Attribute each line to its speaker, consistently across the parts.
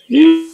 Speaker 1: You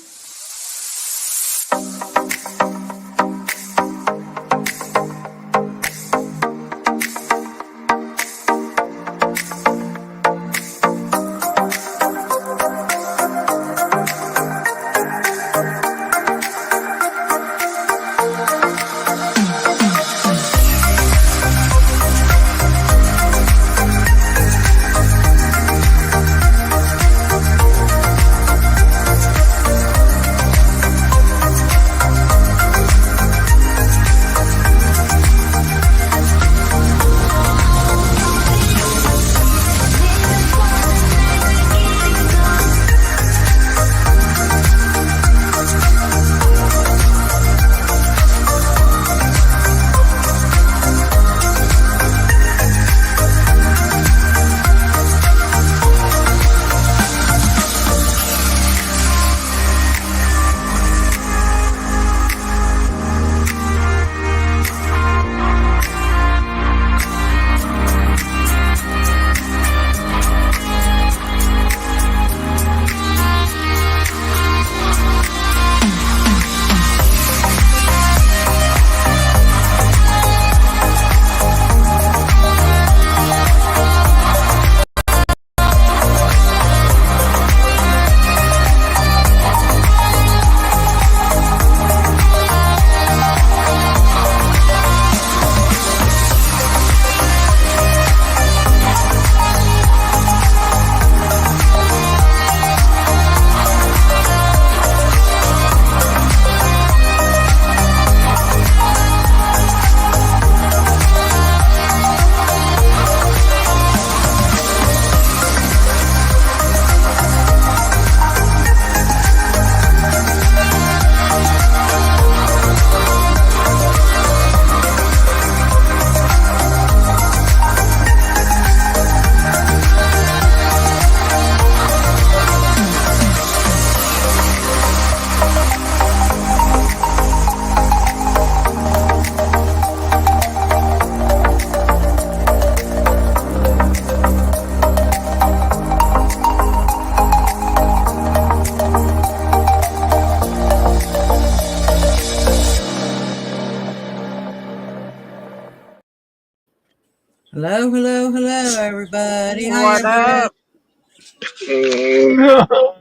Speaker 2: Hello, hello, hello, everybody. How
Speaker 3: What
Speaker 2: y'all doing?
Speaker 3: up?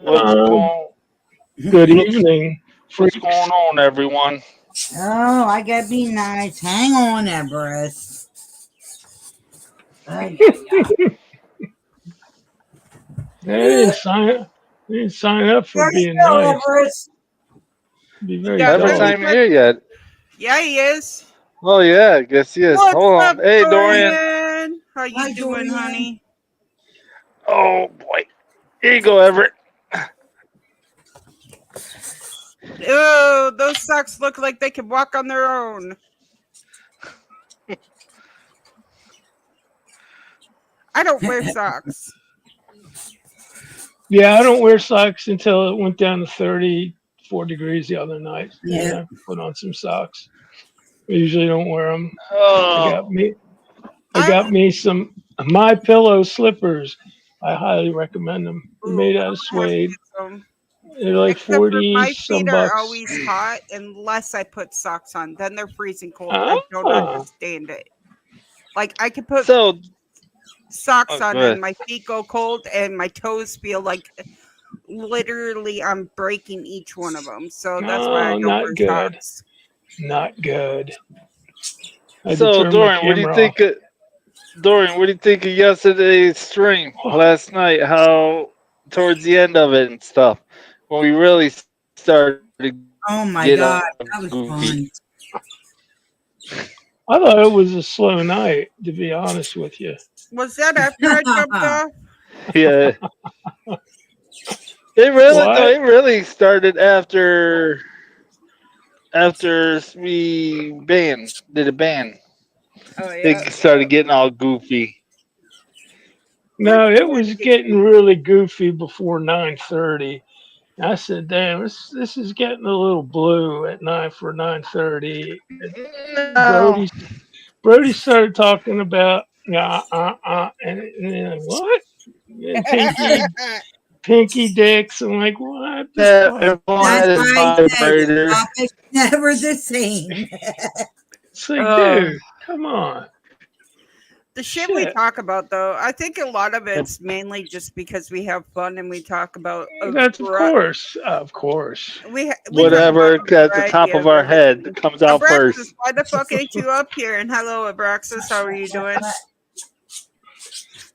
Speaker 1: What's good evening.
Speaker 4: What's
Speaker 1: Freaks.
Speaker 4: going on, everyone?
Speaker 2: Oh, I gotta be nice. Hang on, Everest.
Speaker 1: I didn't sign up for
Speaker 2: There you
Speaker 1: being
Speaker 2: go,
Speaker 1: nice.
Speaker 2: Everest.
Speaker 1: Be
Speaker 3: You
Speaker 1: very
Speaker 3: got
Speaker 4: Everett's not
Speaker 1: dull.
Speaker 4: even here yet.
Speaker 3: Yeah, he is.
Speaker 4: Oh yeah, I guess he is.
Speaker 3: What's
Speaker 4: Hold
Speaker 3: up,
Speaker 4: on. Hey, Dorian.
Speaker 3: Dorian? How
Speaker 2: Hi,
Speaker 3: you doing,
Speaker 2: Dorian.
Speaker 3: honey?
Speaker 4: Oh boy. Here you go, Everett.
Speaker 3: Oh, those socks look like they can walk on their own. I don't wear socks.
Speaker 1: Yeah, I don't wear socks until it went down to 34 degrees the other night.
Speaker 2: Yeah.
Speaker 1: And I put on some socks. I usually don't wear them. I
Speaker 4: Oh,
Speaker 1: got me some My Pillow slippers. I highly recommend them. They're made out of suede. They're like
Speaker 3: Except for
Speaker 1: 40
Speaker 3: my
Speaker 1: some
Speaker 3: feet are
Speaker 1: bucks.
Speaker 3: always hot unless I put socks on. Then they're freezing cold. I don't
Speaker 1: Ah,
Speaker 3: understand it. Like I could put
Speaker 4: so
Speaker 3: socks
Speaker 4: oh,
Speaker 3: on
Speaker 4: go ahead.
Speaker 3: and my feet go cold and my toes feel like literally I'm breaking each one of them. So that's why I
Speaker 1: no,
Speaker 3: don't
Speaker 1: not
Speaker 3: wear
Speaker 1: good.
Speaker 3: socks.
Speaker 1: Not good. I had to
Speaker 4: So
Speaker 1: turn my
Speaker 4: Dorian, what do you
Speaker 1: camera off.
Speaker 4: think of Dorian, what do you think of yesterday's stream last night? How towards the end of it and stuff, when we really started
Speaker 2: Oh my
Speaker 4: getting
Speaker 2: God,
Speaker 4: all
Speaker 2: that was
Speaker 4: goofy.
Speaker 2: fun.
Speaker 1: I thought it was a slow night, to be honest with you.
Speaker 3: Was that after I jumped off?
Speaker 4: Yeah. It really started after we did a ban.
Speaker 3: Oh
Speaker 4: They
Speaker 3: yeah.
Speaker 4: started getting all goofy.
Speaker 1: No, it was getting really goofy before 9:30. I said, "Damn, this is getting a little blue at 9:30."
Speaker 4: No.
Speaker 1: Brody started talking about and then what? And Pinky pinky dicks. I'm like, what the
Speaker 4: Yeah,
Speaker 1: fuck?
Speaker 4: everyone had
Speaker 2: That's
Speaker 4: his
Speaker 2: why I said the
Speaker 4: vibrator.
Speaker 2: topic's never the same.
Speaker 1: It's like,
Speaker 3: Oh.
Speaker 1: dude, come on.
Speaker 3: The shit we
Speaker 1: Shit.
Speaker 3: talk about, though, I think a lot of it's mainly just because we have fun and we talk about
Speaker 1: That's of course. Of course.
Speaker 3: we talk
Speaker 4: Whatever
Speaker 3: about a
Speaker 4: at the top
Speaker 3: variety
Speaker 4: of our
Speaker 3: everything.
Speaker 4: head comes out
Speaker 3: Abraxas,
Speaker 4: first.
Speaker 3: why the fuck ain't you up here? And hello, Abraxas, how are you doing?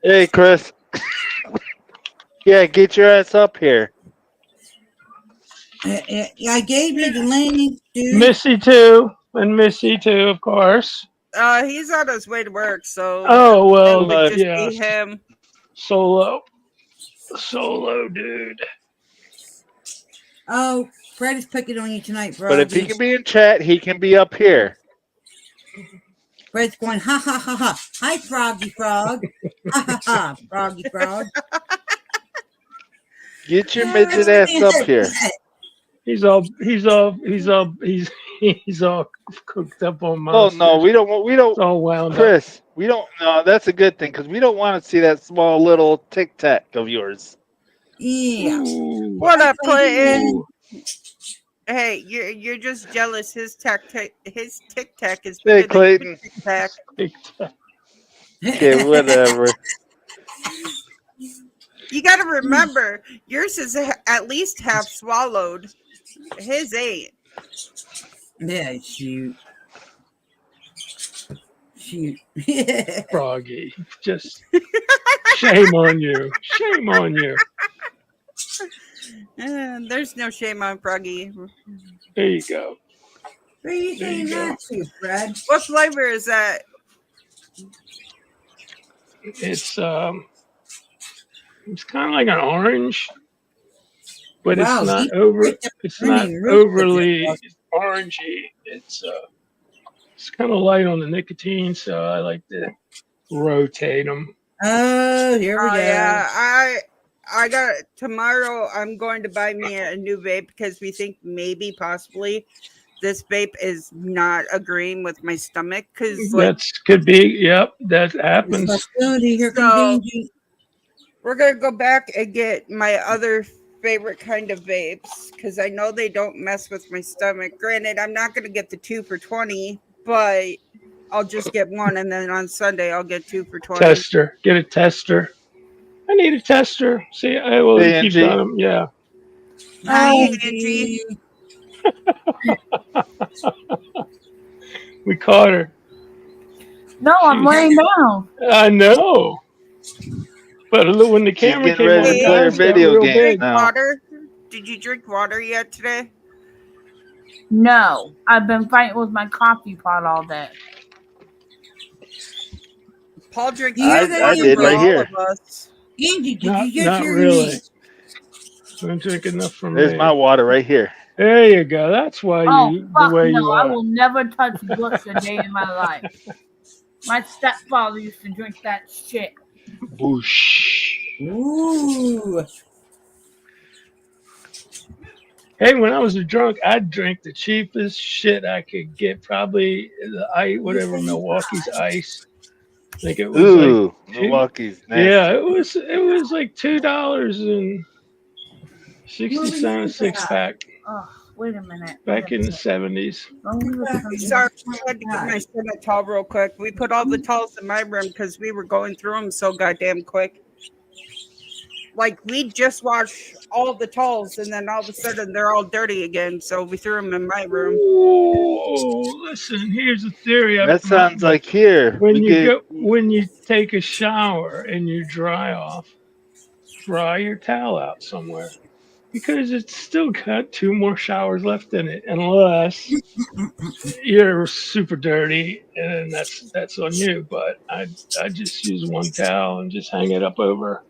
Speaker 4: Hey, Chris. Yeah, get your ass up here.
Speaker 2: I gave you the link, dude.
Speaker 1: Missy too. And Missy too, of course.
Speaker 3: He's on his way to work, so
Speaker 1: Oh,
Speaker 3: it
Speaker 1: well,
Speaker 3: would just
Speaker 1: yeah.
Speaker 3: be him.
Speaker 1: Solo, dude.
Speaker 2: Oh, Fred is picking on you tonight, bro.
Speaker 4: But if he can be in chat, he can be up here.
Speaker 2: Fred's going, ha ha ha ha. Hi, Froggy Frog. Ha ha ha, Froggy Frog.
Speaker 4: Get your midget ass up here.
Speaker 1: He's all cooked up on
Speaker 4: Oh
Speaker 1: monsters.
Speaker 4: no, we don't.
Speaker 1: It's all wound up.
Speaker 4: Chris, we don't. No, that's a good thing because we don't want to see that small little tic tac of yours.
Speaker 2: Yeah.
Speaker 1: Ooh.
Speaker 3: What up, Clinton?
Speaker 1: Ooh.
Speaker 3: Hey, you're just jealous. His tic tac is
Speaker 4: Hey,
Speaker 3: bigger than
Speaker 4: Clayton.
Speaker 3: your Tic Tac.
Speaker 1: Tic-tac.
Speaker 4: Okay, whatever.
Speaker 3: You got to remember, yours is at least half swallowed. His ain't.
Speaker 2: Yeah, shoot.
Speaker 1: Froggy. Just shame on you. Shame on you.
Speaker 3: There's no shame on Froggy.
Speaker 1: There you go.
Speaker 2: Where are you
Speaker 1: There
Speaker 2: saying
Speaker 1: you go.
Speaker 2: that to, Fred?
Speaker 3: What flavor is that?
Speaker 1: It's kind of like an orange, but
Speaker 2: Wow,
Speaker 1: it's not
Speaker 2: he
Speaker 1: over.
Speaker 2: picked up
Speaker 1: It's not
Speaker 2: printing real quick
Speaker 1: overly
Speaker 2: there,
Speaker 1: orangey. It's kind of light on the nicotine, so I like to rotate them.
Speaker 2: Oh, here we
Speaker 3: Oh
Speaker 2: go.
Speaker 3: yeah, I got tomorrow. I'm going to buy me a new vape because we think maybe possibly this vape is not agreeing with my stomach because like
Speaker 1: That's could be. Yep, that happens.
Speaker 2: Responsibility, here
Speaker 3: So-
Speaker 2: comes Angie.
Speaker 3: we're gonna go back and get my other favorite kind of vapes because I know they don't mess with my stomach. Granted, I'm not gonna get the 2 for $20, but I'll just get one, and then on Sunday I'll get 2 for $20.
Speaker 1: Tester. Get a tester. I need a tester. See, I will
Speaker 4: Hey,
Speaker 1: keep
Speaker 4: Angie.
Speaker 1: on them. Yeah.
Speaker 3: Hi,
Speaker 2: Angie.
Speaker 3: Angie.
Speaker 1: We caught her.
Speaker 5: No, I'm
Speaker 1: She's-
Speaker 5: laying down.
Speaker 1: I know. But look, when the
Speaker 4: She's
Speaker 1: camera
Speaker 4: getting
Speaker 1: came
Speaker 4: ready
Speaker 1: on,
Speaker 3: to
Speaker 1: the
Speaker 3: play her
Speaker 1: eyes got
Speaker 4: video
Speaker 1: real
Speaker 4: game
Speaker 1: big.
Speaker 4: now.
Speaker 3: Water? Did you drink water yet today?
Speaker 5: No, I've been fighting with my coffee pot all day.
Speaker 3: Paul drinks.
Speaker 2: I
Speaker 3: water
Speaker 2: did
Speaker 3: for
Speaker 4: right
Speaker 3: all
Speaker 4: here.
Speaker 3: of us.
Speaker 2: Angie, did
Speaker 1: Not-
Speaker 2: you get
Speaker 1: not
Speaker 2: your
Speaker 1: really.
Speaker 2: meat?
Speaker 1: Don't drink enough from
Speaker 4: There's
Speaker 1: me.
Speaker 4: my water right here.
Speaker 1: There you go. That's why
Speaker 5: Oh,
Speaker 1: you the
Speaker 5: fuck
Speaker 1: way
Speaker 5: no,
Speaker 1: you
Speaker 5: I
Speaker 1: are.
Speaker 5: will never touch Bush a day in my life. My stepfather used to drink that shit.
Speaker 1: Boosh.
Speaker 2: Ooh.
Speaker 1: Hey, when I was a drunk, I'd drink the cheapest shit I could get. Probably the ice, whatever Milwaukee's ice. I think it was
Speaker 4: Ooh,
Speaker 1: like two-
Speaker 4: Milwaukee's nasty.
Speaker 1: yeah, it was like $2.60 a six pack
Speaker 5: Oh, wait a minute.
Speaker 1: back in the 70s.
Speaker 5: Don't leave it for me.
Speaker 3: Sorry, I had to get my son a towel real quick. We put all the towels in my room because we were going through them so goddamn quick. Like, we just washed all the towels, and then all of a sudden they're all dirty again. So we threw them in my room.
Speaker 1: Oh, listen, here's a theory.
Speaker 4: That sounds like here.
Speaker 1: when
Speaker 4: we
Speaker 1: you
Speaker 4: get,
Speaker 1: when you take a shower and you dry off, dry your towel out somewhere because it's still got 2 more showers left in it, unless you're super dirty and that's on you. But I just use one towel and just hang it up over.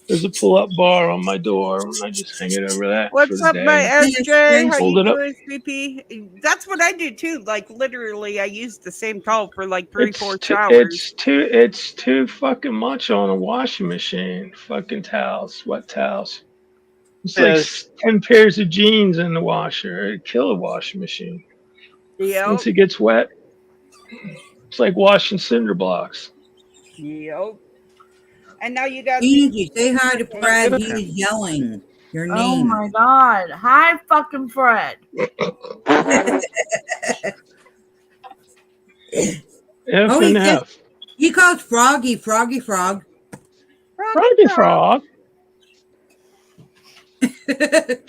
Speaker 1: There's a pull-up bar on my door, and I just hang it over that. for
Speaker 3: What's
Speaker 1: the
Speaker 3: up,
Speaker 1: day.
Speaker 3: my SJ? How
Speaker 1: Hold
Speaker 3: you
Speaker 1: it up.
Speaker 3: doing, CP? That's what I do too. Like, literally, I use the same towel for like 3-4 showers.
Speaker 1: It's too fucking much on a washing machine. Fucking towels, wet towels. It's like
Speaker 4: Yes.
Speaker 1: 10 pairs of jeans in the washer. It'd kill a washing machine.
Speaker 3: Yep.
Speaker 1: Once it gets wet, it's like washing cinder blocks.
Speaker 3: Yep. And now you got
Speaker 2: Angie, say hi to Fred. He is yelling your
Speaker 5: Oh
Speaker 2: name.
Speaker 5: my god. Hi, fucking Fred.
Speaker 1: F
Speaker 2: Oh,
Speaker 1: and
Speaker 2: he says
Speaker 1: F.
Speaker 2: he calls Froggy Froggy Frog.
Speaker 1: Froggy Frog.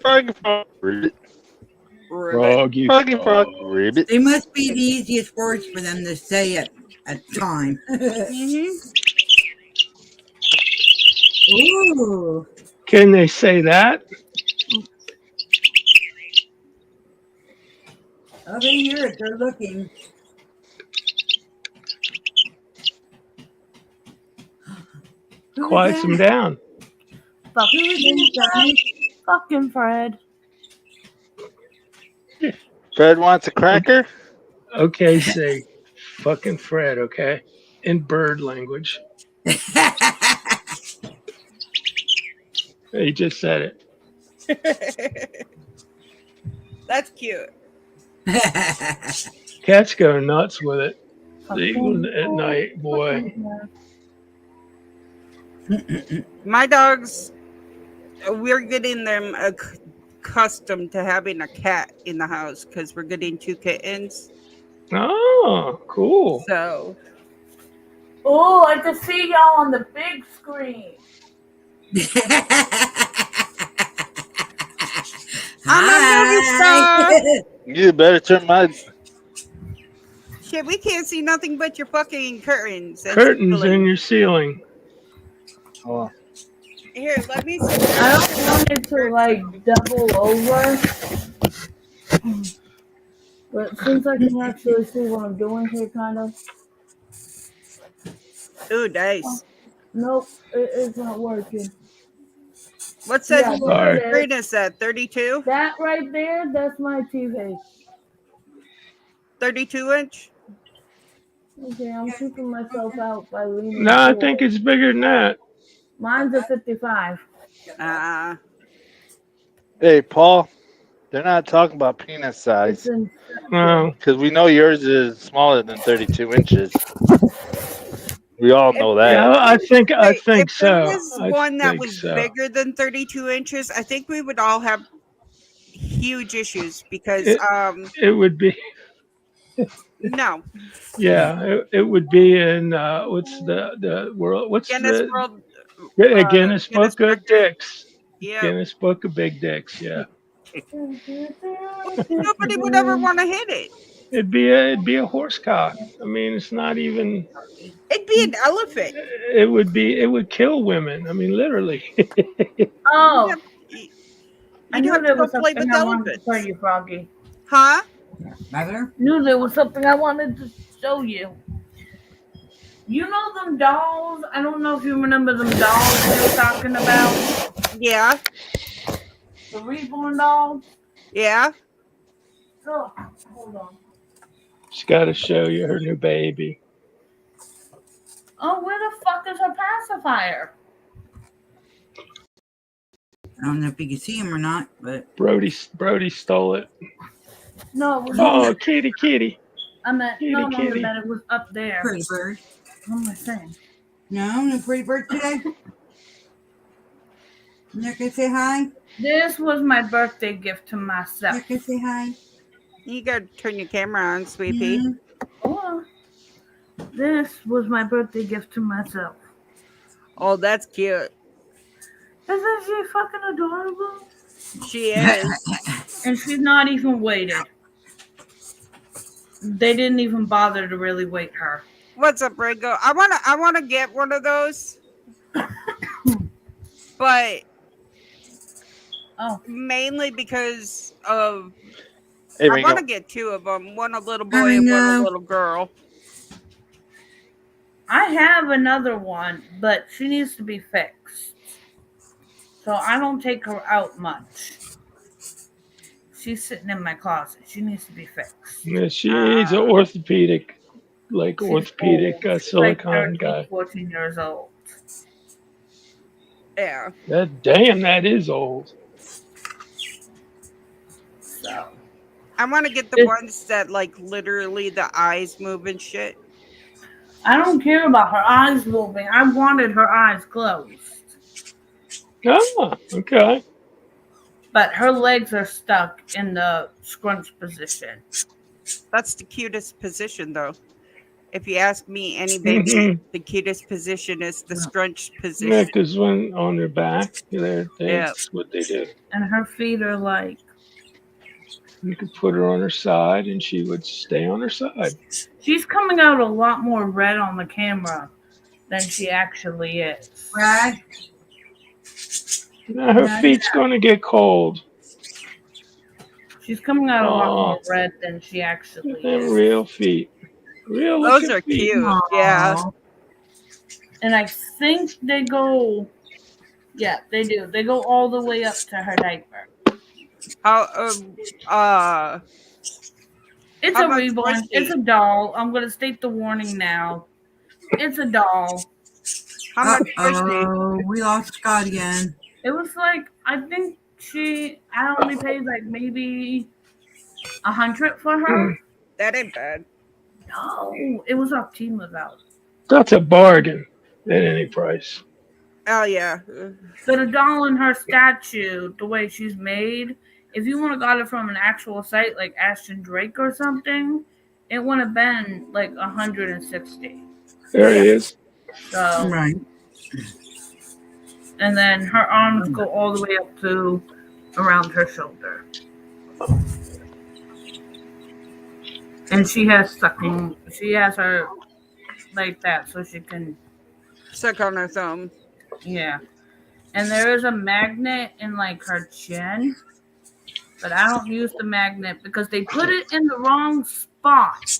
Speaker 4: Froggy frog, ribbit.
Speaker 3: Ribbit.
Speaker 4: Froggy frog, ribbit.
Speaker 2: They must be the easiest words for them to say at time.
Speaker 3: Mm-hmm.
Speaker 2: Ooh.
Speaker 1: Can they say that?
Speaker 2: Oh, they hear it. They're looking. Who was
Speaker 1: Quiets them
Speaker 2: that?
Speaker 1: down.
Speaker 5: Fucking, fucking Fred.
Speaker 4: Fred wants a cracker.
Speaker 1: Okay, say fucking Fred, okay? In bird language. He just said it.
Speaker 3: That's cute.
Speaker 1: Cats go nuts with it.
Speaker 5: Fucking
Speaker 1: At night, boy.
Speaker 3: My dogs, we're getting them accustomed to having a cat in the house because we're getting 2 kittens.
Speaker 1: Oh, cool.
Speaker 3: So
Speaker 5: Oh, I can see y'all on the big screen.
Speaker 3: I'm a movie
Speaker 2: Hi.
Speaker 4: You better turn my.
Speaker 3: shit, we can't see nothing but your fucking curtains. and
Speaker 1: Curtains
Speaker 3: ceiling.
Speaker 1: in your ceiling.
Speaker 4: Oh,
Speaker 3: Here, let me see.
Speaker 5: I don't want it to like double over. But since I can actually see what I'm doing here, kind of.
Speaker 3: Ooh, nice.
Speaker 5: Nope, it's not working.
Speaker 3: What's that
Speaker 5: Yeah,
Speaker 1: Sorry.
Speaker 5: there it
Speaker 3: screen
Speaker 5: is.
Speaker 3: is that? 32?
Speaker 5: That right there, that's my TV.
Speaker 3: 32 inch?
Speaker 5: Okay, I'm keeping myself out by leaning
Speaker 1: No, I
Speaker 5: forward.
Speaker 1: think it's bigger than that.
Speaker 5: Mine's a 55.
Speaker 4: hey, Paul. They're not talking about penis
Speaker 5: It's
Speaker 4: size
Speaker 5: in.
Speaker 1: No.
Speaker 4: because we know yours is smaller than 32 inches. We all know that.
Speaker 1: Yeah, I think
Speaker 3: If there
Speaker 1: so.
Speaker 3: was
Speaker 1: I
Speaker 3: one that
Speaker 1: think
Speaker 3: was
Speaker 1: so.
Speaker 3: bigger than 32 inches, I think we would all have huge issues because
Speaker 1: It would be,
Speaker 3: no.
Speaker 1: yeah, it would be in what's the world? What's
Speaker 3: Guinness
Speaker 1: the
Speaker 3: World
Speaker 1: Guinness
Speaker 3: Guinness
Speaker 1: Book of
Speaker 3: Record.
Speaker 1: Dicks?
Speaker 3: Yeah.
Speaker 1: Guinness Book of Big Dicks. Yeah,
Speaker 3: Nobody would ever want to hit it.
Speaker 1: it'd be a horse cock. I mean, it's not even.
Speaker 3: It'd be an elephant.
Speaker 1: It would kill women. I mean, literally.
Speaker 5: Oh, I
Speaker 3: You'd
Speaker 5: knew
Speaker 3: have to
Speaker 5: there
Speaker 3: go
Speaker 5: was
Speaker 3: play
Speaker 5: something
Speaker 3: with
Speaker 5: I wanted to
Speaker 3: elephants.
Speaker 5: show you, Froggy.
Speaker 3: Huh?
Speaker 2: Mother?
Speaker 5: Knew there was something I wanted to show you. You know them dolls? I don't know if you remember them dolls we were talking about.
Speaker 3: Yeah.
Speaker 5: The reborn dolls.
Speaker 3: Yeah.
Speaker 5: Oh, hold on.
Speaker 1: She's got to show you her new baby.
Speaker 5: Oh, where the fuck is her pacifier?
Speaker 2: I don't know if you can see him or not, but
Speaker 1: Brody stole it.
Speaker 5: No, it was
Speaker 1: Oh, kitty.
Speaker 5: I meant
Speaker 1: kitty,
Speaker 5: no,
Speaker 1: kitty.
Speaker 5: that it was up there.
Speaker 2: pretty bird.
Speaker 5: What am I saying?
Speaker 2: No pretty bird today. You're not gonna say hi.
Speaker 5: This was my birthday gift to
Speaker 2: You're
Speaker 5: myself.
Speaker 2: not gonna say hi.
Speaker 3: You gotta turn your camera on, Sweet Pea.
Speaker 2: Mhm.
Speaker 5: Oh, this was my birthday gift to myself.
Speaker 3: Oh, that's cute.
Speaker 5: Isn't she fucking adorable?
Speaker 3: She is.
Speaker 5: And she's not even weighted. They didn't even bother to really weight her.
Speaker 3: What's up, Ringo? I wanna get one of those. But
Speaker 5: Oh,
Speaker 3: mainly because of
Speaker 4: Hey,
Speaker 3: I
Speaker 4: Ringo.
Speaker 3: want to get 2 of them. One a little boy
Speaker 2: I
Speaker 3: and one a
Speaker 2: know.
Speaker 3: little girl.
Speaker 5: I have another one, but she needs to be fixed. So I don't take her out much. She's sitting in my closet. She needs to be fixed.
Speaker 1: Yeah, she needs an orthopedic, like
Speaker 5: She's
Speaker 1: orthopedic
Speaker 5: old. She's like
Speaker 1: silicone
Speaker 5: 13,
Speaker 1: guy.
Speaker 5: 14 years old.
Speaker 3: Yeah.
Speaker 1: That is old.
Speaker 5: So
Speaker 3: I want to get the ones that like literally the eyes move and shit.
Speaker 5: I don't care about her eyes moving. I wanted her eyes closed.
Speaker 1: Oh, okay.
Speaker 5: But her legs are stuck in the scrunch position.
Speaker 3: That's the cutest position, though. If you ask me, any baby,
Speaker 1: Mhm.
Speaker 3: the cutest position is the scrunch
Speaker 1: Yeah,
Speaker 3: position.
Speaker 1: because when on their back, that's what they do.
Speaker 5: And her feet are like,
Speaker 1: You could put her on her side, and she would stay on her side.
Speaker 5: she's coming out a lot more red on the camera than she actually is.
Speaker 2: Brad,
Speaker 1: Now her
Speaker 5: Yeah,
Speaker 1: feet's going to get cold.
Speaker 5: She's coming out a lot
Speaker 1: Oh,
Speaker 5: more red than she actually
Speaker 1: them
Speaker 5: is.
Speaker 1: real feet. Real
Speaker 3: Those
Speaker 1: looking
Speaker 3: are
Speaker 1: feet.
Speaker 3: cute. Yeah.
Speaker 2: Aw.
Speaker 5: And I think they go, yeah, they do. They go all the way up to her diaper.
Speaker 3: How
Speaker 5: It's
Speaker 3: How
Speaker 5: a
Speaker 3: much
Speaker 5: reborn.
Speaker 3: was
Speaker 5: It's
Speaker 3: she?
Speaker 5: a doll. I'm going to state the warning now. It's a doll.
Speaker 3: how much was
Speaker 2: Uh-oh, we lost Scott again.
Speaker 5: It was like, I think I only paid like maybe 100 for her.
Speaker 3: she? That ain't bad.
Speaker 5: No, it was off Team out.
Speaker 1: That's a bargain at any price.
Speaker 3: Oh yeah.
Speaker 5: But a doll in her statue, the way she's made, if you would have got it from an actual site like Ashton Drake or something, it would have been like 160.
Speaker 1: There it is.
Speaker 5: So,
Speaker 2: Right.
Speaker 5: and then her arms go all the way up to around her shoulder. And she has sucking. She has her like that, so she can.
Speaker 3: Suck on her thumb.
Speaker 5: Yeah. And there is a magnet in like her chin, but I don't use the magnet because they put it in the wrong spot.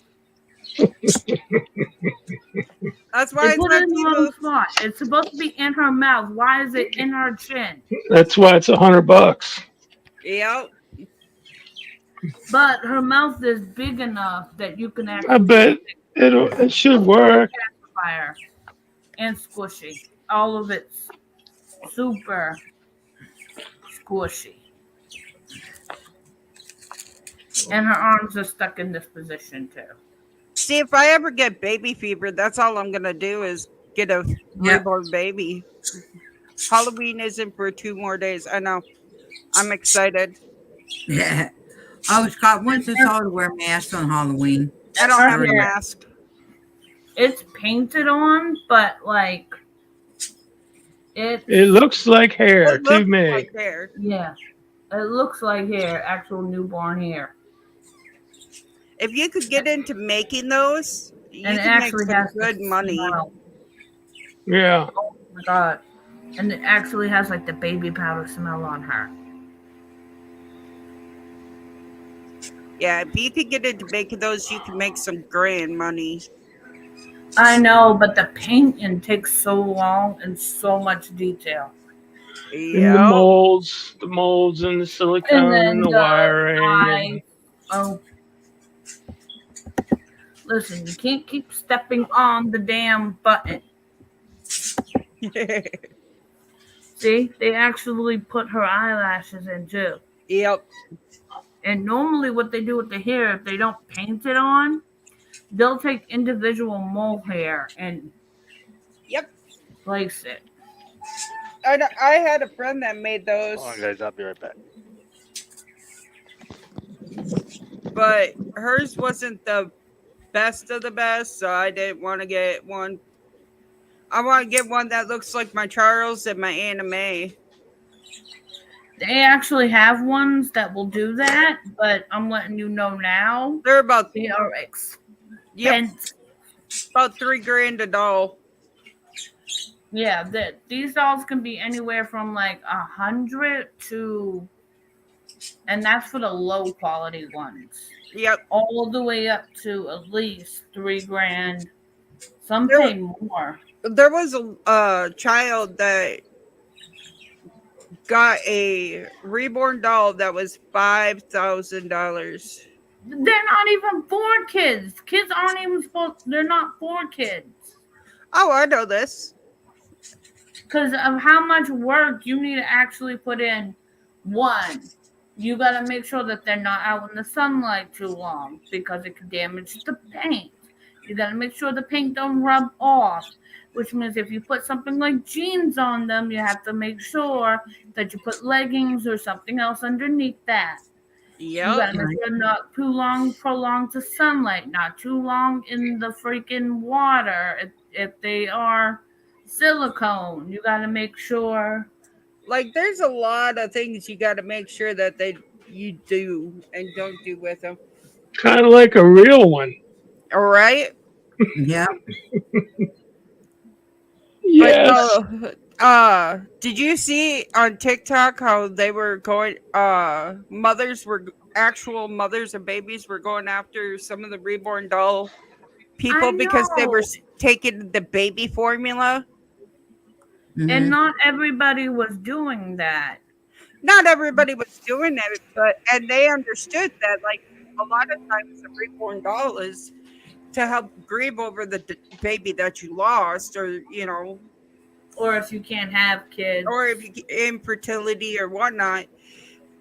Speaker 3: That's why
Speaker 5: They
Speaker 3: it's
Speaker 5: put it
Speaker 3: not
Speaker 5: in the wrong
Speaker 3: Temu.
Speaker 5: spot. It's supposed to be in her mouth. Why is it in her chin?
Speaker 1: That's why it's $100.
Speaker 3: Yep.
Speaker 5: But her mouth is big enough that you can actually
Speaker 1: I bet it should work.
Speaker 5: fire and squishy. All of it's super squishy. And her arms are stuck in this position too.
Speaker 3: See, if I ever get baby fever, that's all I'm gonna do is get a
Speaker 2: Yep.
Speaker 3: reborn baby. Halloween isn't for 2 more days. I know. I'm excited.
Speaker 2: Yeah. Oh, Scott wants us all to wear masks on Halloween.
Speaker 3: I don't have a
Speaker 5: Yeah.
Speaker 3: mask.
Speaker 5: It's painted on, but like
Speaker 1: It looks like hair
Speaker 3: It
Speaker 1: to
Speaker 3: looks
Speaker 1: me.
Speaker 3: like hair.
Speaker 5: yeah. It looks like hair, actual newborn hair.
Speaker 3: If you could get into making those, you
Speaker 5: And it
Speaker 3: can make
Speaker 5: actually
Speaker 3: some
Speaker 5: has
Speaker 3: good
Speaker 5: the
Speaker 3: money.
Speaker 5: smell.
Speaker 1: Yeah.
Speaker 5: Oh my god. And it actually has like the baby powder smell on her.
Speaker 3: Yeah, if you could get into making those, you can make some grand money.
Speaker 5: I know, but the painting takes so long and so much detail.
Speaker 1: And the
Speaker 3: Yeah.
Speaker 1: molds and the silicone and the wiring.
Speaker 5: eyes. Oh. Listen, you can't keep stepping on the damn button. See, they actually put her eyelashes in too.
Speaker 3: Yep.
Speaker 5: And normally what they do with the hair, if they don't paint it on, they'll take individual mole hair and
Speaker 3: Yep.
Speaker 5: place it.
Speaker 3: I had a friend that made those,
Speaker 4: Hold on, guys. I'll be right back.
Speaker 3: but hers wasn't the best of the best, so I didn't want to get one. I want to get one that looks like my Charles and my anime.
Speaker 5: They actually have ones that will do that, but I'm letting you know now,
Speaker 3: They're about
Speaker 5: they are expensive.
Speaker 3: about $3,000 a doll.
Speaker 5: Yeah, these dolls can be anywhere from like 100 to, and that's for the low quality ones,
Speaker 3: Yep.
Speaker 5: all the way up to at least $3,000. Some
Speaker 3: There
Speaker 5: pay more.
Speaker 3: There was a child that got a reborn doll that was $5,000.
Speaker 5: They're not even for kids. Kids aren't even supposed. They're not for kids
Speaker 3: Oh, I know this.
Speaker 5: because of how much work you need to actually put in. One, you got to make sure that they're not out in the sunlight too long because it can damage the paint. You got to make sure the paint don't rub off, which means if you put something like jeans on them, you have to make sure that you put leggings or something else underneath that. You
Speaker 3: Yep.
Speaker 5: gotta make sure not too long prolonged to sunlight, not too long in the freaking water. If they are silicone, you gotta make sure.
Speaker 3: Like there's a lot of things you got to make sure that you do and don't do with them.
Speaker 1: Kind of like a real one.
Speaker 3: All right.
Speaker 2: Yeah.
Speaker 1: Yes.
Speaker 3: But did you see on TikTok how they were going actual mothers and babies were going after some of the reborn doll people
Speaker 5: I
Speaker 3: because they were
Speaker 5: know.
Speaker 3: taking the baby formula?
Speaker 5: And
Speaker 2: Mhm.
Speaker 5: not everybody was doing that.
Speaker 3: Not everybody was doing it, and they understood that like a lot of times the reborn doll is to help grieve over the baby that you lost, or
Speaker 5: Or if you can't have kids.
Speaker 3: or if you infertility or whatnot.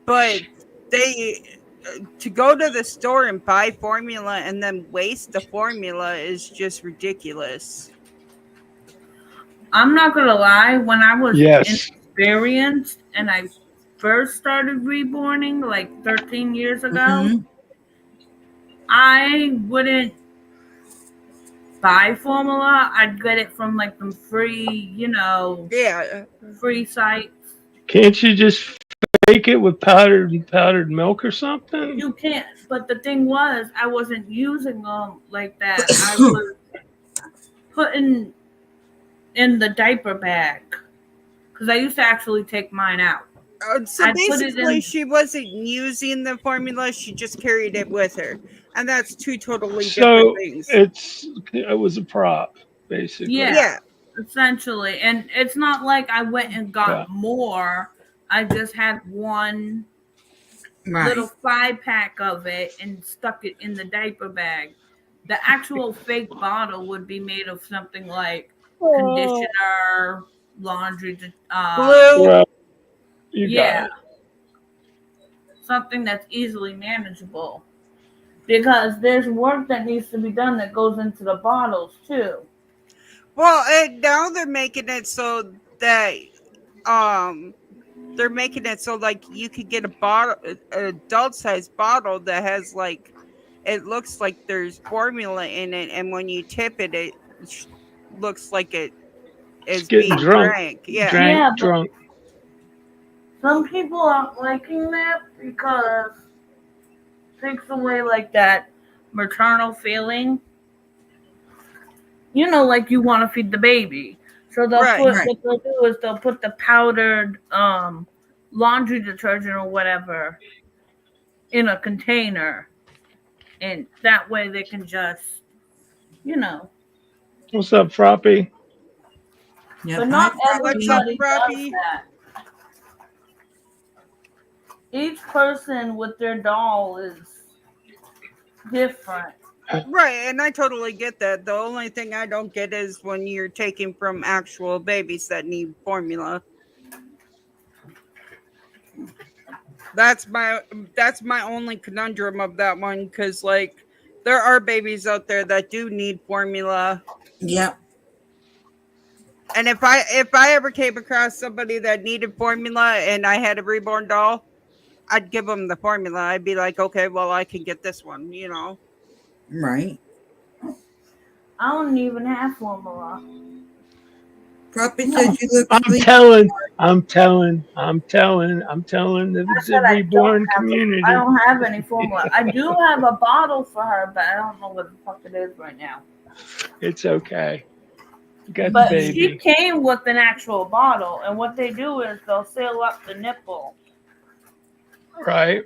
Speaker 3: But they to go to the store and buy formula and then waste the formula is just ridiculous.
Speaker 5: I'm not gonna lie, when I was
Speaker 1: Yes.
Speaker 5: inexperienced and I first started reborning like 13 years ago,
Speaker 2: Mhm.
Speaker 5: I wouldn't buy formula. I'd get it from like some free,
Speaker 3: Yeah.
Speaker 5: free sites.
Speaker 1: Can't you just fake it with powdered milk or something?
Speaker 5: You can't. But the thing was, I wasn't using them like that. I was putting in the diaper bag because I used to actually take mine out.
Speaker 3: So
Speaker 5: I'd put it
Speaker 3: basically,
Speaker 5: in-
Speaker 3: she wasn't using the formula; she just carried it with her, and that's two totally
Speaker 1: So
Speaker 3: different things.
Speaker 1: it was a prop, basically.
Speaker 5: Yeah.
Speaker 3: Yeah,
Speaker 5: Essentially, and it's not like I went and got
Speaker 1: Yeah.
Speaker 5: more. I just had one
Speaker 2: Right.
Speaker 5: little 5-pack of it and stuck it in the diaper bag. The actual fake bottle would be made of something like conditioner, laundry,
Speaker 3: Glue.
Speaker 1: Well, you
Speaker 5: yeah,
Speaker 1: got it.
Speaker 5: something that's easily manageable. Because there's work that needs to be done that goes into the bottles too.
Speaker 3: Well, and now they're making it so that like you could get a bottle, an adult sized bottle that has like it looks like there's formula in it, and when you tip it, it looks like it is
Speaker 1: Getting
Speaker 3: being
Speaker 1: drunk.
Speaker 3: drank. Yeah.
Speaker 1: Drank,
Speaker 5: Yeah, but-
Speaker 1: drunk.
Speaker 5: Some people aren't liking that because it takes away like that maternal feeling. Like you want to feed the baby. So they'll
Speaker 3: Right.
Speaker 5: what they'll do is they'll put the powdered laundry detergent or whatever in a container. And that way they can just,
Speaker 1: What's up, Froppy?
Speaker 2: Yeah.
Speaker 5: but not
Speaker 3: What's up,
Speaker 5: everybody does
Speaker 3: Robbie?
Speaker 5: that. Each person with their doll is different.
Speaker 3: Right, and I totally get that. The only thing I don't get is when you're taking from actual babies that need formula. That's my only conundrum of that one, because like there are babies out there that do need formula,
Speaker 2: Yep.
Speaker 3: and if I ever came across somebody that needed formula and I had a reborn doll, I'd give them the formula. I'd be like, okay, well, I can get this one,
Speaker 2: Right.
Speaker 5: I don't even have formula.
Speaker 2: Puppy said you look
Speaker 1: I'm
Speaker 2: sleepy.
Speaker 1: telling the
Speaker 5: I said I
Speaker 1: reborn
Speaker 5: don't have
Speaker 1: community.
Speaker 5: I don't have any formula. I do have a bottle for her, but I don't know what the fuck it is right now.
Speaker 1: It's okay. You got
Speaker 5: But
Speaker 1: the
Speaker 5: she
Speaker 1: baby.
Speaker 5: came with an actual bottle, and what they do is they'll seal up the nipple.
Speaker 1: Right?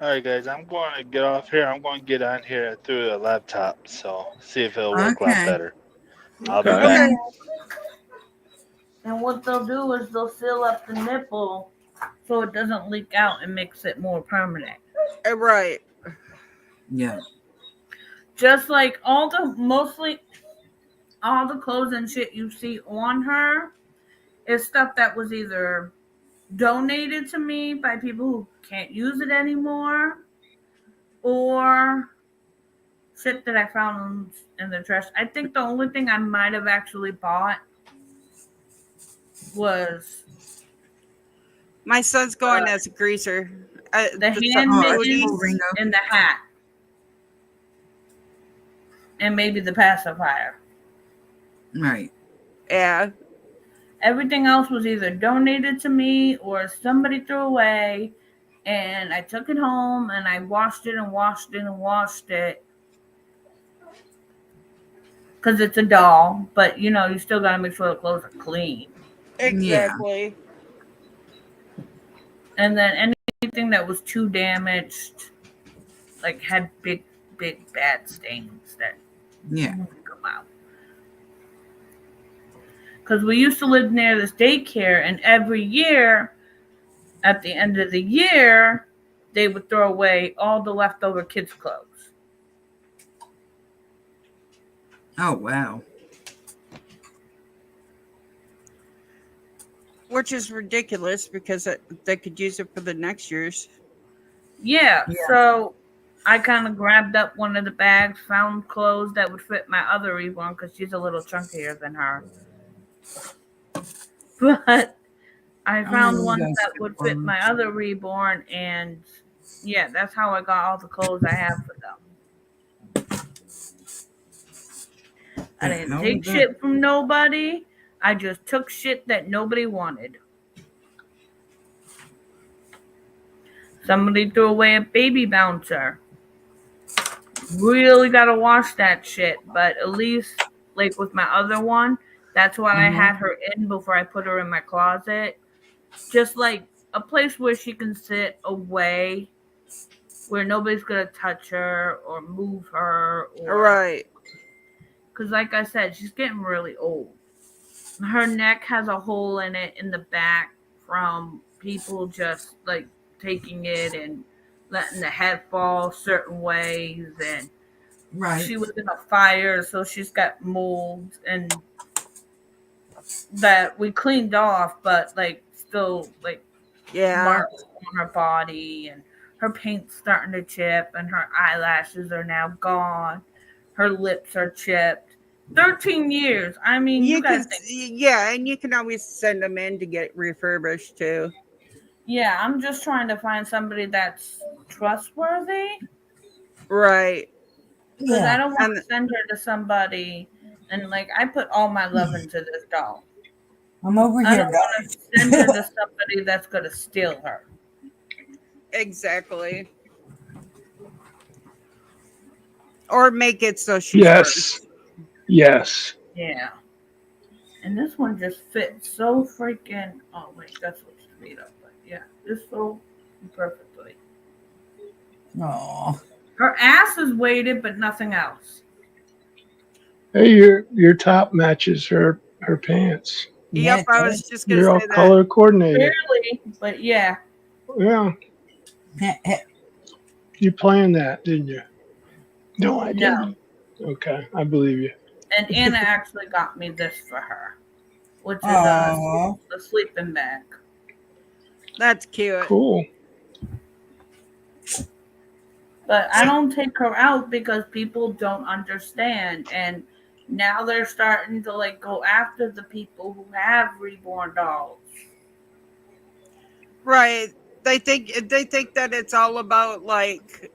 Speaker 4: All right, guys, I'm going to get off here. I'm going to get on here through the laptop, so see if it'll work a lot
Speaker 2: Okay.
Speaker 4: better. I'll be
Speaker 1: Okay.
Speaker 4: back.
Speaker 5: And what they'll do is they'll seal up the nipple so it doesn't leak out and makes it more permanent.
Speaker 3: Right.
Speaker 2: Yeah.
Speaker 5: Just like mostly all the clothes and shit you see on her is stuff that was either donated to me by people who can't use it anymore, or shit that I found in the trash. I think the only thing I might have actually bought was
Speaker 3: My son's going as a greaser.
Speaker 5: the hand
Speaker 2: Oh,
Speaker 5: mittens
Speaker 2: Ringo.
Speaker 5: and the hat. And maybe the pacifier.
Speaker 2: Right.
Speaker 3: Yeah.
Speaker 5: Everything else was either donated to me or somebody threw away. And I took it home and I washed it and washed it and washed it. Because it's a doll. But, you know, you still got to make sure the clothes are clean.
Speaker 3: Exactly.
Speaker 5: And then anything that was too damaged, like had big bad stains that
Speaker 2: Yeah.
Speaker 5: would come out. Because we used to live near this daycare, and every year, at the end of the year, they would throw away all the leftover kids' clothes.
Speaker 2: Oh, wow.
Speaker 3: Which is ridiculous because they could use it for the next year's.
Speaker 5: Yeah,
Speaker 2: Yeah.
Speaker 5: so I kind of grabbed up one of the bags, found clothes that would fit my other reborn because she's a little chunkier than her. But I found ones
Speaker 2: yes,
Speaker 5: that would fit my other reborn, and yeah, that's how I got all the clothes I have for them. I
Speaker 2: The
Speaker 5: didn't
Speaker 2: hell
Speaker 5: take
Speaker 2: was that?
Speaker 5: shit from nobody. I just took shit that nobody wanted. Somebody threw away a baby bouncer. Really gotta wash that shit, but at least, like with my other one, that's what I had her in before I put her in my closet. Just like a place where she can sit away, where nobody's gonna touch her or move her.
Speaker 3: Right.
Speaker 5: Because, like I said, she's getting really old. Her neck has a hole in it in the back from people just like taking it and letting the head fall certain ways, and
Speaker 2: Right.
Speaker 5: she was in a fire, so she's got mold and that we cleaned off, but like still like
Speaker 3: Yeah.
Speaker 5: marks on her body, and her paint's starting to chip, and her eyelashes are now gone. Her lips are chipped. 13 years. I mean, you gotta think.
Speaker 3: Yeah, and you can always send them in to get refurbished too.
Speaker 5: Yeah, I'm just trying to find somebody that's trustworthy.
Speaker 3: Right.
Speaker 5: Because I
Speaker 2: Yeah.
Speaker 5: don't want
Speaker 3: And-
Speaker 5: to send her to somebody and like I put all my love into this doll.
Speaker 2: I'm over
Speaker 5: I
Speaker 2: here,
Speaker 5: don't want
Speaker 2: guys.
Speaker 5: to send her to somebody that's gonna steal her.
Speaker 3: Exactly. Or make it so she's
Speaker 1: Yes. Yes.
Speaker 5: Yeah. And this one just fits so freaking. Oh wait, that's what's made up. But yeah, this so perfectly.
Speaker 2: Oh.
Speaker 5: Her ass is weighted, but nothing else.
Speaker 1: Hey, your top matches her pants.
Speaker 3: Yep, I was just gonna
Speaker 1: You're all
Speaker 3: say that.
Speaker 1: color coordinated.
Speaker 5: Barely, but yeah.
Speaker 1: Yeah, you planned that, didn't you? No, I
Speaker 5: No.
Speaker 1: didn't. Okay, I believe you.
Speaker 5: And Anna actually got me this for her, which is
Speaker 2: Oh.
Speaker 5: a sleeping bag.
Speaker 3: That's cute.
Speaker 1: Cool.
Speaker 5: But I don't take her out because people don't understand. And now they're starting to like go after the people who have reborn dolls.
Speaker 3: Right. They think that it's all about like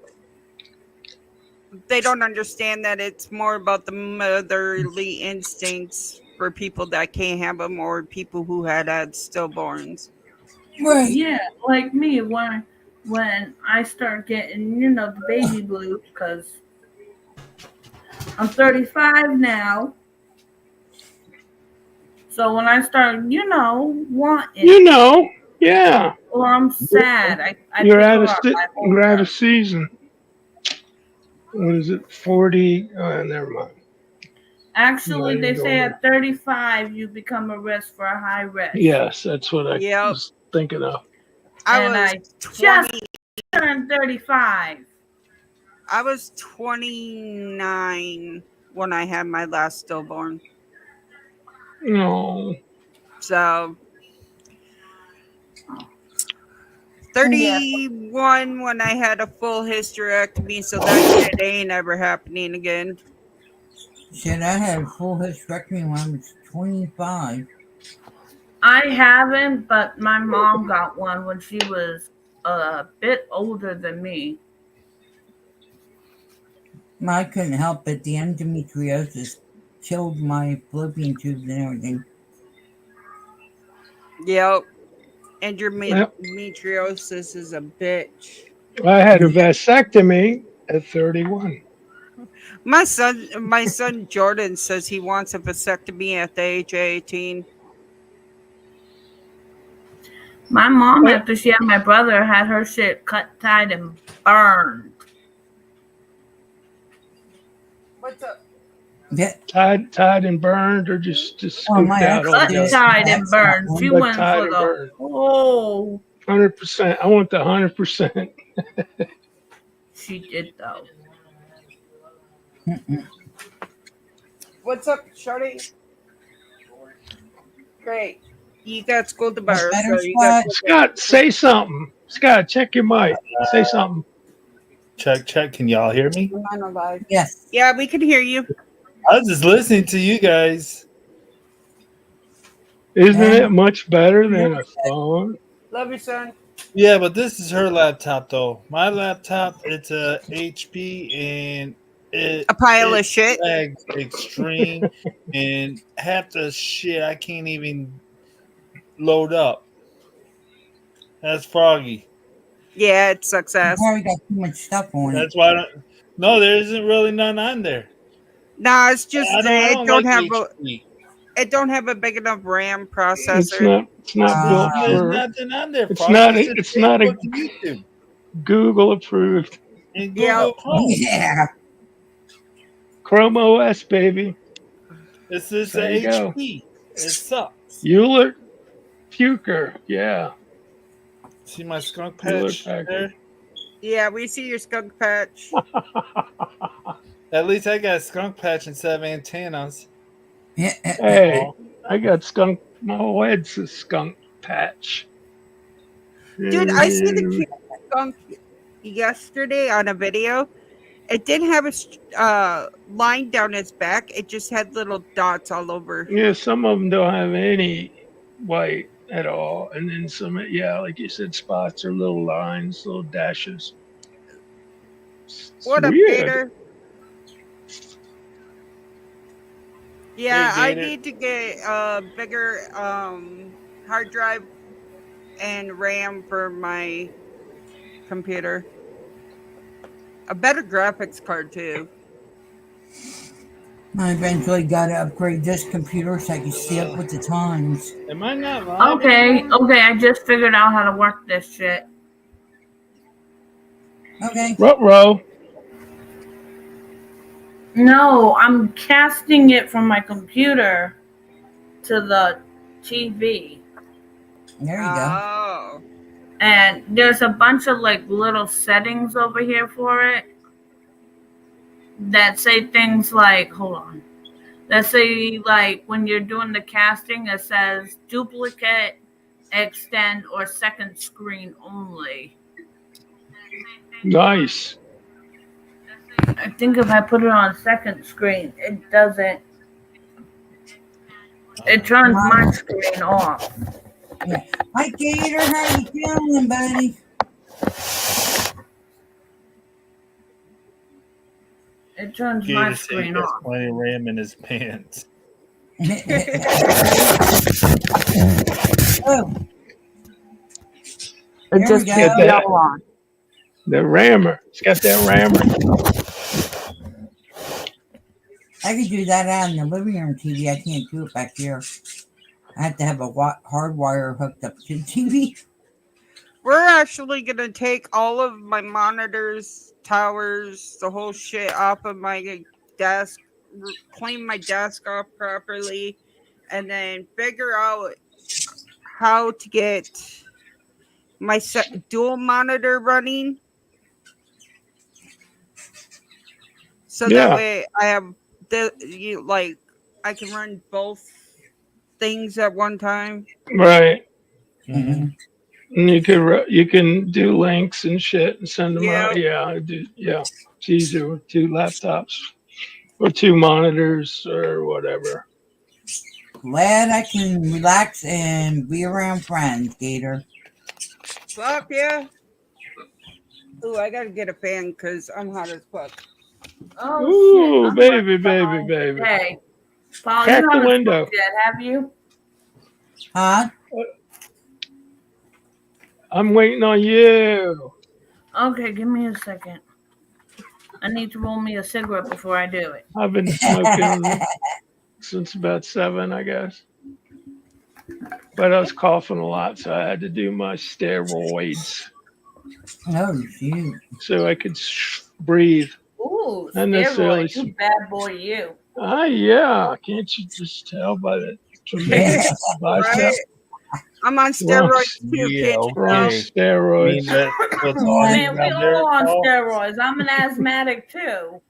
Speaker 3: they don't understand that it's more about the motherly instincts for people that can't have them or people who had stillborns.
Speaker 2: Right.
Speaker 5: Yeah, like me when I start getting, you know, the baby blues because I'm 35 now. So when I start, you know, wanting
Speaker 1: You know, yeah.
Speaker 5: or I'm sad, I
Speaker 1: You're
Speaker 5: pick
Speaker 1: out
Speaker 5: her
Speaker 1: of
Speaker 5: up, I hold
Speaker 1: you're out
Speaker 5: her.
Speaker 1: of season. What is it? 40? Never mind.
Speaker 5: Actually,
Speaker 1: No,
Speaker 5: they
Speaker 1: you're
Speaker 5: say
Speaker 1: going-
Speaker 5: at 35 you become a risk for a high risk.
Speaker 1: Yes, that's what I
Speaker 3: Yep.
Speaker 1: was thinking of.
Speaker 5: And
Speaker 3: I
Speaker 5: I
Speaker 3: was 20.
Speaker 5: just turned 35.
Speaker 3: I was 29 when I had my last stillborn.
Speaker 1: No.
Speaker 3: So 31 when I had a full hysterectomy, so that shit ain't ever happening again.
Speaker 2: Shit, I had a full hysterectomy when I was 25.
Speaker 5: I haven't, but my mom got one when she was a bit older than me.
Speaker 2: I couldn't help it. The endometriosis killed my fallopian tubes and everything.
Speaker 3: Yep. Endometriosis is a bitch.
Speaker 1: I had a vasectomy at 31.
Speaker 3: My son Jordan says he wants a vasectomy at the age of 18.
Speaker 5: My mom, after she had my brother, had her shit cut, tied, and burned.
Speaker 3: What's up?
Speaker 2: Yeah.
Speaker 1: Tied and burned, or just scooped
Speaker 2: my
Speaker 1: out all
Speaker 2: ex
Speaker 5: Cut,
Speaker 1: together.
Speaker 2: did.
Speaker 5: tied, and
Speaker 2: That's
Speaker 5: burned.
Speaker 2: not
Speaker 5: She
Speaker 1: one.
Speaker 5: went
Speaker 1: Tied
Speaker 5: for
Speaker 1: and
Speaker 5: the
Speaker 1: burned.
Speaker 5: whole.
Speaker 1: 100%. I want the 100%.
Speaker 5: She did though.
Speaker 3: What's up, Shorty? Great. You got school tomorrow,
Speaker 2: better,
Speaker 3: so you got
Speaker 2: Scott?
Speaker 1: Scott, say something. Scott, check your mic. Say something.
Speaker 6: Check. Can y'all hear me?
Speaker 3: I'm alive.
Speaker 2: Yes.
Speaker 3: Yeah, we can hear you.
Speaker 6: I was just listening to you guys.
Speaker 1: Isn't it much better than a phone?
Speaker 3: Love you, son.
Speaker 6: Yeah, but this is her laptop though. My laptop, it's a HP and it
Speaker 3: A pile of shit.
Speaker 6: lags extreme and half the shit I can't even load up. That's Froggy.
Speaker 3: Yeah, it sucks
Speaker 2: You
Speaker 3: ass.
Speaker 2: probably got too much stuff on it.
Speaker 6: That's why I don't. No, there isn't really none on there.
Speaker 3: Nah, it's just
Speaker 6: I don't like HP.
Speaker 3: it don't have a big enough RAM
Speaker 1: It's
Speaker 3: processor.
Speaker 1: not built
Speaker 6: There's
Speaker 1: for
Speaker 6: nothing on there.
Speaker 1: it's
Speaker 6: Froggy.
Speaker 1: not a-
Speaker 6: just
Speaker 1: it's not a-
Speaker 6: Facebook and YouTube
Speaker 1: Google approved.
Speaker 6: and
Speaker 3: Yeah.
Speaker 6: Google Chrome.
Speaker 2: Yeah.
Speaker 1: Chrome OS, baby.
Speaker 6: It's this
Speaker 1: There you go.
Speaker 6: HP. It sucks.
Speaker 1: Euler Puker. Yeah.
Speaker 6: See my skunk
Speaker 1: Euler
Speaker 6: patch
Speaker 1: Packard.
Speaker 6: there?
Speaker 3: Yeah, we see your skunk patch.
Speaker 6: At least I got a skunk patch instead of antennas.
Speaker 1: Hey, I got skunk. My whole head's a skunk patch.
Speaker 3: Dude, I see the cute skunk yesterday on a video. It didn't have a line down its back. It just had little dots all over.
Speaker 1: Yeah, some of them don't have any white at all, and then some, yeah, like you said, spots or little lines, little dashes. It's
Speaker 3: What up,
Speaker 1: weird.
Speaker 3: Gator? Yeah,
Speaker 6: Hey,
Speaker 3: I
Speaker 6: Gator.
Speaker 3: need to get a bigger hard drive and RAM for my computer. A better graphics card too.
Speaker 2: I eventually got to upgrade this computer so I can stay up with the times.
Speaker 6: Am I not live?
Speaker 5: Okay, I just figured out how to work this shit.
Speaker 2: Okay.
Speaker 1: Ruh-roh.
Speaker 5: No, I'm casting it from my computer to the TV.
Speaker 2: There you go.
Speaker 3: Oh.
Speaker 5: And there's a bunch of like little settings over here for it that say things like, hold on, that say like when you're doing the casting, it says duplicate, extend, or second screen only.
Speaker 1: Nice.
Speaker 5: I think if I put it on second screen, it doesn't. It turns my screen off.
Speaker 2: Hi, Gator. How you feeling, buddy?
Speaker 5: It turns my
Speaker 6: Gator said he
Speaker 5: screen
Speaker 6: has
Speaker 5: off.
Speaker 6: plenty of RAM in his pants.
Speaker 2: Oh,
Speaker 5: It
Speaker 2: There
Speaker 5: just
Speaker 2: we
Speaker 5: keeps
Speaker 2: go.
Speaker 5: yellow on.
Speaker 1: The rammer. It's got that rammer.
Speaker 2: I could do that out in the living room TV. I can't do it back here. I have to have a hard wire hooked up to the TV.
Speaker 3: We're actually gonna take all of my monitors, towers, the whole shit off of my desk, clean my desk off properly, and then figure out how to get my dual monitor running. So
Speaker 1: Yeah.
Speaker 3: that way I have I can run both things at one time.
Speaker 1: Right.
Speaker 2: Mm-hmm.
Speaker 1: And you can do links and shit and send them out. Yeah, it's easier with 2 laptops or 2 monitors or whatever.
Speaker 2: Glad I can relax and be around friends, Gator.
Speaker 3: Fuck yeah. Ooh, I gotta get a fan because I'm hot as fuck.
Speaker 5: Oh
Speaker 1: Ooh,
Speaker 5: shit!
Speaker 1: baby, baby, baby.
Speaker 5: Hey, Paul,
Speaker 1: Crack
Speaker 5: you
Speaker 1: the
Speaker 5: haven't
Speaker 1: window.
Speaker 5: smoked yet, have you?
Speaker 2: Huh?
Speaker 1: I'm waiting on you.
Speaker 5: Okay, give me a second. I need to roll me a cigarette before I do it.
Speaker 1: I've been smoking since about 7, I guess. But I was coughing a lot, so I had to do my steroids
Speaker 2: Oh, shoot.
Speaker 1: so I could breathe.
Speaker 5: Ooh,
Speaker 1: Not necessarily
Speaker 5: steroids, you bad boy, you.
Speaker 1: Yeah. Can't you just tell by the
Speaker 2: Yeah.
Speaker 1: tremendous bicep?
Speaker 3: Right? I'm on steroids too,
Speaker 6: Yeah,
Speaker 3: can't you
Speaker 1: We're on
Speaker 3: tell?
Speaker 6: okay. I mean,
Speaker 1: steroids.
Speaker 6: that's what's
Speaker 2: Yeah.
Speaker 6: on
Speaker 5: Man, we
Speaker 6: down there,
Speaker 5: all on
Speaker 6: Paul?
Speaker 5: steroids. I'm an asthmatic too.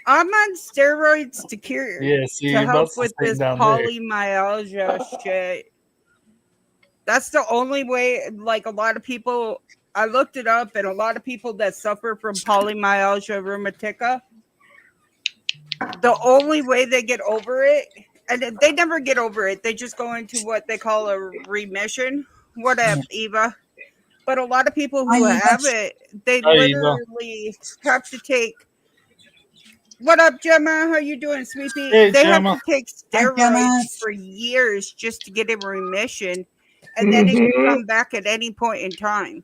Speaker 3: I'm on steroids to cure
Speaker 6: Yeah, see,
Speaker 3: to
Speaker 6: your
Speaker 3: help
Speaker 6: butt's
Speaker 3: with
Speaker 6: sitting
Speaker 3: this
Speaker 6: down there.
Speaker 3: polymyalgia shit. That's the only way. Like a lot of people, I looked it up, and a lot of people that suffer from polymyalgia rheumatica, the only way they get over it, and they never get over it, they just go into what they call a remission. What up, Eva? But a lot of people who
Speaker 2: Hi, Eva.
Speaker 3: have it, they
Speaker 6: Hi, Eva.
Speaker 3: literally have to take. What up, Gemma? How you doing, sweetie?
Speaker 6: Hey,
Speaker 3: They
Speaker 6: Gemma.
Speaker 3: have to take
Speaker 2: Hi,
Speaker 3: steroids
Speaker 2: Gemma.
Speaker 3: for years just to get in remission, and then it can come back at any point in time.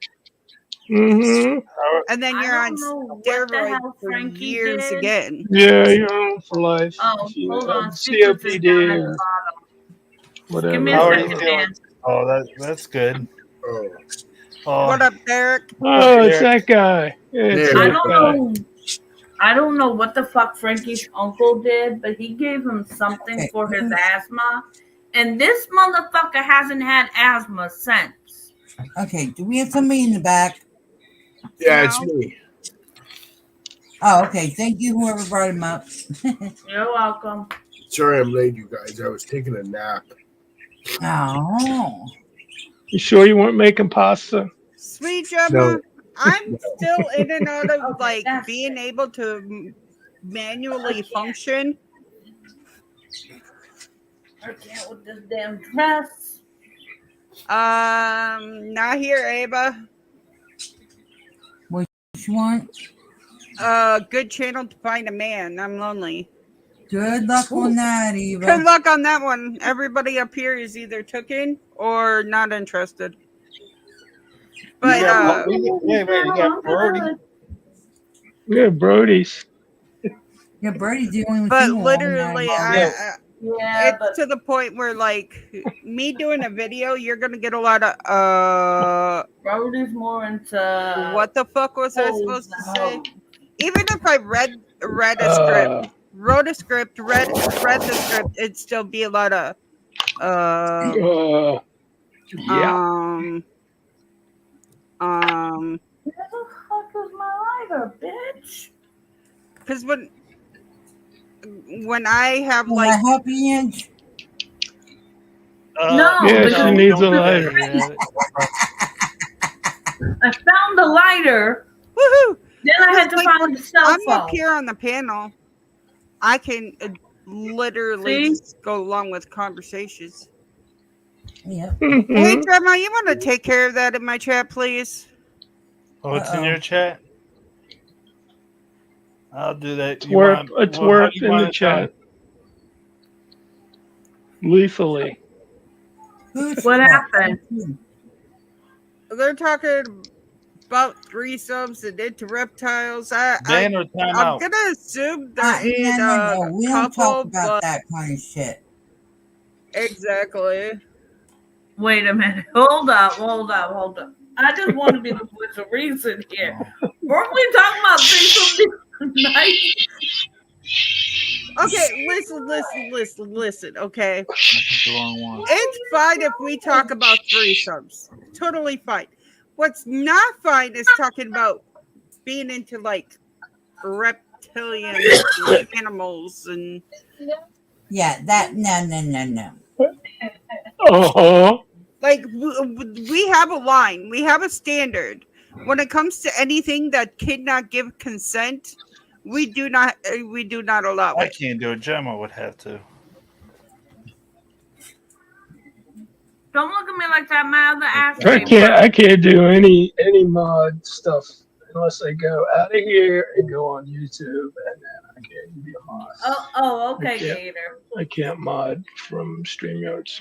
Speaker 1: Mm-hmm.
Speaker 3: And then
Speaker 5: I
Speaker 3: you're on
Speaker 5: don't know what the
Speaker 3: steroids
Speaker 5: hell
Speaker 3: for
Speaker 5: Frankie
Speaker 3: years
Speaker 5: did.
Speaker 3: again.
Speaker 1: Yeah, you're on for life.
Speaker 5: Oh,
Speaker 1: If you
Speaker 5: hold
Speaker 1: have
Speaker 5: on. Secrets is down at
Speaker 1: COPD
Speaker 5: the
Speaker 1: or
Speaker 5: bottom.
Speaker 1: whatever.
Speaker 5: Give me
Speaker 6: How
Speaker 5: a
Speaker 6: are you
Speaker 5: second,
Speaker 6: feeling?
Speaker 5: man.
Speaker 6: Oh, that's good. Oh,
Speaker 3: What up, Derek?
Speaker 1: Oh, it's that guy. It's
Speaker 7: There.
Speaker 5: I
Speaker 1: that guy.
Speaker 5: don't know what the fuck Frankie's uncle did, but he gave him something
Speaker 2: Okay.
Speaker 5: for his asthma. And this motherfucker hasn't had asthma since.
Speaker 2: Okay, do we have somebody in the back?
Speaker 7: Yeah, it's
Speaker 3: No.
Speaker 7: me.
Speaker 2: Oh, okay. Thank you, whoever brought him up.
Speaker 5: You're welcome.
Speaker 7: Sorry I'm late, you guys. I was taking a nap.
Speaker 2: Oh.
Speaker 1: You sure you weren't making pasta?
Speaker 3: Sweet Gemma,
Speaker 7: No.
Speaker 3: I'm still in and out of
Speaker 5: Okay,
Speaker 3: like
Speaker 5: that's
Speaker 3: being able to manually function.
Speaker 5: I can't with this damn dress.
Speaker 3: Not here, Ava.
Speaker 2: What you want?
Speaker 3: Good channel to find a man. I'm lonely.
Speaker 2: Good luck on that,
Speaker 3: Good
Speaker 2: Eva.
Speaker 3: luck on that one. Everybody up here is either taken or not interested. But
Speaker 6: you got, wait, you got Brody.
Speaker 1: Yeah, Brody's.
Speaker 2: Yeah, Birdie's the only one.
Speaker 3: but
Speaker 2: single on
Speaker 3: literally,
Speaker 2: that.
Speaker 5: Yeah,
Speaker 3: it's
Speaker 5: but
Speaker 3: to the point where like me doing a video, you're gonna get a lot of
Speaker 5: Brody's more into
Speaker 3: what the fuck was I
Speaker 5: hoes
Speaker 3: supposed to
Speaker 5: than
Speaker 3: say?
Speaker 5: hoes.
Speaker 3: Even if I read a script, wrote a script, read the script, it'd still be a lot of
Speaker 1: Yeah.
Speaker 5: Where the fuck is my lighter, bitch?
Speaker 3: because when I have
Speaker 2: Can I
Speaker 3: like
Speaker 2: help you, Inch?
Speaker 5: No,
Speaker 1: Yeah,
Speaker 5: because
Speaker 1: she needs a
Speaker 6: don't do that.
Speaker 1: lighter.
Speaker 5: I found the lighter.
Speaker 3: woohoo,
Speaker 5: Then I had to
Speaker 3: Like,
Speaker 5: find the cell
Speaker 3: I'm
Speaker 5: phone.
Speaker 3: up here on the panel. I can literally
Speaker 5: See?
Speaker 3: just go along with conversations.
Speaker 2: Yeah.
Speaker 3: Hey, Gemma, you want to take care of that in my chat, please?
Speaker 6: Oh, it's in
Speaker 2: Uh-oh.
Speaker 6: your chat? I'll do that.
Speaker 1: It's
Speaker 6: You
Speaker 1: worked.
Speaker 6: want-
Speaker 1: It's
Speaker 6: well, how
Speaker 1: worked
Speaker 6: you
Speaker 1: in
Speaker 6: want
Speaker 1: the
Speaker 6: it done?
Speaker 1: chat. Lethally.
Speaker 2: Who's
Speaker 5: What
Speaker 2: that?
Speaker 5: happened?
Speaker 3: They're talking about threesomes and into reptiles.
Speaker 6: Ban or time
Speaker 3: I'm
Speaker 6: out?
Speaker 3: gonna assume there ain't
Speaker 2: No. We don't
Speaker 3: couple,
Speaker 2: talk about
Speaker 3: but
Speaker 2: that kind of shit.
Speaker 3: exactly.
Speaker 5: Wait a minute. Hold up. I just want to be the voice of reason here. Weren't we talking about things tonight?
Speaker 3: Okay, listen. Okay,
Speaker 6: I picked the wrong one.
Speaker 3: it's fine if we talk about threesomes. Totally fine. What's not fine is talking about being into like reptilian animals and
Speaker 2: Yeah, that no.
Speaker 1: Uh-huh.
Speaker 3: Like we have a line, we have a standard. When it comes to anything that cannot give consent, we do not allow
Speaker 6: I
Speaker 3: it.
Speaker 6: can't do it. Gemma would have to.
Speaker 5: Don't look at me like that, my other ass.
Speaker 1: I can't do any mod stuff unless I go out of here and go on YouTube, and then I can't be mod.
Speaker 5: Okay,
Speaker 1: Yeah.
Speaker 5: Gator.
Speaker 1: I can't mod from StreamYards.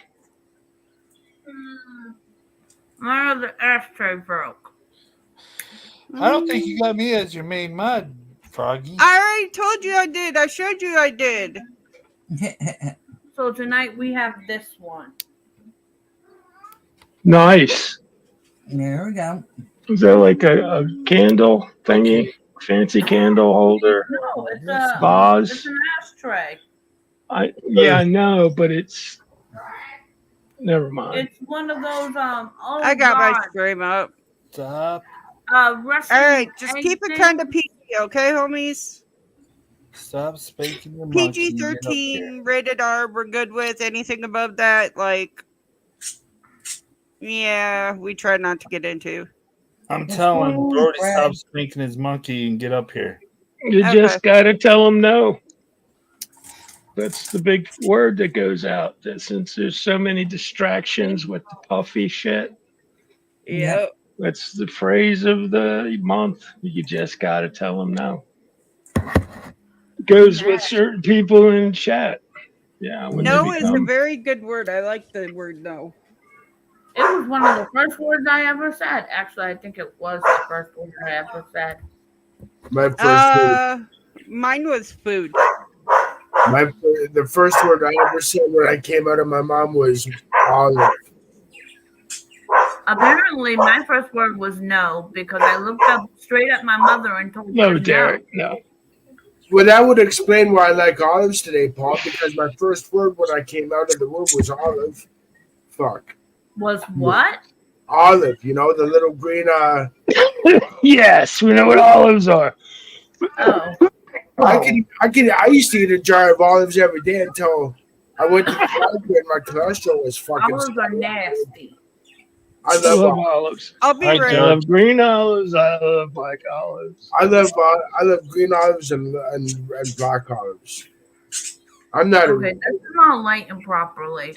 Speaker 5: My other ashtray broke.
Speaker 6: I don't think you got me as your main mod, Froggy.
Speaker 3: I already told you I did. I showed you I did.
Speaker 5: So tonight we have this one.
Speaker 1: Nice.
Speaker 2: There we go.
Speaker 1: Is that like a candle thingy? Fancy candle holder?
Speaker 5: No, it's a
Speaker 1: Vase?
Speaker 5: it's an ashtray.
Speaker 1: I know, but it's never mind.
Speaker 5: It's one of those oh
Speaker 3: I got my
Speaker 5: God.
Speaker 3: stream up.
Speaker 6: Stop.
Speaker 5: Wrestling
Speaker 3: All right, just keep it
Speaker 5: egg
Speaker 3: kind of PG, okay, homies?
Speaker 6: Stop spanking your monkey.
Speaker 3: PG 13, rated R. We're good with anything above that. Like, yeah, we try not to get into.
Speaker 6: I'm telling
Speaker 2: Ooh,
Speaker 6: Brody
Speaker 2: Brad.
Speaker 6: stop spanking his monkey and get up here.
Speaker 1: You just gotta tell them no. That's the big word that goes out. That since there's so many distractions with the puffy shit,
Speaker 3: Yep.
Speaker 1: that's the phrase of the month. You just gotta tell them no. Goes with certain people in chat. Yeah. when they
Speaker 3: No is a
Speaker 1: become-
Speaker 3: very good word. I like the word no.
Speaker 5: It was one of the first words I ever said. Actually, I think it was the first word I ever said.
Speaker 7: My first
Speaker 3: Mine was food.
Speaker 7: word, the first word I ever said when I came out of my mom was olive.
Speaker 5: Apparently, my first word was no because I looked up straight at my mother and told her
Speaker 1: No, Derek, no.
Speaker 7: Well, that would explain why I like olives today, Paul, because my first word when I came out of the womb was olive. Fuck.
Speaker 5: Was what?
Speaker 7: Olive, you know, the little green
Speaker 1: Yes, we know what olives are.
Speaker 5: Oh,
Speaker 7: I used to eat a jar of olives every day until I went to the doctor and my cholesterol was fucking
Speaker 5: olives are nasty.
Speaker 7: I
Speaker 1: I
Speaker 7: love
Speaker 1: love olives.
Speaker 3: I'll be
Speaker 6: I
Speaker 3: right.
Speaker 1: I love green olives. I love black olives.
Speaker 7: I love green olives and black olives. I'm not
Speaker 5: Okay, that's not lighting properly.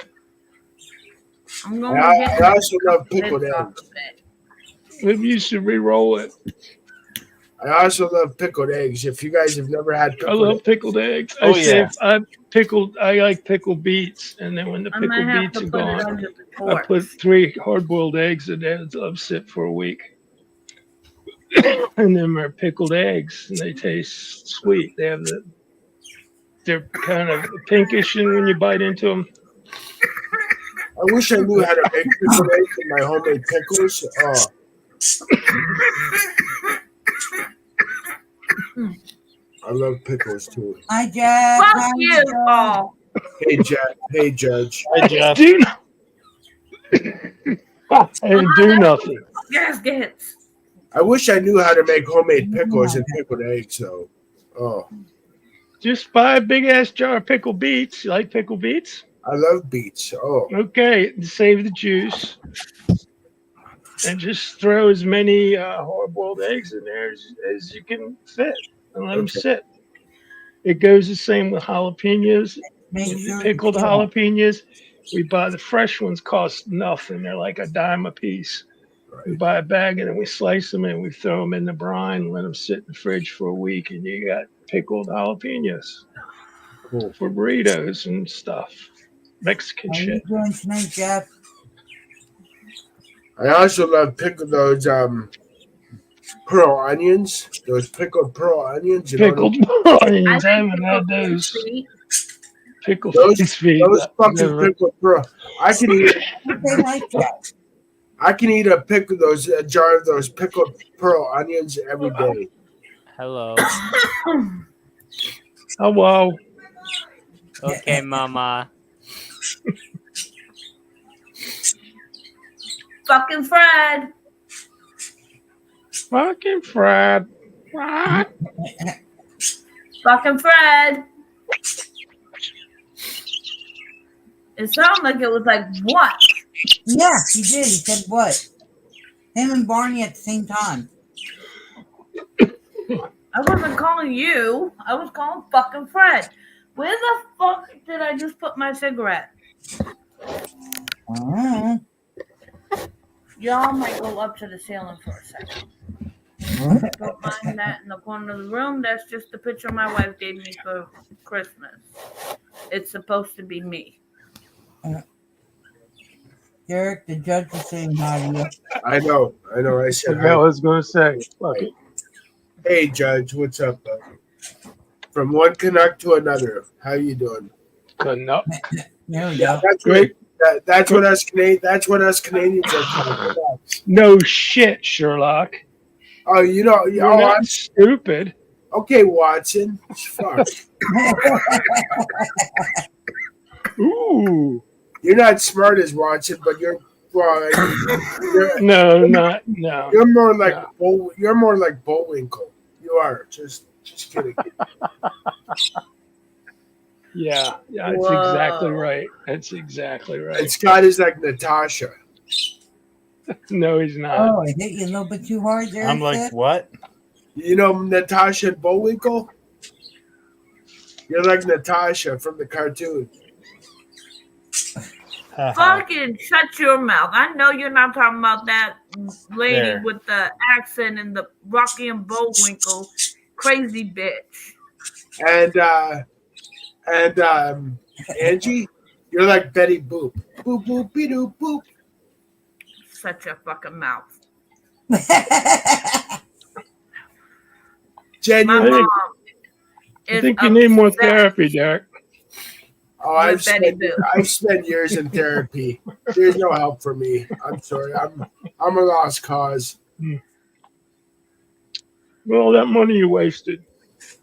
Speaker 5: I'm going
Speaker 7: I
Speaker 5: to
Speaker 7: also love
Speaker 5: get
Speaker 7: pickled
Speaker 5: this off
Speaker 7: eggs.
Speaker 5: of it.
Speaker 1: Maybe you should re-roll it.
Speaker 7: I also love pickled eggs. If you guys have never had
Speaker 1: I
Speaker 7: pickled
Speaker 1: love
Speaker 7: eggs,
Speaker 1: pickled eggs.
Speaker 6: Oh,
Speaker 1: I like pickled beats, and then when the
Speaker 5: I might
Speaker 1: pickled
Speaker 5: have
Speaker 1: beets
Speaker 5: to
Speaker 1: are
Speaker 5: put it
Speaker 1: gone,
Speaker 5: under the
Speaker 1: I
Speaker 5: torch.
Speaker 1: put 3 hard-boiled eggs in there and let them sit for a week. And then they're pickled eggs, and they taste sweet. They're kind of pinkish, and when you bite into them,
Speaker 7: I wish I knew how to make pickled eggs in my homemade pickles. Oh. I love pickles too.
Speaker 2: Hi, Jeff.
Speaker 5: Fuck
Speaker 2: Hi,
Speaker 5: you,
Speaker 2: Jeff.
Speaker 5: Paul.
Speaker 7: Hey, Jack. Hey, Judge.
Speaker 6: Hi, Jeff.
Speaker 1: do not. I didn't do nothing.
Speaker 5: Gaskets.
Speaker 7: I wish I knew how to make homemade pickles and pickled eggs, though. Oh,
Speaker 1: Just buy a big ass jar of pickled beets. You like pickled beets?
Speaker 7: I love beets. Oh,
Speaker 1: Okay, save the juice. And just throw as many hard-boiled eggs in there as you can fit, and let them
Speaker 7: Okay.
Speaker 1: sit. It goes the same with jalapenos.
Speaker 2: Make sure
Speaker 1: Pickled
Speaker 2: you-
Speaker 1: jalapenos, we buy the fresh ones. Cost nothing. They're like a dime a piece. We buy a bag and then we slice them and we throw them in the brine and let them sit in the fridge for a week, and you got pickled jalapenos
Speaker 7: cool.
Speaker 1: for burritos and stuff. Mexican
Speaker 2: How you
Speaker 1: shit.
Speaker 2: doing tonight, Jeff?
Speaker 7: I also love those pearl onions. Those pickled pearl onions. You know,
Speaker 1: Pickled onions. I haven't had those. Pickled
Speaker 7: Those-
Speaker 1: fish feet.
Speaker 7: those fucking
Speaker 1: Never-
Speaker 7: pickled pearl. I can eat.
Speaker 2: They like that.
Speaker 7: I can eat a jar of those pickled pearl onions every day.
Speaker 8: Hello.
Speaker 1: Hello.
Speaker 8: Okay, Mama.
Speaker 5: Fucking Fred.
Speaker 1: Fucking Fred. What?
Speaker 5: Fucking Fred. It sounded like it was like, what?
Speaker 2: Yeah, he did. He said what? Him and Barney at the same time.
Speaker 5: I wasn't calling you. I was calling fucking Fred. Where the fuck did I just put my cigarette?
Speaker 2: Oh.
Speaker 5: Y'all might go up to the ceiling for a second. Don't mind that in the corner of the room. That's just the picture my wife gave me for Christmas. It's supposed to be me.
Speaker 2: Derek, the judge was saying hi to you.
Speaker 7: I know. I
Speaker 1: I
Speaker 7: said,
Speaker 1: forgot what I was going to say. Fuck it.
Speaker 7: hey, Judge, what's up, bud? From one Canuck to another. How you doing?
Speaker 1: Couldn't up.
Speaker 2: There we go.
Speaker 7: That's
Speaker 1: Great.
Speaker 7: That's what us Canadians are called.
Speaker 1: No shit, Sherlock.
Speaker 7: Oh, you know.
Speaker 1: You're
Speaker 7: Oh,
Speaker 1: not
Speaker 7: I'm
Speaker 1: stupid.
Speaker 7: okay, Watson. Fuck.
Speaker 1: Ooh.
Speaker 7: You're not smart as Watson, but you're
Speaker 1: No, no.
Speaker 7: you're more like
Speaker 1: No.
Speaker 7: you're more like Bullwinkle. You are. Just kidding.
Speaker 1: Yeah, that's
Speaker 5: Whoa.
Speaker 1: exactly right. That's exactly right.
Speaker 7: And Scott is like Natasha.
Speaker 1: No, he's not.
Speaker 2: Oh, I hit you a little bit too hard there.
Speaker 6: I'm like, what?
Speaker 7: You know Natasha and Bullwinkle? You're like Natasha from the cartoon.
Speaker 5: Fucking shut your mouth. I know you're not talking about that lady
Speaker 6: There.
Speaker 5: with the accent and the Rocky and Bullwinkle crazy bitch.
Speaker 7: And Angie, you're like Betty Boop. Boop boop be doop boop.
Speaker 5: Shut your fucking mouth.
Speaker 2: My
Speaker 5: My
Speaker 7: Genuine.
Speaker 5: mom
Speaker 1: I
Speaker 5: is
Speaker 1: think you need more
Speaker 5: obsessed
Speaker 1: therapy, Derek.
Speaker 7: Oh, I've
Speaker 5: with Betty
Speaker 7: spent,
Speaker 5: Boop.
Speaker 7: I've spent years in therapy. There's no help for me. I'm sorry. I'm a lost cause.
Speaker 1: Well, that money you wasted.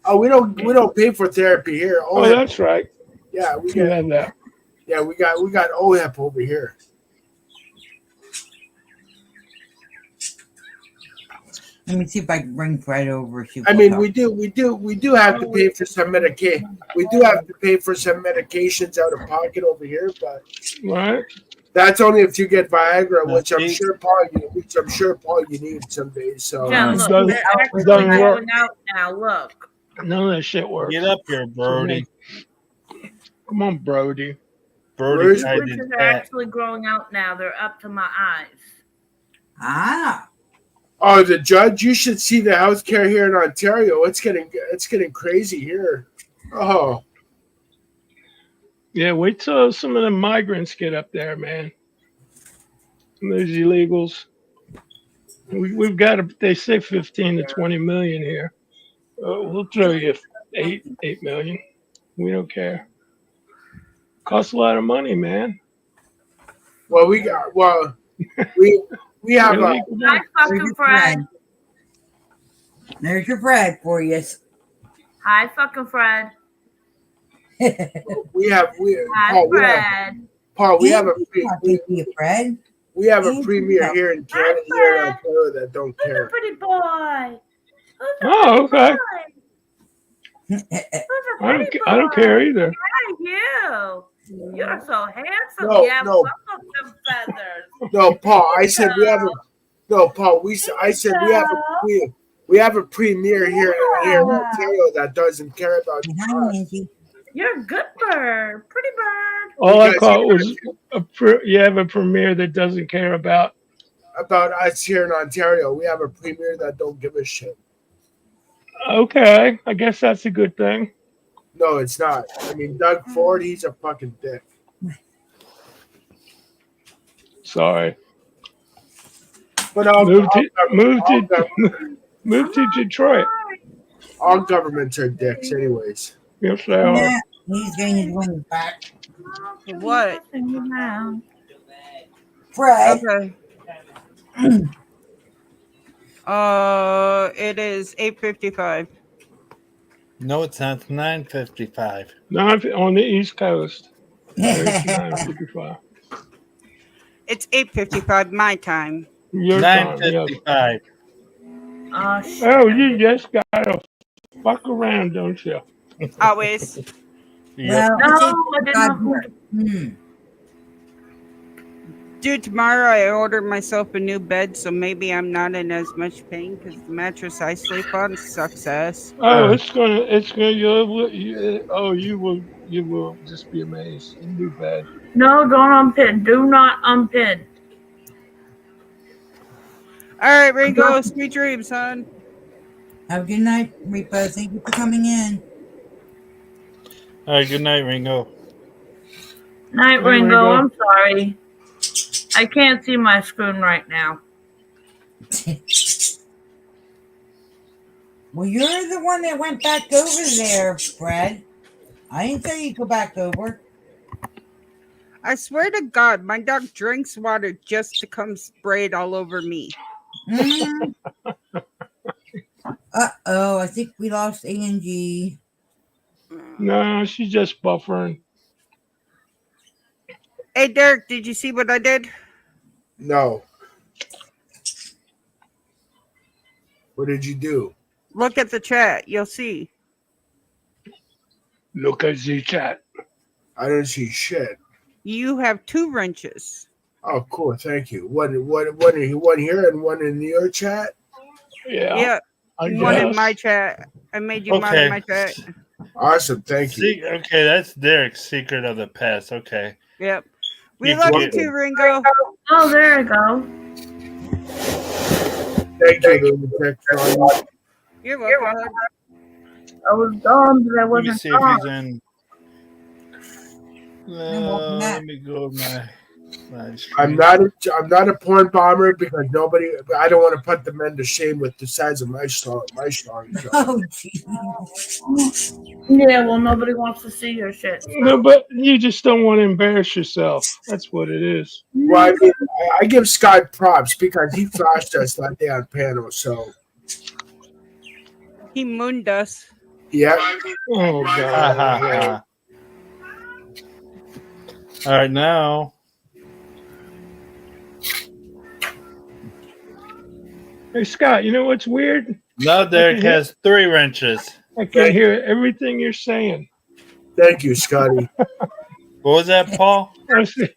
Speaker 7: Oh, we don't pay for therapy here.
Speaker 1: Oh, that's right.
Speaker 7: yeah, we
Speaker 1: You
Speaker 7: got
Speaker 1: had that.
Speaker 7: we got OHEP over here.
Speaker 2: Let me see if I can bring Fred over. See if
Speaker 7: I
Speaker 2: we'll
Speaker 7: mean,
Speaker 2: talk.
Speaker 7: we do have to pay for some medication. We do have to pay for some medications out of pocket over here, but
Speaker 1: Right?
Speaker 7: that's only if you get Viagra,
Speaker 6: No,
Speaker 7: which I'm
Speaker 6: see-
Speaker 7: sure Paul you need some days. So
Speaker 5: Yeah,
Speaker 1: it
Speaker 5: look,
Speaker 1: doesn't-
Speaker 5: they're
Speaker 1: it
Speaker 5: actually
Speaker 1: doesn't work.
Speaker 5: going out now. Look.
Speaker 1: None of that shit works.
Speaker 6: Get up here, Brody.
Speaker 1: Come on, Brody.
Speaker 6: Brody
Speaker 7: Where's-
Speaker 6: tried
Speaker 5: Which
Speaker 6: his
Speaker 5: are
Speaker 6: best.
Speaker 5: actually growing out now. They're up to my eyes.
Speaker 2: Ah,
Speaker 7: oh, the judge, you should see the healthcare here in Ontario. It's getting crazy here. Oh,
Speaker 1: Yeah, wait till some of the migrants get up there, man. Those illegals. We've got to, they say 15 to 20 million here. We'll throw you 8 million. We don't care. Costs a lot of money, man.
Speaker 7: well, we have a,
Speaker 1: Illegal.
Speaker 5: Hi, fucking
Speaker 2: there's your
Speaker 5: Fred.
Speaker 2: Fred. There's your Fred for you.
Speaker 5: Hi, fucking Fred. Hi, Fred.
Speaker 7: Paul, we have a
Speaker 2: Fred.
Speaker 7: we have a premier here in Canada here in Ontario that don't
Speaker 5: Who's a
Speaker 7: care.
Speaker 5: pretty boy? Who's a
Speaker 1: Oh,
Speaker 5: pretty
Speaker 1: okay.
Speaker 5: boy? Who's a
Speaker 1: I
Speaker 5: pretty
Speaker 1: don't
Speaker 5: boy?
Speaker 1: care either.
Speaker 5: Hi, you. You're so handsome.
Speaker 7: No,
Speaker 5: you have
Speaker 7: no.
Speaker 5: some feathers.
Speaker 7: No, Paul, I said we have a no, Paul. I said we have a premier here in Ontario that doesn't care about
Speaker 2: Hi,
Speaker 7: us.
Speaker 2: Nancy.
Speaker 5: You're a good bird. Pretty bird.
Speaker 1: All I
Speaker 7: Because-
Speaker 1: caught was you have a premier that doesn't care about.
Speaker 7: us here in Ontario. We have a premier that don't give a shit.
Speaker 1: Okay, I guess that's a good thing.
Speaker 7: No, it's not. I mean, Doug Ford, he's a fucking dick.
Speaker 1: Sorry.
Speaker 7: But all,
Speaker 1: Move to
Speaker 7: all,
Speaker 1: move to Detroit.
Speaker 7: all governments are dicks, anyways.
Speaker 1: Yes, they are.
Speaker 2: Yeah, he's getting his wings back.
Speaker 3: What?
Speaker 2: Fred.
Speaker 3: Okay. It is 8:55.
Speaker 6: No, it's not 9:55.
Speaker 1: Not on the East Coast. It's 9:55.
Speaker 3: It's 8:55 my time.
Speaker 1: Your time, yes.
Speaker 6: 9:55.
Speaker 5: Oh, shit.
Speaker 1: Oh, you just gotta fuck around, don't you?
Speaker 3: Always.
Speaker 6: Yep.
Speaker 2: Well,
Speaker 5: No, I didn't.
Speaker 2: Hmm.
Speaker 3: Dude, tomorrow I ordered myself a new bed, so maybe I'm not in as much pain because the mattress I sleep on sucks ass.
Speaker 1: Oh, it's gonna you will just be amazed. A new bed.
Speaker 5: No, don't unpin. Do not unpin.
Speaker 3: All right, Ringo, sweet dreams, son.
Speaker 2: Have a good night, Repo. Thank you for coming in.
Speaker 6: All right, good night, Ringo.
Speaker 5: Night,
Speaker 1: Hey,
Speaker 5: Ringo.
Speaker 1: Ringo.
Speaker 5: I'm sorry. I can't see my screen right now.
Speaker 2: Well, you're the one that went back over there, Fred. I didn't say you go back over.
Speaker 3: I swear to God, my dog drinks water just to come spray it all over me.
Speaker 2: Mm. Uh-oh, I think we lost Angie.
Speaker 1: No, she's just buffering.
Speaker 3: Hey, Derek, did you see what I did?
Speaker 7: No. What did you do?
Speaker 3: Look at the chat. You'll see.
Speaker 1: Look at the chat.
Speaker 7: I didn't see shit.
Speaker 3: You have 2 wrenches.
Speaker 7: Oh, cool. Thank you. One here and one in your chat.
Speaker 3: Yeah,
Speaker 1: I
Speaker 3: one in
Speaker 1: guess.
Speaker 3: my chat. I made you mod
Speaker 6: Okay.
Speaker 3: in my chat.
Speaker 7: Awesome. Thank you.
Speaker 6: Okay, that's Derek's secret of the past. Okay.
Speaker 3: Yep. We
Speaker 6: You
Speaker 3: love you
Speaker 6: get-
Speaker 3: too, Ringo.
Speaker 5: Oh, there we go.
Speaker 7: Thank you, Lunatic.
Speaker 3: You're welcome.
Speaker 5: I was gone, but I
Speaker 6: Let me
Speaker 5: wasn't
Speaker 6: see if
Speaker 5: gone.
Speaker 6: he's in.
Speaker 2: welcome back.
Speaker 6: Let me go to my screen.
Speaker 7: I'm not a porn bomber because I don't want to put the men to shame with the size of my story.
Speaker 2: Oh, jeez.
Speaker 5: Yeah, well, nobody wants to see your shit.
Speaker 1: No, but you just don't want to embarrass yourself. That's what it is.
Speaker 7: Well, I mean, I give Scott props because he flashed us that day on panel. So
Speaker 3: He mooned us.
Speaker 7: yeah,
Speaker 1: Oh
Speaker 6: Ha,
Speaker 1: God.
Speaker 6: ha, ha. All right, now.
Speaker 1: Hey Scott, you know what's weird?
Speaker 6: Now Derek has 3 wrenches.
Speaker 1: I can hear everything you're saying.
Speaker 7: thank you, Scotty.
Speaker 6: What was that, Paul?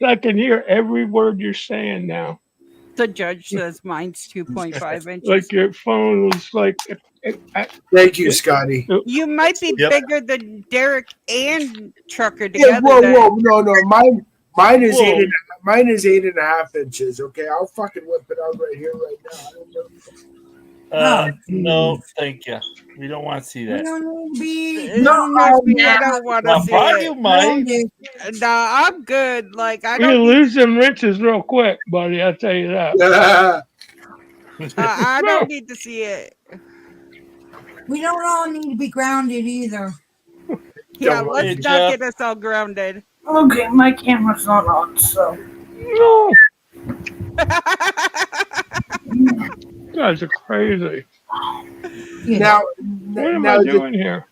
Speaker 1: I can hear every word you're saying now.
Speaker 3: The judge says mine's 2.5 inches.
Speaker 1: Like your phone was like.
Speaker 7: Thank you, Scotty.
Speaker 3: You might be
Speaker 6: Yep.
Speaker 3: bigger than Derek and Trucker
Speaker 7: Yeah,
Speaker 3: together.
Speaker 7: whoa,
Speaker 3: then.
Speaker 7: whoa, no, mine is
Speaker 6: Whoa.
Speaker 7: mine is 8.5 inches. Okay, I'll fucking whip it out right here, right now. I don't know.
Speaker 2: Oh,
Speaker 6: No,
Speaker 2: geez.
Speaker 6: thank you. We don't want to see
Speaker 2: We
Speaker 6: that.
Speaker 2: don't need to be.
Speaker 3: I don't want to
Speaker 6: Now,
Speaker 3: see
Speaker 6: Paul,
Speaker 3: it.
Speaker 6: you might.
Speaker 3: Nah, I'm good. Like I
Speaker 1: You
Speaker 3: don't.
Speaker 1: lose them wrenches real quick, buddy. I'll tell you that.
Speaker 3: I don't need to see it.
Speaker 2: We don't all need to be grounded either.
Speaker 3: Yeah,
Speaker 7: Don't
Speaker 3: let's
Speaker 6: worry,
Speaker 3: not
Speaker 6: Jeff.
Speaker 3: get us all grounded.
Speaker 5: Okay, my camera's not on, so.
Speaker 1: No, you guys are crazy.
Speaker 2: Yeah.
Speaker 7: Now,
Speaker 1: What am
Speaker 7: now
Speaker 1: I doing here?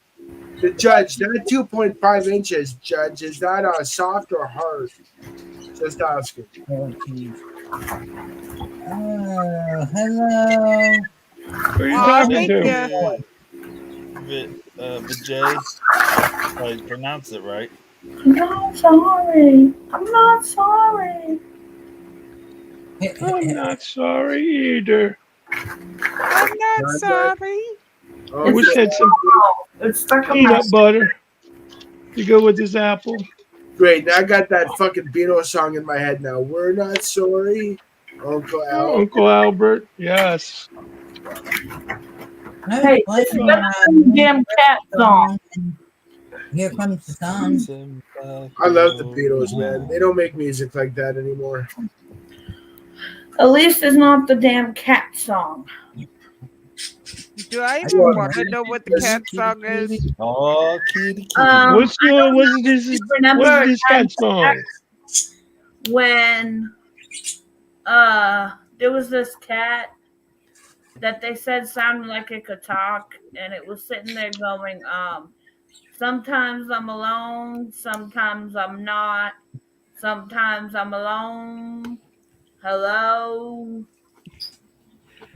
Speaker 7: the judge, that 2.5 inches, judge, is that soft or hard? Just asking.
Speaker 2: Oh, geez. Oh, hello.
Speaker 1: Who are you
Speaker 3: Oh,
Speaker 1: talking
Speaker 3: thank
Speaker 1: to?
Speaker 3: you.
Speaker 6: Vijay. I pronounced it right.
Speaker 5: I'm not sorry. I'm not sorry.
Speaker 1: I'm not sorry either.
Speaker 3: I'm not
Speaker 7: Not
Speaker 3: sorry.
Speaker 7: Oh,
Speaker 1: We said some
Speaker 5: It's stuck in my
Speaker 1: peanut butter to go with this apple.
Speaker 7: great. Now I got that fucking Beatles song in my head now. We're not sorry, Uncle Al.
Speaker 1: Uncle Albert, yes.
Speaker 2: No,
Speaker 5: Hey,
Speaker 2: play
Speaker 5: it's the damn cat song.
Speaker 2: Here comes the sun.
Speaker 7: I love the Beatles, man. They don't make music like that anymore.
Speaker 5: At least it's not the damn cat song.
Speaker 3: Do I even want to know what the cat song is?
Speaker 6: Oh, kitty, kitty.
Speaker 1: What's this cat song?
Speaker 5: When there was this cat that they said sounded like it could talk, and it was sitting there going, sometimes I'm alone, sometimes I'm not, sometimes I'm alone. Hello.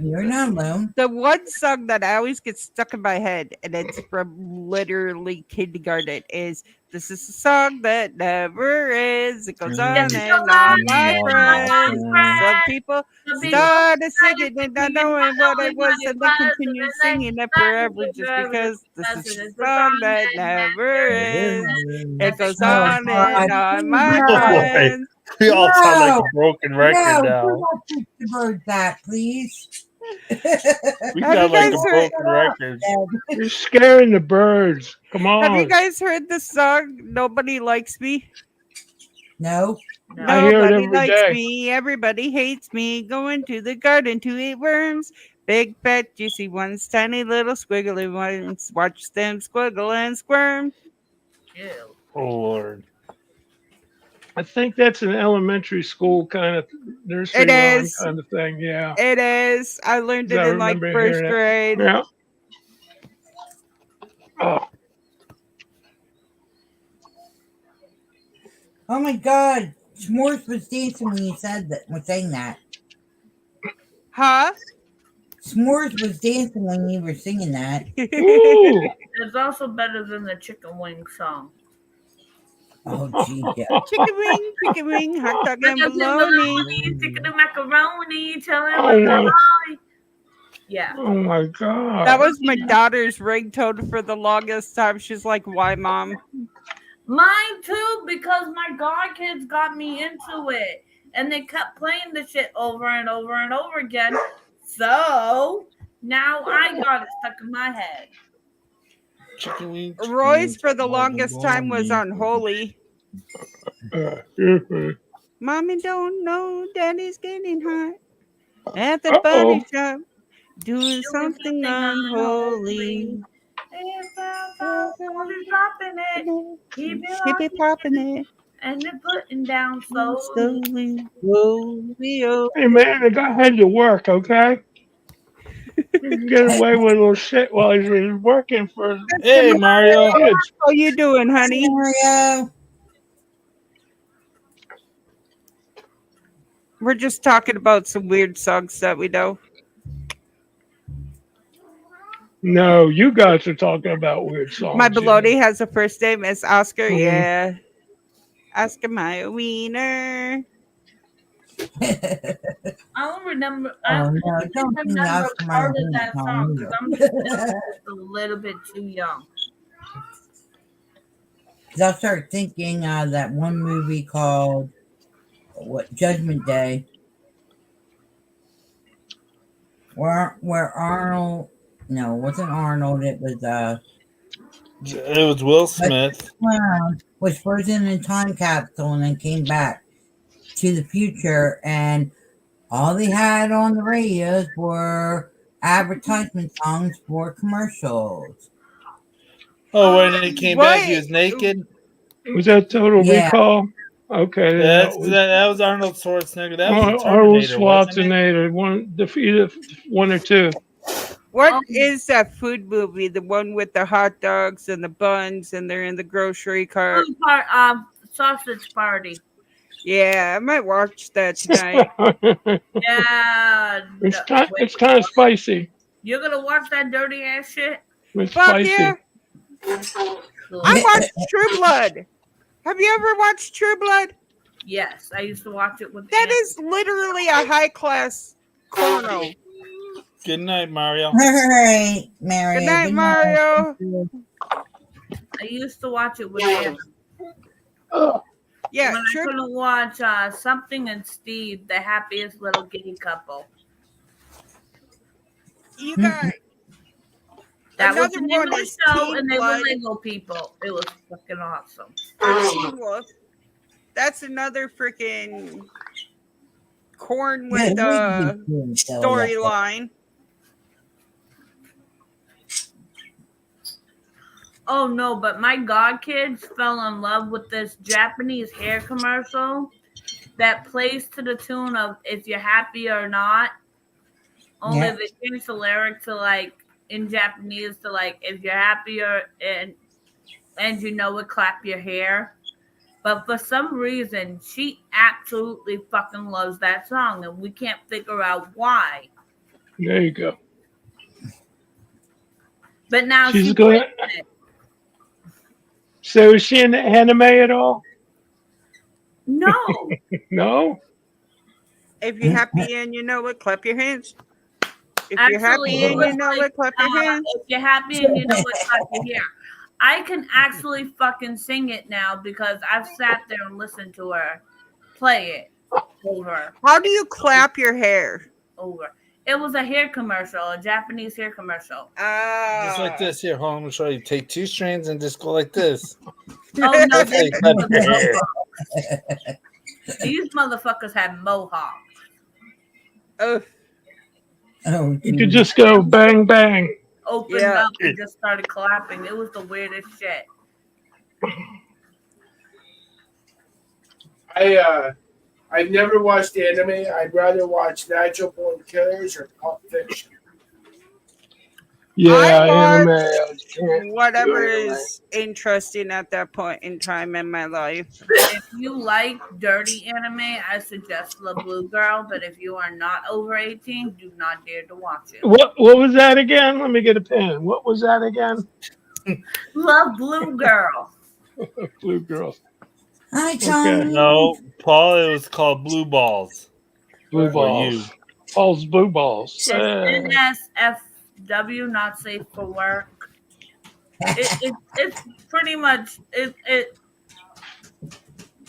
Speaker 2: You're not alone.
Speaker 3: The one song that I always get stuck in my head, and it's from literally kindergarten, is This is a song that never ends. It goes on
Speaker 5: Yes,
Speaker 3: and
Speaker 5: go
Speaker 3: on,
Speaker 5: on
Speaker 3: my
Speaker 5: and
Speaker 3: friends.
Speaker 5: on,
Speaker 3: Some people started singing and not knowing what it was, and they continued singing it forever just because this is a song that never ends. It goes
Speaker 2: Oh,
Speaker 3: on and
Speaker 2: God.
Speaker 3: on, my
Speaker 2: No.
Speaker 3: friends.
Speaker 6: We all sound like
Speaker 2: No.
Speaker 6: a broken
Speaker 2: No,
Speaker 6: record
Speaker 2: do
Speaker 6: now.
Speaker 2: not teach the bird that, please.
Speaker 6: We
Speaker 3: Have you
Speaker 6: sound like a
Speaker 3: guys heard?
Speaker 6: broken record.
Speaker 1: You're scaring the birds. Come
Speaker 3: Have you
Speaker 1: on.
Speaker 3: guys heard the song "Nobody Likes Me"?
Speaker 2: No.
Speaker 1: I hear it
Speaker 3: Nobody
Speaker 1: every
Speaker 3: likes
Speaker 1: day.
Speaker 3: me. Everybody hates me. Going to the garden to eat worms. Big, fat, juicy ones. Tiny little squiggly ones. Watch them squiggle and squirm.
Speaker 5: Ew.
Speaker 6: Oh Lord.
Speaker 1: I think that's an elementary school kind of nursery
Speaker 3: It
Speaker 1: rhyme
Speaker 3: is.
Speaker 1: kind of thing. Yeah.
Speaker 3: It is. I learned it
Speaker 1: I
Speaker 3: in like
Speaker 1: remember
Speaker 3: first
Speaker 1: hearing it.
Speaker 3: grade.
Speaker 1: Yeah. Oh,
Speaker 2: Oh my God. S'mores was dancing when you said that, was saying that.
Speaker 3: Huh?
Speaker 2: S'mores was dancing when you were singing that.
Speaker 1: ooh.
Speaker 5: It's also better than the chicken wing song.
Speaker 2: Oh, gee, yeah.
Speaker 3: Chicken wing, hot dog and bologna.
Speaker 5: Chicken and macaroni, tell me
Speaker 1: Oh
Speaker 5: what
Speaker 1: my,
Speaker 5: Yeah.
Speaker 1: oh my God.
Speaker 3: That was my daughter's ringtone for the longest time. She's like, "Why, mom?"
Speaker 5: Mine too, because my god kids got me into it. And they kept playing the shit over and over and over again. So now I got it stuck in my head.
Speaker 6: Chicken wings.
Speaker 3: Roy's for the longest time was unholy. Mommy don't know Daddy's getting hot at the body shop, doing something unholy.
Speaker 5: Dropping it, keep
Speaker 3: Keep it popping it
Speaker 5: and then putting down slowly.
Speaker 3: slowly. Slowly, oh.
Speaker 1: Hey man, the guy had to work, okay? You can get away with a little shit while he's working for
Speaker 6: Hey Mario.
Speaker 1: kids.
Speaker 3: How you doing, honey?
Speaker 2: Mario.
Speaker 3: We're just talking about some weird songs that we know.
Speaker 1: No, you guys are talking about weird songs.
Speaker 3: My
Speaker 1: you know.
Speaker 3: baloney has a first name as Oscar.
Speaker 1: Mhm.
Speaker 3: Yeah. Oscar my wiener.
Speaker 5: I don't remember.
Speaker 2: Oh,
Speaker 5: I
Speaker 2: no,
Speaker 5: don't
Speaker 2: don't
Speaker 5: think
Speaker 2: sing
Speaker 5: I
Speaker 2: Oscar
Speaker 5: remember
Speaker 2: My
Speaker 5: part of
Speaker 2: Wiener
Speaker 5: that
Speaker 2: song
Speaker 5: song because I'm
Speaker 2: either.
Speaker 5: just a little bit too young.
Speaker 2: Because I'll start thinking that one movie called Judgment Day, where Arnold, no, it wasn't Arnold, it was
Speaker 6: It was Will Smith.
Speaker 2: Clown was frozen in a time capsule and then came back to the future, and all they had on the radios were advertisement songs for commercials.
Speaker 6: Oh, when he came back, he
Speaker 3: What?
Speaker 6: was naked.
Speaker 1: Was that Total
Speaker 2: Yeah.
Speaker 1: Recall? Okay, then
Speaker 6: That was Arnold Schwarzenegger. That was the
Speaker 1: Arnold
Speaker 6: Terminator, wasn't it?
Speaker 1: Schwarzenegger. Either one or two.
Speaker 3: What is that food movie? The one with the hot dogs and the buns and they're in the grocery cart.
Speaker 5: Sausage Party.
Speaker 3: Yeah, I might watch that tonight.
Speaker 5: Yeah.
Speaker 1: It's kind of spicy.
Speaker 5: You're gonna watch that dirty ass shit?
Speaker 1: It's
Speaker 3: Fuck
Speaker 1: spicy.
Speaker 3: yeah. I watched True Blood. Have you ever watched True Blood?
Speaker 5: Yes, I used to watch it with.
Speaker 3: That is literally a high class porno.
Speaker 6: Good night, Mario.
Speaker 2: All right, Mario.
Speaker 3: Good night, Mario.
Speaker 5: I used to watch it with Anna.
Speaker 3: Yeah,
Speaker 5: when I couldn't watch Something and Steve, the happiest little gay couple.
Speaker 3: You guys.
Speaker 5: That was the
Speaker 3: Another
Speaker 5: name
Speaker 3: one
Speaker 5: of the
Speaker 3: is
Speaker 5: show,
Speaker 3: Teen
Speaker 5: and they
Speaker 3: Blood.
Speaker 5: were Lego people. It was fucking awesome.
Speaker 3: Teen Wolf. That's another freaking corn with storyline.
Speaker 5: Oh no, but my god kids fell in love with this Japanese hair commercial that plays to the tune of "If You're Happy or Not." Only
Speaker 2: Yeah.
Speaker 5: they changed the lyric to like in Japanese to like "If you're happy or and you know it, clap your hair." But for some reason, she absolutely fucking loves that song, and we can't figure out why.
Speaker 1: There you go.
Speaker 5: But now
Speaker 1: She's
Speaker 5: she
Speaker 1: gonna. So is she in the anime at all?
Speaker 5: No,
Speaker 1: No.
Speaker 3: If you're happy and you know it, clap your hands. If you're
Speaker 5: actually,
Speaker 3: happy
Speaker 5: it
Speaker 3: and
Speaker 5: was
Speaker 3: you know
Speaker 5: like,
Speaker 3: it, clap your hands.
Speaker 5: if you're happy and you know it's clap your hair. I can actually fucking sing it now because I've sat there and listened to her play it over.
Speaker 3: How do you clap your hair?
Speaker 5: Over. It was a hair commercial, a Japanese hair commercial.
Speaker 6: Just like this here. Hold on, I'm gonna show you. Take 2 strands and just go like this.
Speaker 5: Oh no,
Speaker 6: That's how you
Speaker 5: they-
Speaker 6: cut your hair.
Speaker 5: these motherfuckers had mohawks.
Speaker 3: Oh,
Speaker 2: Oh,
Speaker 1: You could just go bang bang.
Speaker 5: Opened
Speaker 3: Yeah.
Speaker 5: up and just started clapping. It was the weirdest shit.
Speaker 7: I've never watched anime. I'd rather watch Natural Born Killers or Pulp Fiction.
Speaker 1: Yeah,
Speaker 3: I
Speaker 1: anime.
Speaker 3: watch
Speaker 1: I can't
Speaker 3: whatever
Speaker 1: do anime.
Speaker 3: is interesting at that point in time in my life.
Speaker 5: If you like dirty anime, I suggest La Blue Girl. But if you are not over 18, do not dare to watch it.
Speaker 1: What was that again? Let me get a pen. What was that again?
Speaker 5: Love Blue Girl.
Speaker 1: Blue girl.
Speaker 2: Hi, Tom.
Speaker 6: No, Paul, it was called Blue Balls.
Speaker 1: Blue
Speaker 6: For
Speaker 1: balls.
Speaker 6: you.
Speaker 1: Paul's blue balls.
Speaker 5: It's NSFW, not safe for work. It's pretty much it.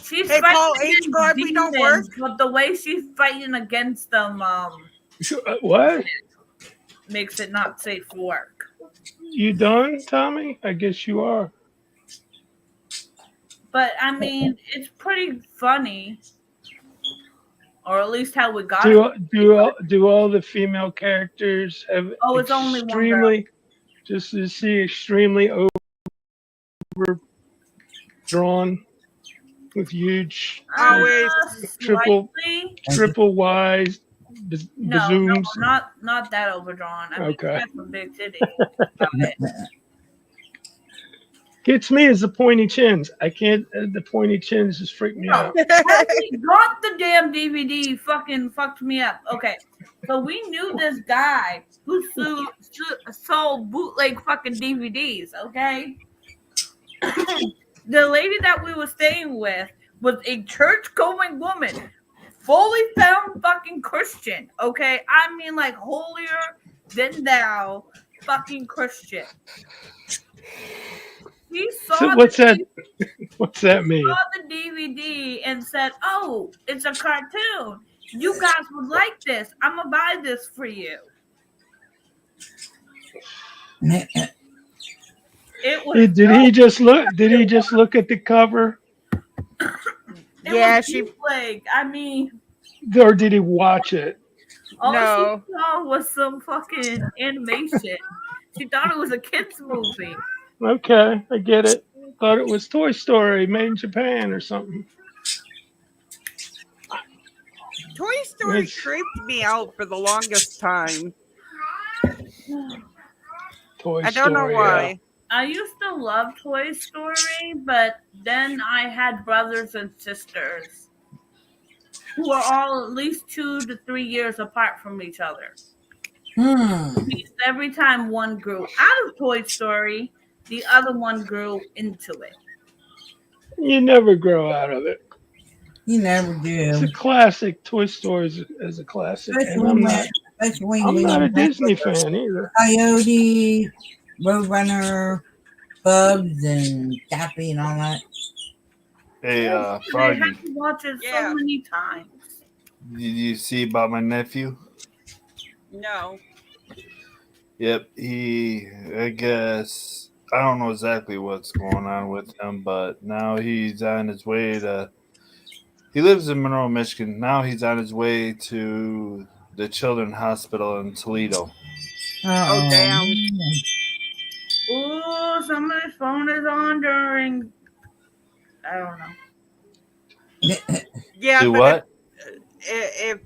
Speaker 5: She's
Speaker 3: Hey,
Speaker 5: fighting
Speaker 3: Paul,
Speaker 5: against
Speaker 3: HRB don't
Speaker 5: demons, but the way she's fighting against them
Speaker 1: What?
Speaker 5: makes it not safe for work.
Speaker 1: You done, Tommy? I guess you are.
Speaker 5: But I mean, it's pretty funny, or at least how we got it.
Speaker 1: Do all the female characters have
Speaker 5: Oh, it's only one girl.
Speaker 1: extremely just to see extremely overdrawn with huge
Speaker 3: Always.
Speaker 1: triple
Speaker 5: Slightly.
Speaker 1: triple Y's
Speaker 5: No,
Speaker 1: bazooms?
Speaker 5: not that overdrawn. I mean,
Speaker 1: Okay.
Speaker 5: that's some big titties. About it.
Speaker 1: Gets me is the pointy chins. I can't. The pointy chins just freak me out.
Speaker 5: Actually got the damn DVD. Fucking fucked me up. Okay, so we knew this guy who sold bootleg fucking DVDs. Okay, the lady that we were staying with was a church-going woman, fully found fucking Christian. Okay, I mean like holier than thou, fucking Christian. He saw
Speaker 1: So what's
Speaker 5: the
Speaker 1: that? What's that mean?
Speaker 5: saw the DVD and said, "Oh, it's a cartoon. You guys would like this. I'm gonna buy this for you." It was
Speaker 1: Did he just look? Did he just look at the cover,
Speaker 5: it
Speaker 3: Yeah,
Speaker 5: was
Speaker 3: she-
Speaker 5: bootleg. I mean,
Speaker 1: or did he watch it?
Speaker 5: all
Speaker 3: No.
Speaker 5: she saw was some fucking animation. She thought it was a kids movie.
Speaker 1: Okay, I get it. Thought it was Toy Story made in Japan or something.
Speaker 3: Toy Story
Speaker 1: Yes.
Speaker 3: creeped me out for the longest time.
Speaker 1: Toy
Speaker 3: I don't know
Speaker 1: Story,
Speaker 3: why.
Speaker 5: I used to love Toy Story, but then I had brothers and sisters who are all at least 2 to 3 years apart from each other. Because every time one grew out of Toy Story, the other one grew into it.
Speaker 1: Yeah. You never grow out of it.
Speaker 2: You never
Speaker 1: It's
Speaker 2: do.
Speaker 1: a classic. Toy Story is a classic, and I'm not. I'm not a Disney fan either.
Speaker 2: Coyote, Roadrunner, Bubs, and Daffy, and all that.
Speaker 6: Hey,
Speaker 5: I
Speaker 6: Froggy,
Speaker 5: had to watch it
Speaker 3: Yeah.
Speaker 5: so many times.
Speaker 6: did you see about my nephew?
Speaker 3: No.
Speaker 6: Yep, I guess, I don't know exactly what's going on with him, but now he's on his way he lives in Monroe, Michigan. Now he's on his way to the Children's Hospital in Toledo.
Speaker 3: Oh, damn.
Speaker 5: Ooh, somebody's phone is on during. I don't know.
Speaker 3: Yeah,
Speaker 6: Do
Speaker 3: but
Speaker 6: what?
Speaker 3: if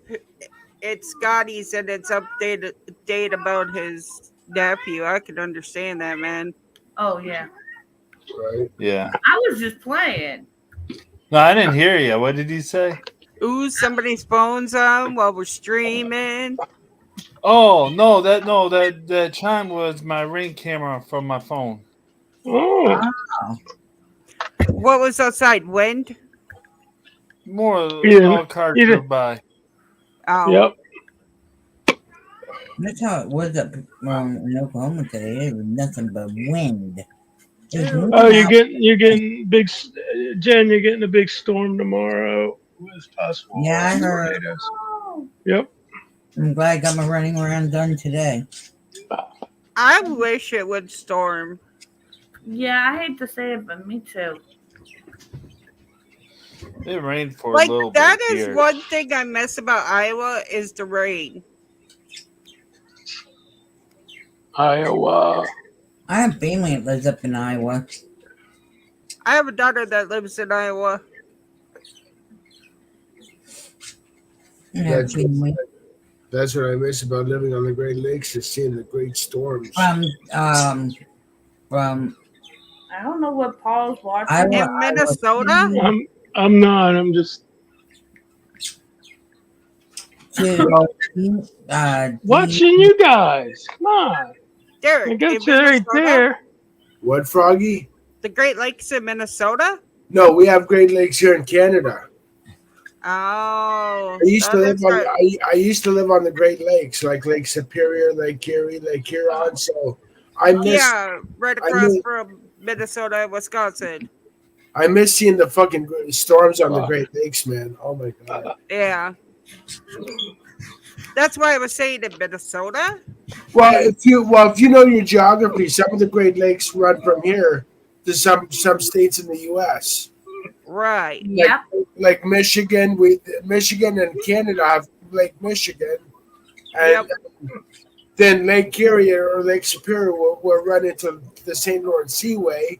Speaker 3: it's Scotty's and it's update about his nephew, I can understand that, man.
Speaker 5: Oh yeah,
Speaker 7: Right.
Speaker 6: Yeah.
Speaker 5: I was just playing.
Speaker 6: No, I didn't hear you. What did he say?
Speaker 3: Ooh, somebody's phone's on while we're streaming.
Speaker 6: Oh, that chime was my Ring camera from my phone.
Speaker 1: Oh,
Speaker 3: What was outside? Wind?
Speaker 6: More
Speaker 1: Yeah,
Speaker 6: all cars
Speaker 1: either-
Speaker 6: go by.
Speaker 3: Oh,
Speaker 1: Yep.
Speaker 2: That's how it was up in Oklahoma today. It was nothing but wind. It was
Speaker 5: Ew.
Speaker 2: moving
Speaker 1: Oh,
Speaker 2: out.
Speaker 1: you're getting big, Jen. You're getting a big storm tomorrow with possible
Speaker 2: Yeah, I heard.
Speaker 1: tornadoes.
Speaker 5: Oh,
Speaker 1: Yep.
Speaker 2: I'm glad I got my running around done today.
Speaker 3: I wish it would storm.
Speaker 5: yeah, I hate to say it, but me too.
Speaker 6: It rained for
Speaker 3: Like
Speaker 6: a little
Speaker 3: that
Speaker 6: bit
Speaker 3: is
Speaker 6: here.
Speaker 3: one thing I miss about Iowa is the rain.
Speaker 1: Iowa.
Speaker 2: I have family that lives up in Iowa.
Speaker 3: I have a daughter that lives in Iowa.
Speaker 2: I have
Speaker 7: That's-
Speaker 2: family.
Speaker 7: That's what I miss about living on the Great Lakes is seeing the great storms.
Speaker 2: From
Speaker 5: I don't know what Paul's watching.
Speaker 2: Iowa.
Speaker 3: In Minnesota?
Speaker 1: I'm not. I'm just
Speaker 2: to
Speaker 1: watching you guys. Come on. I
Speaker 3: Derek,
Speaker 1: got
Speaker 3: in
Speaker 1: you right
Speaker 3: Minnesota?
Speaker 1: there.
Speaker 7: What, Froggy?
Speaker 3: The Great Lakes in Minnesota?
Speaker 7: No, we have Great Lakes here in Canada.
Speaker 3: Oh,
Speaker 7: I used to
Speaker 3: that
Speaker 7: live
Speaker 3: is
Speaker 7: on.
Speaker 3: right.
Speaker 7: I used to live on the Great Lakes, like Lake Superior, Lake Erie, Lake Huron. So I miss.
Speaker 3: Yeah, right
Speaker 7: I
Speaker 3: across
Speaker 7: knew-
Speaker 3: from Minnesota and Wisconsin.
Speaker 7: I miss seeing the fucking storms on the
Speaker 1: Wow.
Speaker 7: Great Lakes, man. Oh my god.
Speaker 3: Yeah. That's why I was saying in Minnesota.
Speaker 7: Well, if you know your geography, some of the Great Lakes run from here to some states in the U.S.
Speaker 3: Right.
Speaker 5: Yep.
Speaker 7: Like Michigan. Michigan and Canada have Lake Michigan, and then Lake Erie or Lake Superior will run into the St. Lawrence Seaway.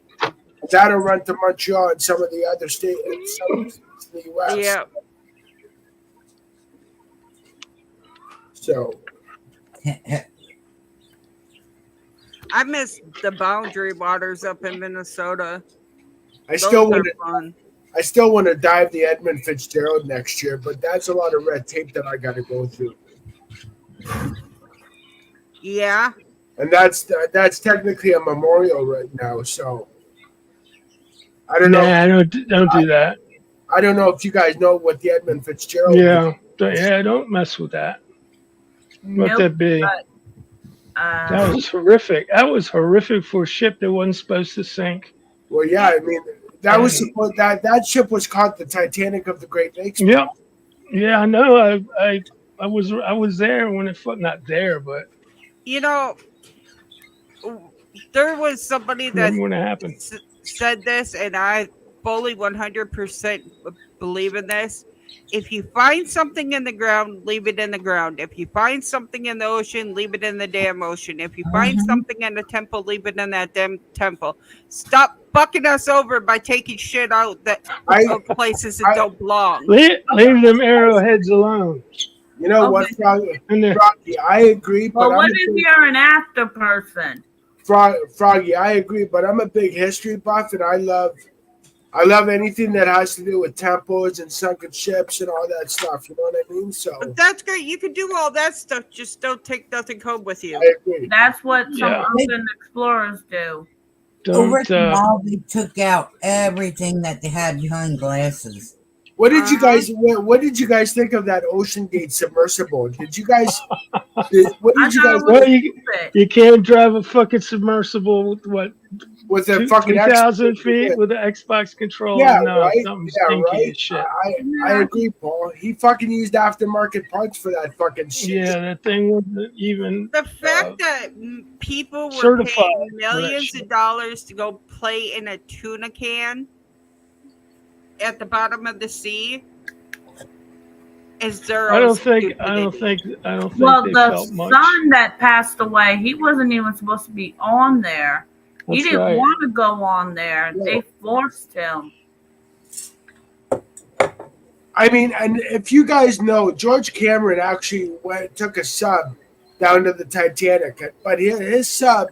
Speaker 7: That'll run to Montreal and some of the other states in the U.S.
Speaker 3: Yeah.
Speaker 7: So
Speaker 3: I miss the boundary waters up in Minnesota.
Speaker 7: I
Speaker 3: Those
Speaker 7: still
Speaker 3: are
Speaker 7: want to.
Speaker 3: fun.
Speaker 7: I still want to dive the Edmund Fitzgerald next year, but that's a lot of red tape that I got to go through,
Speaker 3: Yeah.
Speaker 7: and that's technically a memorial right now. So I don't know.
Speaker 1: Nah, don't do that.
Speaker 7: I don't know if you guys know what the Edmund Fitzgerald.
Speaker 1: Yeah, don't mess with that. Let
Speaker 5: Nope,
Speaker 1: that be.
Speaker 5: but,
Speaker 1: That was horrific. That was horrific for a ship that wasn't supposed to sink.
Speaker 7: Well, yeah, I mean that was supposed that ship was called the Titanic of the Great Lakes.
Speaker 1: Yep. Yeah, I know. I was there when it not there, but
Speaker 3: You know, there was somebody that
Speaker 1: remember when it happened.
Speaker 3: said this, and I fully 100% believe in this. If you find something in the ground, leave it in the ground. If you find something in the ocean, leave it in the damn ocean. If you find something in the temple, leave it in that damn temple. Stop fucking us over by taking shit out of places that don't belong.
Speaker 1: Leave them arrowheads alone.
Speaker 7: You know what,
Speaker 5: Okay.
Speaker 7: Froggy?
Speaker 1: And they're-
Speaker 7: Froggy, I agree, but
Speaker 5: well, what
Speaker 7: I'm a
Speaker 5: if
Speaker 7: big,
Speaker 5: you're an after person?
Speaker 7: Froggy, I agree, but I'm a big history buff, and I love anything that has to do with temples and sunken ships and all that stuff. You know what I mean? So
Speaker 3: But that's great. You can do all that stuff. Just don't take nothing home with you.
Speaker 7: I agree.
Speaker 5: That's what some
Speaker 1: Yeah.
Speaker 5: open explorers do.
Speaker 2: Over at
Speaker 1: Don't.
Speaker 2: the mall, they took out everything that they had behind glasses.
Speaker 7: What did you guys? What did you guys think of that Ocean Gate submersible? Did you guys? What
Speaker 5: I
Speaker 7: did you
Speaker 5: thought
Speaker 7: guys?
Speaker 5: it was
Speaker 1: Well, you
Speaker 5: stupid.
Speaker 1: you can't drive a fucking submersible with what
Speaker 7: With the fucking
Speaker 1: 2,000 feet with an Xbox controller.
Speaker 7: Yeah,
Speaker 1: no,
Speaker 7: right.
Speaker 1: something
Speaker 7: Yeah,
Speaker 1: stinky
Speaker 7: right.
Speaker 1: as shit.
Speaker 7: I agree, Paul. He fucking used aftermarket parts for that fucking shit.
Speaker 1: Yeah, that thing wasn't even.
Speaker 3: The fact that people were
Speaker 1: certified
Speaker 3: paying
Speaker 1: for that
Speaker 3: millions
Speaker 1: shit.
Speaker 3: of dollars to go play in a tuna can at the bottom of the sea is their
Speaker 1: I
Speaker 3: own
Speaker 1: don't think.
Speaker 3: stupidity.
Speaker 5: Well,
Speaker 1: they
Speaker 5: the
Speaker 1: felt much.
Speaker 5: son that passed away, he wasn't even supposed to be on there. He
Speaker 1: That's
Speaker 5: didn't
Speaker 1: right.
Speaker 5: want to go on there.
Speaker 7: Yeah.
Speaker 5: They forced him.
Speaker 7: I mean, and if you guys know, George Cameron actually took a sub down to the Titanic, but his sub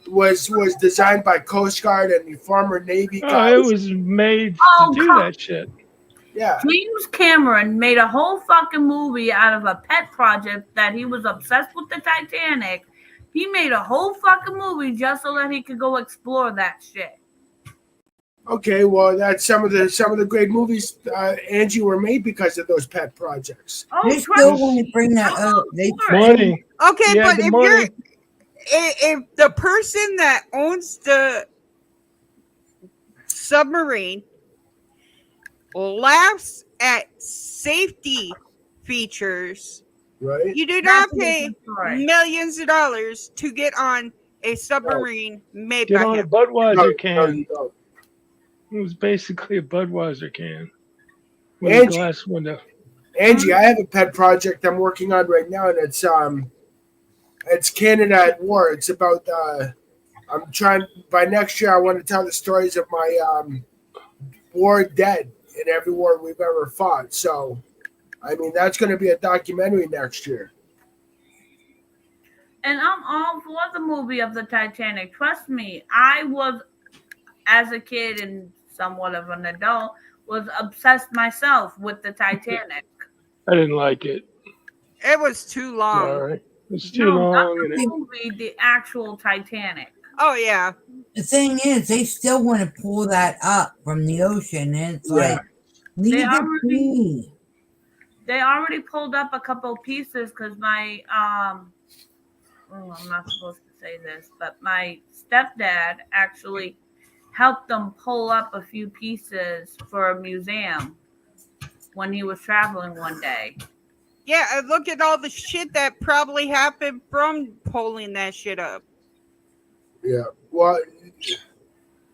Speaker 7: was designed by Coast Guard and former Navy
Speaker 1: Oh,
Speaker 7: guys.
Speaker 1: it was made
Speaker 5: Oh,
Speaker 1: to do
Speaker 5: come-
Speaker 1: that shit.
Speaker 7: Yeah.
Speaker 5: James Cameron made a whole fucking movie out of a pet project that he was obsessed with the Titanic. He made a whole fucking movie just so that he could go explore that shit.
Speaker 7: Okay, well, that's some of the great movies, Angie, were made because of those pet projects.
Speaker 5: Oh,
Speaker 2: They
Speaker 5: trust
Speaker 2: still
Speaker 1: Yes.
Speaker 2: want to bring that
Speaker 5: I'm all
Speaker 2: up. They
Speaker 5: for it.
Speaker 1: Money.
Speaker 3: Okay,
Speaker 1: Yeah,
Speaker 3: but
Speaker 1: the
Speaker 3: if
Speaker 1: money.
Speaker 3: you're if the person that owns the submarine laughs at safety features,
Speaker 7: Right?
Speaker 3: you do
Speaker 5: That's
Speaker 3: not
Speaker 5: a
Speaker 3: pay
Speaker 5: different story.
Speaker 3: millions of dollars to get on a submarine made
Speaker 1: Get
Speaker 3: by
Speaker 1: on a
Speaker 3: him.
Speaker 1: Budweiser
Speaker 7: No,
Speaker 1: can.
Speaker 7: you don't.
Speaker 1: It was basically a Budweiser can with a
Speaker 7: Angie,
Speaker 1: glass window.
Speaker 7: Angie, I have a pet project I'm working on right now, and it's Canada at War. It's about I'm trying by next year. I want to tell the stories of my war dead in every war we've ever fought. So, I mean, that's going to be a documentary next year.
Speaker 5: And I'm all for the movie of the Titanic. Trust me, I was, as a kid and somewhat of an adult, was obsessed myself with the Titanic.
Speaker 1: I didn't like it.
Speaker 3: It was too long.
Speaker 1: Sorry. It's too
Speaker 5: No, not
Speaker 1: long. And
Speaker 5: the
Speaker 1: it,
Speaker 5: movie, the actual Titanic.
Speaker 3: Oh yeah,
Speaker 2: The thing is, they still want to pull that up from the ocean, and it's
Speaker 7: Yeah.
Speaker 2: like, leave
Speaker 5: They
Speaker 2: it
Speaker 5: already-
Speaker 2: be.
Speaker 5: They already pulled up a couple pieces because my I'm not supposed to say this, but my stepdad actually helped them pull up a few pieces for a museum when he was traveling one day.
Speaker 3: yeah. And look at all the shit that probably happened from pulling that shit up.
Speaker 7: Yeah. Well,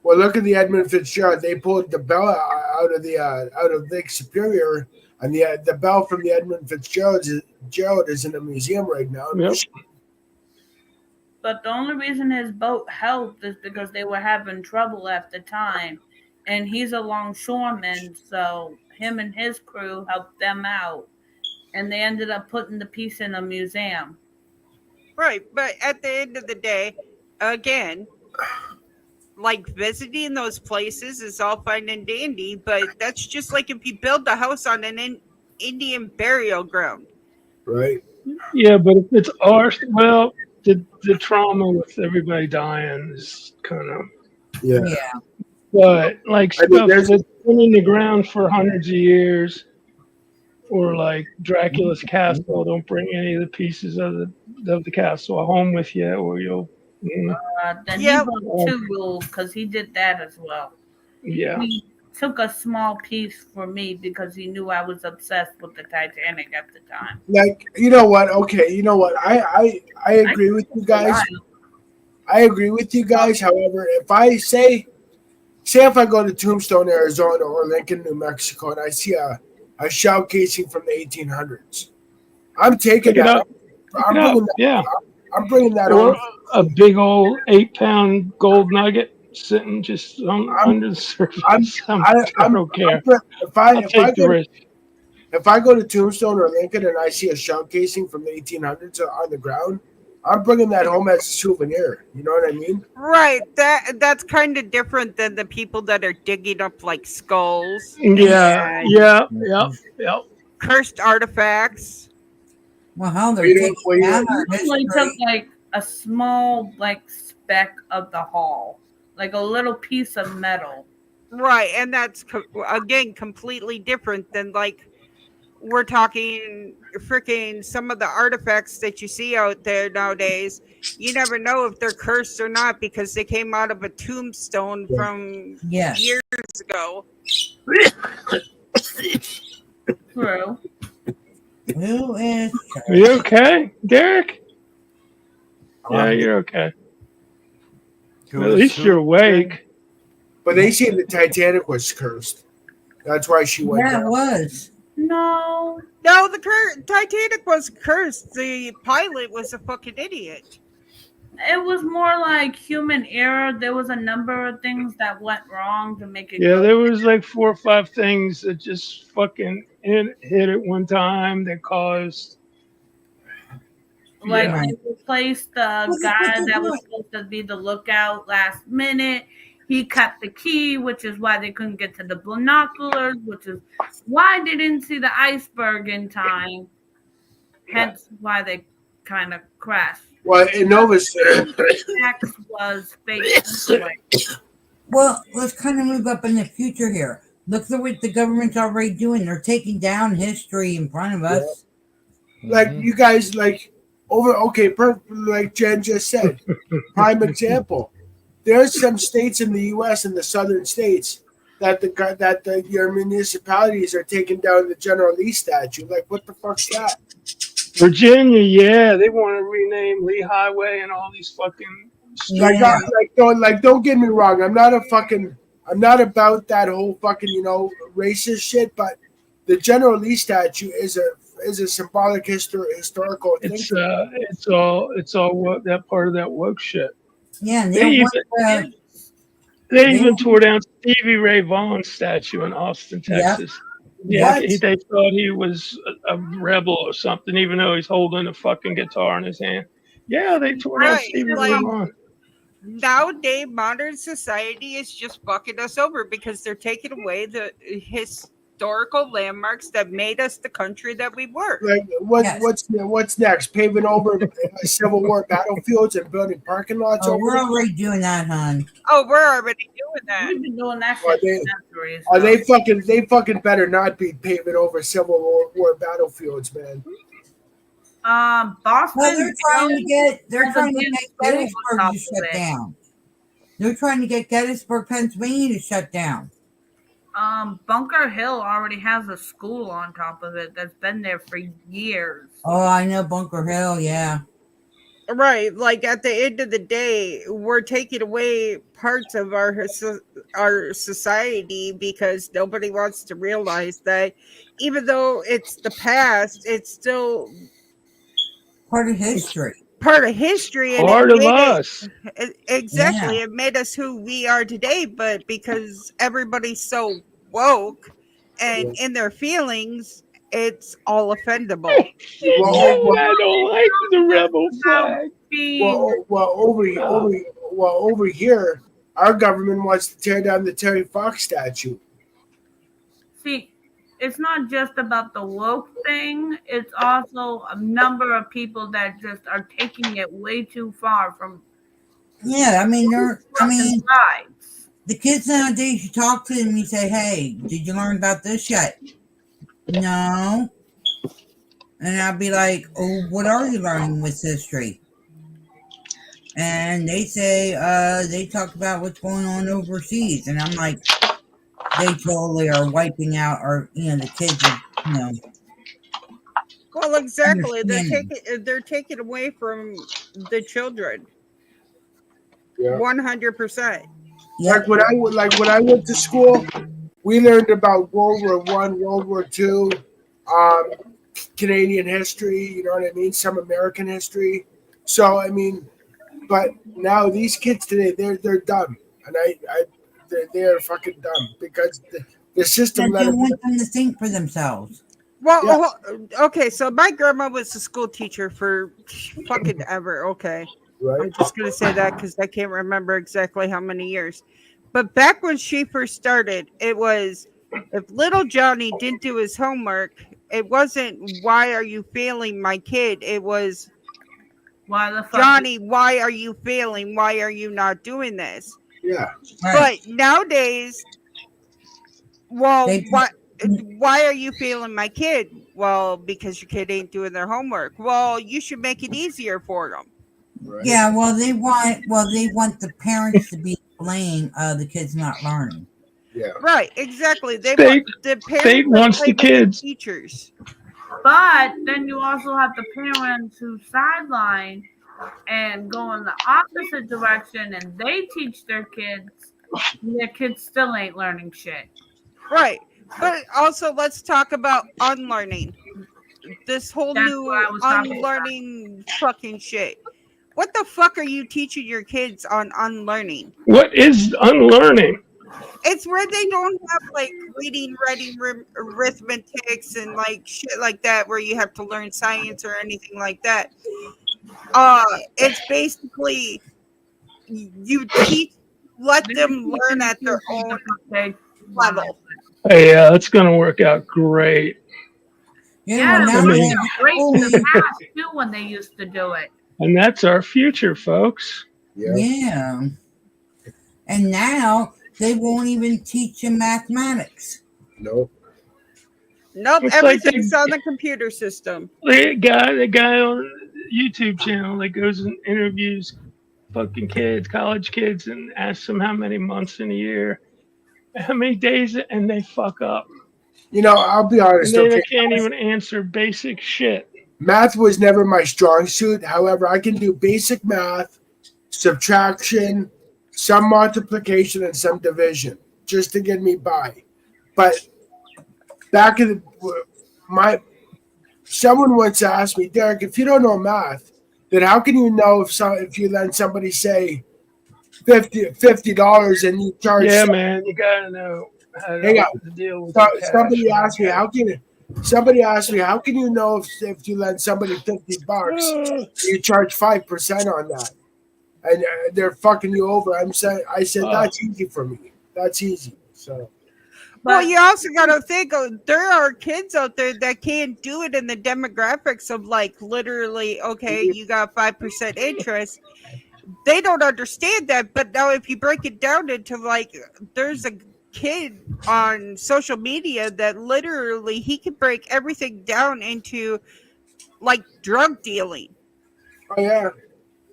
Speaker 7: look at the Edmund Fitzgerald. They pulled the bell out of Lake Superior, and the bell from the Edmund Fitzgerald is in a museum right now.
Speaker 1: Yep.
Speaker 5: But the only reason his boat helped is because they were having trouble at the time. And he's a longshoreman, so him and his crew helped them out. And they ended up putting the piece in a museum.
Speaker 3: Right, but at the end of the day, again, like visiting those places is all fine and dandy, but that's just like if you build a house on an Indian burial ground.
Speaker 7: Right.
Speaker 1: yeah, but if it's ours, well, the trauma with everybody dying is kind of.
Speaker 7: Yeah.
Speaker 2: Yeah.
Speaker 1: But like
Speaker 7: I mean,
Speaker 1: stuff
Speaker 7: there's-
Speaker 1: that's been in the ground for hundreds of years, or like Dracula's castle, don't bring any of the pieces of the castle home with you, or you'll.
Speaker 5: Then
Speaker 3: Yeah.
Speaker 5: he broke two rules because he did that as well.
Speaker 1: Yeah.
Speaker 5: He took a small piece for me because he knew I was obsessed with the Titanic at the time.
Speaker 7: Like, you know what? Okay, you know what? I agree with you guys. I agree with you guys. However, if I say if I go to Tombstone, Arizona, or Lincoln, New Mexico, and I see a shell casing from the 1800s, I'm taking
Speaker 1: Pick it
Speaker 7: that.
Speaker 1: up.
Speaker 7: I'm bringing that.
Speaker 1: Yeah.
Speaker 7: I'm bringing that
Speaker 1: Or
Speaker 7: home.
Speaker 1: a big old 8-pound gold nugget sitting just under the surface. I don't care.
Speaker 7: If
Speaker 1: I'll take the risk.
Speaker 7: If I go to Tombstone or Lincoln and I see a shell casing from the 1800s on the ground, I'm bringing that home as a souvenir. You know what I mean?
Speaker 3: Right, that's kind of different than the people that are digging up like skulls,
Speaker 1: Yeah.
Speaker 3: cursed artifacts.
Speaker 2: Well, how they're
Speaker 7: You know,
Speaker 2: taking
Speaker 7: well,
Speaker 2: that
Speaker 7: you-
Speaker 2: out of
Speaker 5: He only
Speaker 2: history.
Speaker 5: took like a small like speck of the hull, like a little piece of metal.
Speaker 3: Right, and that's again completely different than like we're talking freaking some of the artifacts that you see out there nowadays. You never know if they're cursed or not because they came out of a tombstone from
Speaker 2: Yes.
Speaker 3: years ago.
Speaker 5: True.
Speaker 2: Who is?
Speaker 1: Are you okay, Derek? Yeah, you're okay. At least you're awake.
Speaker 7: But they say the Titanic was cursed. That's why she went
Speaker 2: Yeah, it
Speaker 7: down.
Speaker 2: was.
Speaker 5: No.
Speaker 3: No, the Titanic was cursed. The pilot was a fucking idiot.
Speaker 5: It was more like human error. There was a number of things that went wrong to make it
Speaker 1: Yeah,
Speaker 5: go.
Speaker 1: there was like 4 or 5 things that just fucking hit at one time that caused.
Speaker 5: Like
Speaker 1: Yeah.
Speaker 5: they replaced the guy that was supposed to be the lookout last minute. He cut the key, which is why they couldn't get to the binoculars, which is why they didn't see the iceberg in time. Hence why they kind of crashed.
Speaker 7: Well, in Novus,
Speaker 5: Max was fake anyway.
Speaker 2: Well, let's kind of move up in the future here. Look at what the government's already doing. They're taking down history in front of us.
Speaker 7: Like
Speaker 4: Mhm.
Speaker 7: you guys, like like Jen just said, prime example. There's some states in the U.S. in the southern states that your municipalities are taking down the General Lee statue. Like, what the fuck's that?
Speaker 1: Virginia, yeah, they want to rename Lee Highway and all these fucking
Speaker 7: Like,
Speaker 2: Yeah.
Speaker 7: don't get me wrong. I'm not about that whole fucking racist shit. But the General Lee statue is a symbolic historical thing.
Speaker 1: It's all what that part of that woke shit.
Speaker 2: Yeah, and
Speaker 1: They
Speaker 2: they
Speaker 1: even
Speaker 2: want
Speaker 1: they even tore down Stevie Ray Vaughan's statue in Austin,
Speaker 2: Yep.
Speaker 1: Texas. Yeah,
Speaker 7: What?
Speaker 1: they thought he was a rebel or something, even though he's holding a fucking guitar in his hand. Yeah, they tore down
Speaker 3: Right,
Speaker 1: Stevie Ray
Speaker 3: like-
Speaker 1: Vaughan.
Speaker 3: Nowadays, modern society is just fucking us over because they're taking away the historical landmarks that made us the country that we were.
Speaker 7: Like, what's next? Paving over Civil War battlefields and building parking lots
Speaker 2: Oh,
Speaker 7: over
Speaker 2: we're
Speaker 7: them?
Speaker 2: already doing that, hon.
Speaker 3: Oh, we're already doing that.
Speaker 5: We've been doing that
Speaker 7: Are
Speaker 5: shit
Speaker 7: they-
Speaker 5: for centuries.
Speaker 7: Are
Speaker 5: so.
Speaker 7: they fucking better not be paving over Civil War battlefields, man?
Speaker 5: Boston.
Speaker 2: Well, they're trying to get
Speaker 5: Against
Speaker 2: Gettysburg
Speaker 5: top
Speaker 2: to
Speaker 5: of
Speaker 2: shut
Speaker 5: it.
Speaker 2: down. They're trying to get Gettysburg, Pennsylvania to shut down.
Speaker 5: Bunker Hill already has a school on top of it that's been there for years.
Speaker 2: Oh, I know Bunker Hill, yeah.
Speaker 3: Right, like at the end of the day, we're taking away parts of our society because nobody wants to realize that even though it's the past, it's still
Speaker 2: Part of history.
Speaker 3: part of history and
Speaker 1: Part
Speaker 3: it
Speaker 1: of
Speaker 3: made
Speaker 1: us.
Speaker 3: exactly
Speaker 2: Yeah.
Speaker 3: it made us who we are today. But because everybody's so woke and in their feelings, it's all offendable.
Speaker 1: Oh, I don't like the rebel flag.
Speaker 7: Over here, our government wants to tear down the Terry Fox statue.
Speaker 5: See, it's not just about the woke thing. It's also a number of people that just are taking it way too far from
Speaker 2: Yeah, I mean,
Speaker 5: sides.
Speaker 2: the kids nowadays, you talk to them, you say, hey, did you learn about this yet? No. And I'll be like, oh, what are you learning with history? And they say, they talk about what's going on overseas. And I'm like, they totally are wiping out the kids are,
Speaker 3: Well, exactly.
Speaker 2: understanding.
Speaker 3: They're taking away from the children.
Speaker 7: Yeah.
Speaker 3: 100%.
Speaker 7: Like when I went to school, we learned about World War One, World War Two, Canadian history. You know what I mean? Some American history. So I mean, but now these kids today, they're dumb, and they're fucking dumb because the system
Speaker 2: And
Speaker 7: let
Speaker 2: they
Speaker 7: them.
Speaker 2: want them to think for themselves.
Speaker 3: Well, okay, so my grandma was a school teacher for fucking ever. Okay.
Speaker 7: Right?
Speaker 3: I'm just going to say that because I can't remember exactly how many years. But back when she first started, it was if little Johnny didn't do his homework, it wasn't why are you failing my kid? It was
Speaker 5: Why the fuck?
Speaker 3: Johnny, why are you failing? Why are you not doing this?
Speaker 7: Yeah.
Speaker 2: Right.
Speaker 3: But nowadays, well,
Speaker 2: They-
Speaker 3: why are you failing my kid? Well, because your kid ain't doing their homework. Well, you should make it easier for them.
Speaker 7: Right.
Speaker 2: Yeah, well, they want the parents to be blamed the kids not learning.
Speaker 7: Yeah.
Speaker 3: Right, exactly. They
Speaker 1: State-
Speaker 3: want the
Speaker 1: state
Speaker 3: parents
Speaker 1: wants
Speaker 3: play
Speaker 1: the
Speaker 3: with
Speaker 1: kids.
Speaker 3: teachers.
Speaker 5: But then you also have the parents who sideline and go in the opposite direction and they teach their kids, and their kids still ain't learning shit.
Speaker 3: Right. But also let's talk about unlearning. This whole
Speaker 5: That's
Speaker 3: new
Speaker 5: what I was talking about.
Speaker 3: unlearning fucking shit. What the fuck are you teaching your kids on unlearning?
Speaker 1: What is unlearning?
Speaker 3: It's where they don't have like reading, writing, arithmetics, and like shit like that, where you have to learn science or anything like that. It's basically you let them learn at their own level.
Speaker 1: Hey, yeah, that's gonna work out great.
Speaker 5: Yeah,
Speaker 2: well,
Speaker 5: it
Speaker 2: now
Speaker 1: I
Speaker 5: was
Speaker 2: they
Speaker 1: mean-
Speaker 2: have
Speaker 5: great in
Speaker 2: only-
Speaker 5: the past too when they used to do it.
Speaker 1: And that's our future, folks.
Speaker 7: Yeah.
Speaker 2: yeah. And now they won't even teach you mathematics.
Speaker 7: Nope.
Speaker 3: Nope,
Speaker 1: It's like
Speaker 3: everything's
Speaker 1: they-
Speaker 3: on the computer system.
Speaker 1: The guy on YouTube channel that goes and interviews fucking kids, college kids, and asks them how many months in a year, how many days, and they fuck up.
Speaker 7: You know, I'll be
Speaker 1: And
Speaker 7: honest.
Speaker 1: they
Speaker 7: Okay,
Speaker 1: can't even answer basic shit.
Speaker 7: math was never my strong suit. However, I can do basic math, subtraction, some multiplication, and some division just to get me by. But back in someone once asked me, Derek, if you don't know math, then how can you know if you let somebody say $50 and you charge?
Speaker 1: Yeah, man, you gotta know how
Speaker 7: Hang on.
Speaker 1: to deal with
Speaker 7: So,
Speaker 1: the cash.
Speaker 7: somebody asked me, how can you know if you lend somebody $50, you charge 5% on that, and they're fucking you over? I said that's easy for me. That's easy. So
Speaker 3: Well, you also got to think there are kids out there that can't do it in the demographics of like literally, okay, you got 5% interest. They don't understand that. But now if you break it down into like, there's a kid on social media that literally he can break everything down into like drug dealing.
Speaker 7: oh yeah,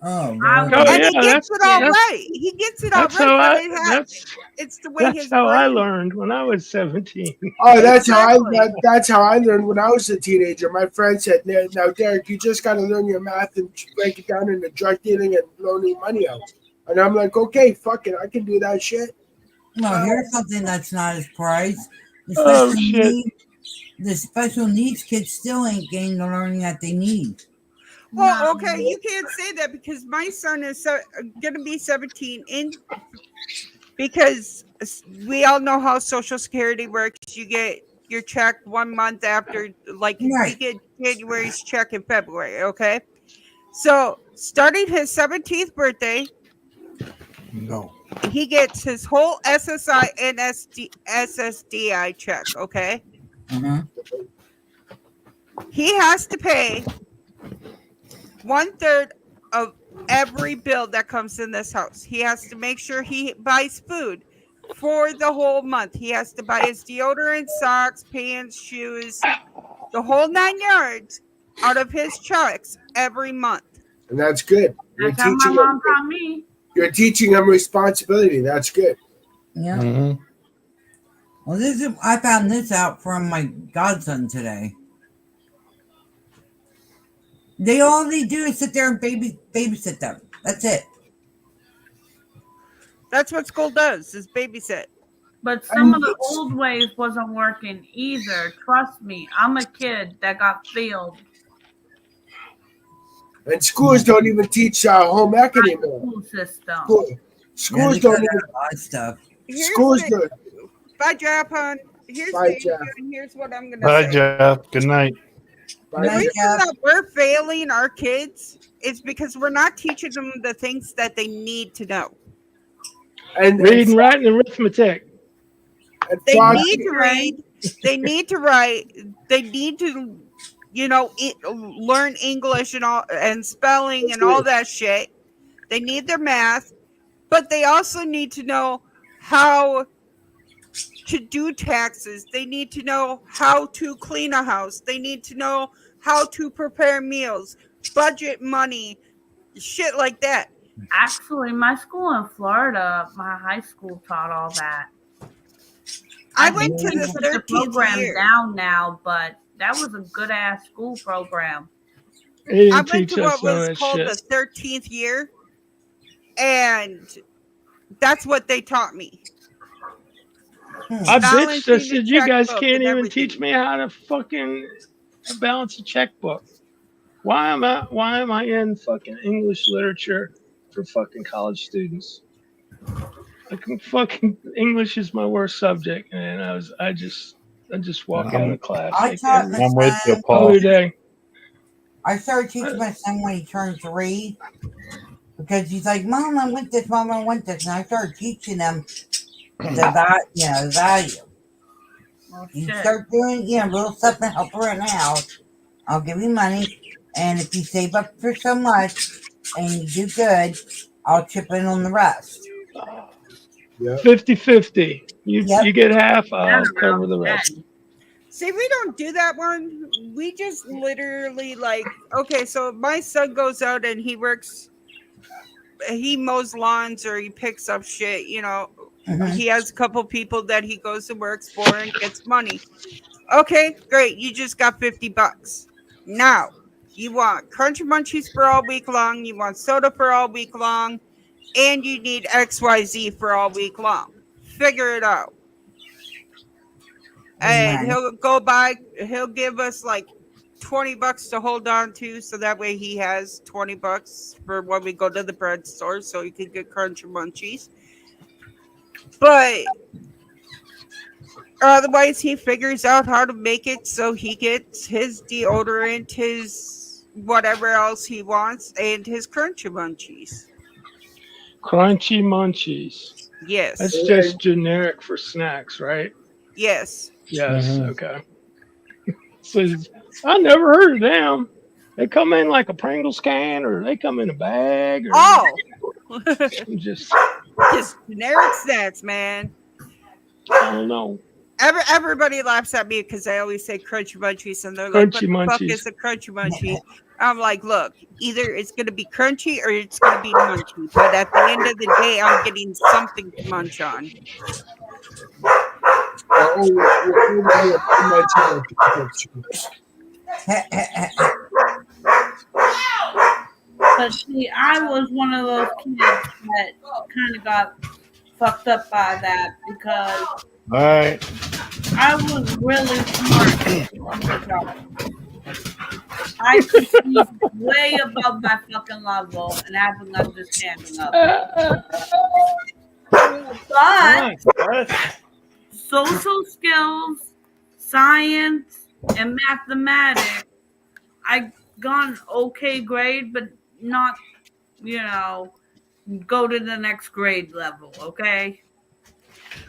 Speaker 2: Oh,
Speaker 1: Oh,
Speaker 2: Lord.
Speaker 3: And
Speaker 1: yeah,
Speaker 3: he gets it all right. He gets it all
Speaker 1: That's how
Speaker 3: right. But
Speaker 1: that's
Speaker 3: it's the way his
Speaker 1: how I
Speaker 3: brain.
Speaker 1: learned when I was 17.
Speaker 7: oh that's
Speaker 3: Exactly.
Speaker 7: that's how I learned when I was a teenager. My friend said, "Now, Derek, you just got to learn your math and break it down into drug dealing and loaning money out." And I'm like, "Okay, fuck it, I can do that shit."
Speaker 2: Well, here's something that's not as priced.
Speaker 1: Oh, shit.
Speaker 2: The special needs kids still ain't getting the learning that they need.
Speaker 3: Well,
Speaker 5: No.
Speaker 3: okay, you can't say that because my son is going to be 17 because we all know how Social Security works. You get your check 1 month after, like
Speaker 2: Right.
Speaker 3: you get January's check in February, okay? So starting his 17th birthday,
Speaker 6: No.
Speaker 3: he gets his whole SSI and SSDI check, okay?
Speaker 2: Uh-huh.
Speaker 3: He has to pay 1/3 of every bill that comes in this house. He has to make sure he buys food for the whole month. He has to buy his deodorant, socks, pants, shoes, the whole 9 yards out of his checks every month.
Speaker 7: And that's good.
Speaker 5: That's how my mom taught me.
Speaker 7: You're teaching them responsibility. That's good.
Speaker 2: Yeah.
Speaker 6: Mm-hmm.
Speaker 2: Well, I found this out from my godson today. All they do is sit there and babysit them. That's it.
Speaker 3: That's what school does, is babysit.
Speaker 5: But some of the old ways wasn't working either. Trust me, I'm a kid that got failed.
Speaker 7: And schools don't even teach home ec anymore.
Speaker 5: School system.
Speaker 7: Schools
Speaker 2: they
Speaker 7: don't
Speaker 2: cut
Speaker 7: even.
Speaker 2: out a lot of stuff.
Speaker 3: Here's
Speaker 7: Schools
Speaker 3: the-
Speaker 7: don't.
Speaker 3: Bye, Jeff, hon. Here's
Speaker 7: Bye,
Speaker 3: the issue,
Speaker 7: Jeff.
Speaker 3: and here's what I'm going
Speaker 6: Bye,
Speaker 3: to say.
Speaker 6: Jeff. Good night.
Speaker 3: The
Speaker 2: Night,
Speaker 3: reason
Speaker 2: Jeff.
Speaker 3: that we're failing our kids is because we're not teaching them the things that they need to know.
Speaker 7: And
Speaker 1: Reading, writing, arithmetic.
Speaker 3: They
Speaker 7: Fox-
Speaker 3: need to read. They need to write. They need to, learn English and all and spelling and all that shit. They need their math, but they also need to know how to do taxes. They need to know how to clean a house. They need to know how to prepare meals, budget money, shit like that.
Speaker 5: Actually, my school in Florida, my high school taught all that.
Speaker 3: I went to
Speaker 5: think
Speaker 3: the
Speaker 5: they took
Speaker 3: 13th
Speaker 5: program
Speaker 3: year.
Speaker 5: down now, but that was a good ass school program.
Speaker 1: They didn't
Speaker 3: I went
Speaker 1: teach
Speaker 3: to
Speaker 1: us
Speaker 3: what
Speaker 1: none of
Speaker 3: was
Speaker 1: that
Speaker 3: called
Speaker 1: shit.
Speaker 3: the 13th year, and that's what they taught me.
Speaker 1: I bitched. I
Speaker 3: Balancing the
Speaker 1: said, you guys
Speaker 3: checkbook
Speaker 1: can't
Speaker 3: and
Speaker 1: even
Speaker 3: everything.
Speaker 1: teach me how to fucking balance a checkbook. Why am I in fucking English literature for fucking college students? Fucking English is my worst subject, and I just walk out of class
Speaker 2: I
Speaker 1: like
Speaker 2: taught
Speaker 1: every
Speaker 2: my
Speaker 6: I'm with you,
Speaker 2: son.
Speaker 6: Paul.
Speaker 1: other day.
Speaker 2: I started teaching my son when he turned 3 because he's like, "Mom, I want this. Mom, I want this," and I started teaching him the value.
Speaker 5: Oh,
Speaker 2: You
Speaker 5: shit.
Speaker 2: start doing, little stuff to help around the house. I'll give you money, and if you save up for so much and you do good, I'll chip in on the rest.
Speaker 7: Yeah.
Speaker 1: 50-50. You
Speaker 2: Yep.
Speaker 1: you get half, I'll
Speaker 5: Round
Speaker 1: cover the rest.
Speaker 5: 10.
Speaker 3: See, we don't do that one. We just literally like, okay, so my son goes out and he works, he mows lawns or he picks up shit, you know.
Speaker 2: Mhm.
Speaker 3: He has a couple people that he goes and works for and gets money. Okay, great. You just got $50. Now, you want Crunchy Munchies for all week long, you want soda for all week long, and you need XYZ for all week long. Figure it out. And
Speaker 2: Right.
Speaker 3: he'll go by, he'll give us like $20 to hold on to, so that way he has $20 for when we go to the bread store, so he can get Crunchy Munchies. But otherwise, he figures out how to make it so he gets his deodorant, his whatever else he wants, and his Crunchy Munchies.
Speaker 1: Crunchy Munchies.
Speaker 3: Yes,
Speaker 1: That's just generic for snacks, right?
Speaker 3: yes.
Speaker 1: Yes.
Speaker 6: Mhm.
Speaker 1: Okay. So I never heard of them. They come in like a Pringles can, or they come in a bag, or
Speaker 3: Oh,
Speaker 1: just
Speaker 3: just generic snacks, man.
Speaker 1: I don't know.
Speaker 3: Everybody laughs at me because I always say Crunchy Munchies, and they're like, "What
Speaker 1: Crunchy
Speaker 3: the fuck
Speaker 1: Munchies.
Speaker 3: is a Crunchy Munchie?" I'm like, "Look, either it's gonna be crunchy or it's gonna be munchy. But at the end of the day, I'm getting something to munch on."
Speaker 5: But see, I was one of those kids that kind of got fucked up by that because
Speaker 6: All right.
Speaker 5: I was really smart. I could see way above my fucking level and have an understanding of it. But social skills, science, and mathematics, I got an okay grade, but not, go to the next grade level, okay?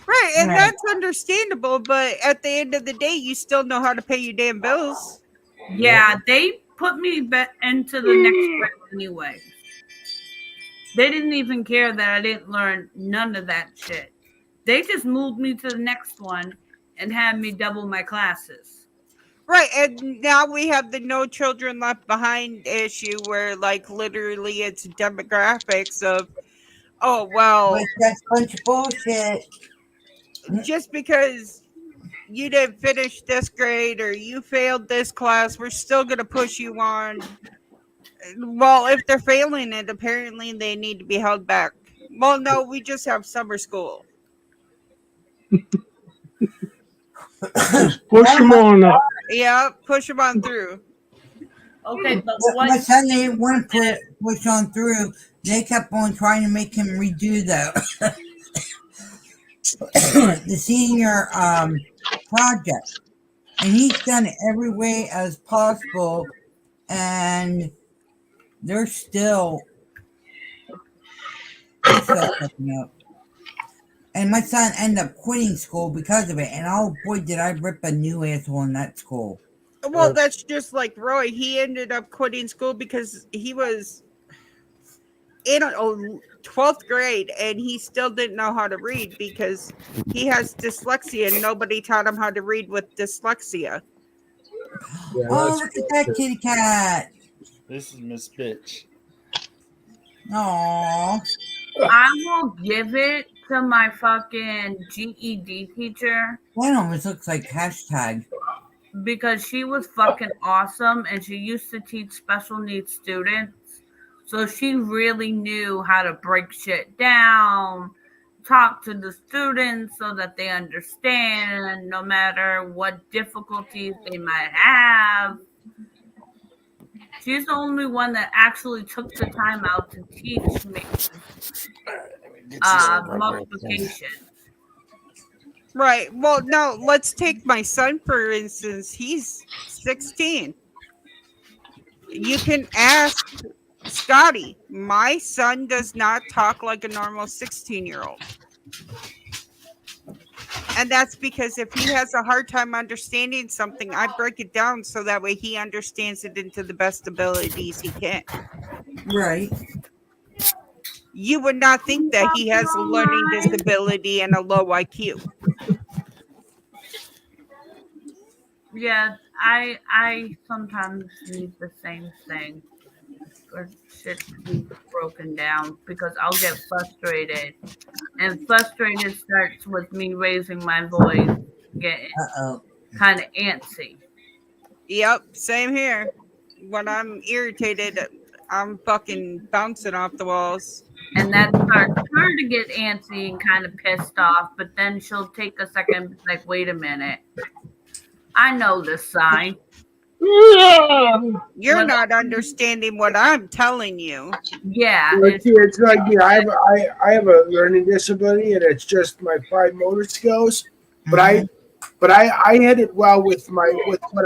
Speaker 3: Right, and
Speaker 2: Right.
Speaker 3: that's understandable. But at the end of the day, you still know how to pay your damn bills.
Speaker 5: Yeah, they put me into the next grade anyway. They didn't even care that I didn't learn none of that shit. They just moved me to the next one and had me double my classes.
Speaker 3: Right, and now we have the No Children Left Behind issue where, like, literally it's demographics of, oh, well,
Speaker 2: But that's a bunch of bullshit.
Speaker 3: just because you didn't finish this grade or you failed this class, we're still going to push you on. Well, if they're failing it, apparently they need to be held back. Well, no, we just have summer school.
Speaker 1: Push them on up.
Speaker 3: Yeah, push them on through.
Speaker 5: Okay, but
Speaker 2: My
Speaker 5: what?
Speaker 2: son didn't want to push on through. They kept on trying to make him redo the senior project, and he's done it every way as possible, and they're still fucking up. And my son ended up quitting school because of it, and oh boy, did I rip a new asshole in that school.
Speaker 3: Well, that's just like Roy. He ended up quitting school because he was in 12th grade and he still didn't know how to read because he has dyslexia and nobody taught him how to read with dyslexia.
Speaker 7: Yeah,
Speaker 2: Oh,
Speaker 7: that's
Speaker 2: look at that kitty cat.
Speaker 6: This is Miss Bitch.
Speaker 2: Aww.
Speaker 5: I will give it to my fucking GED teacher
Speaker 2: That almost looks like hashtag.
Speaker 5: because she was fucking awesome and she used to teach special needs students. So she really knew how to break shit down, talk to the students so that they understand no matter what difficulties they might have. She's the only one that actually took the time out to teach me multiplication.
Speaker 3: Right. Well, no, let's take my son, for instance. He's 16. You can ask Scotty. My son does not talk like a normal 16-year-old. And that's because if he has a hard time understanding something, I break it down so that way he understands it into the best abilities he can.
Speaker 2: Right.
Speaker 3: you would not think that he has a learning disability and a low IQ.
Speaker 5: Yeah, I sometimes need the same thing for shit to be broken down because I'll get frustrated. And frustrated starts with me raising my voice, getting
Speaker 2: Uh-oh.
Speaker 5: kind of antsy.
Speaker 3: Yep, same here. When I'm irritated, I'm fucking bouncing off the walls.
Speaker 5: And that starts her to get antsy and kind of pissed off, but then she'll take a second, like, wait a minute. I know this sign.
Speaker 3: You're not understanding what I'm telling you.
Speaker 5: Yeah.
Speaker 7: It's like me. I have a learning disability, and it's just my fine motor skills. But I headed well with what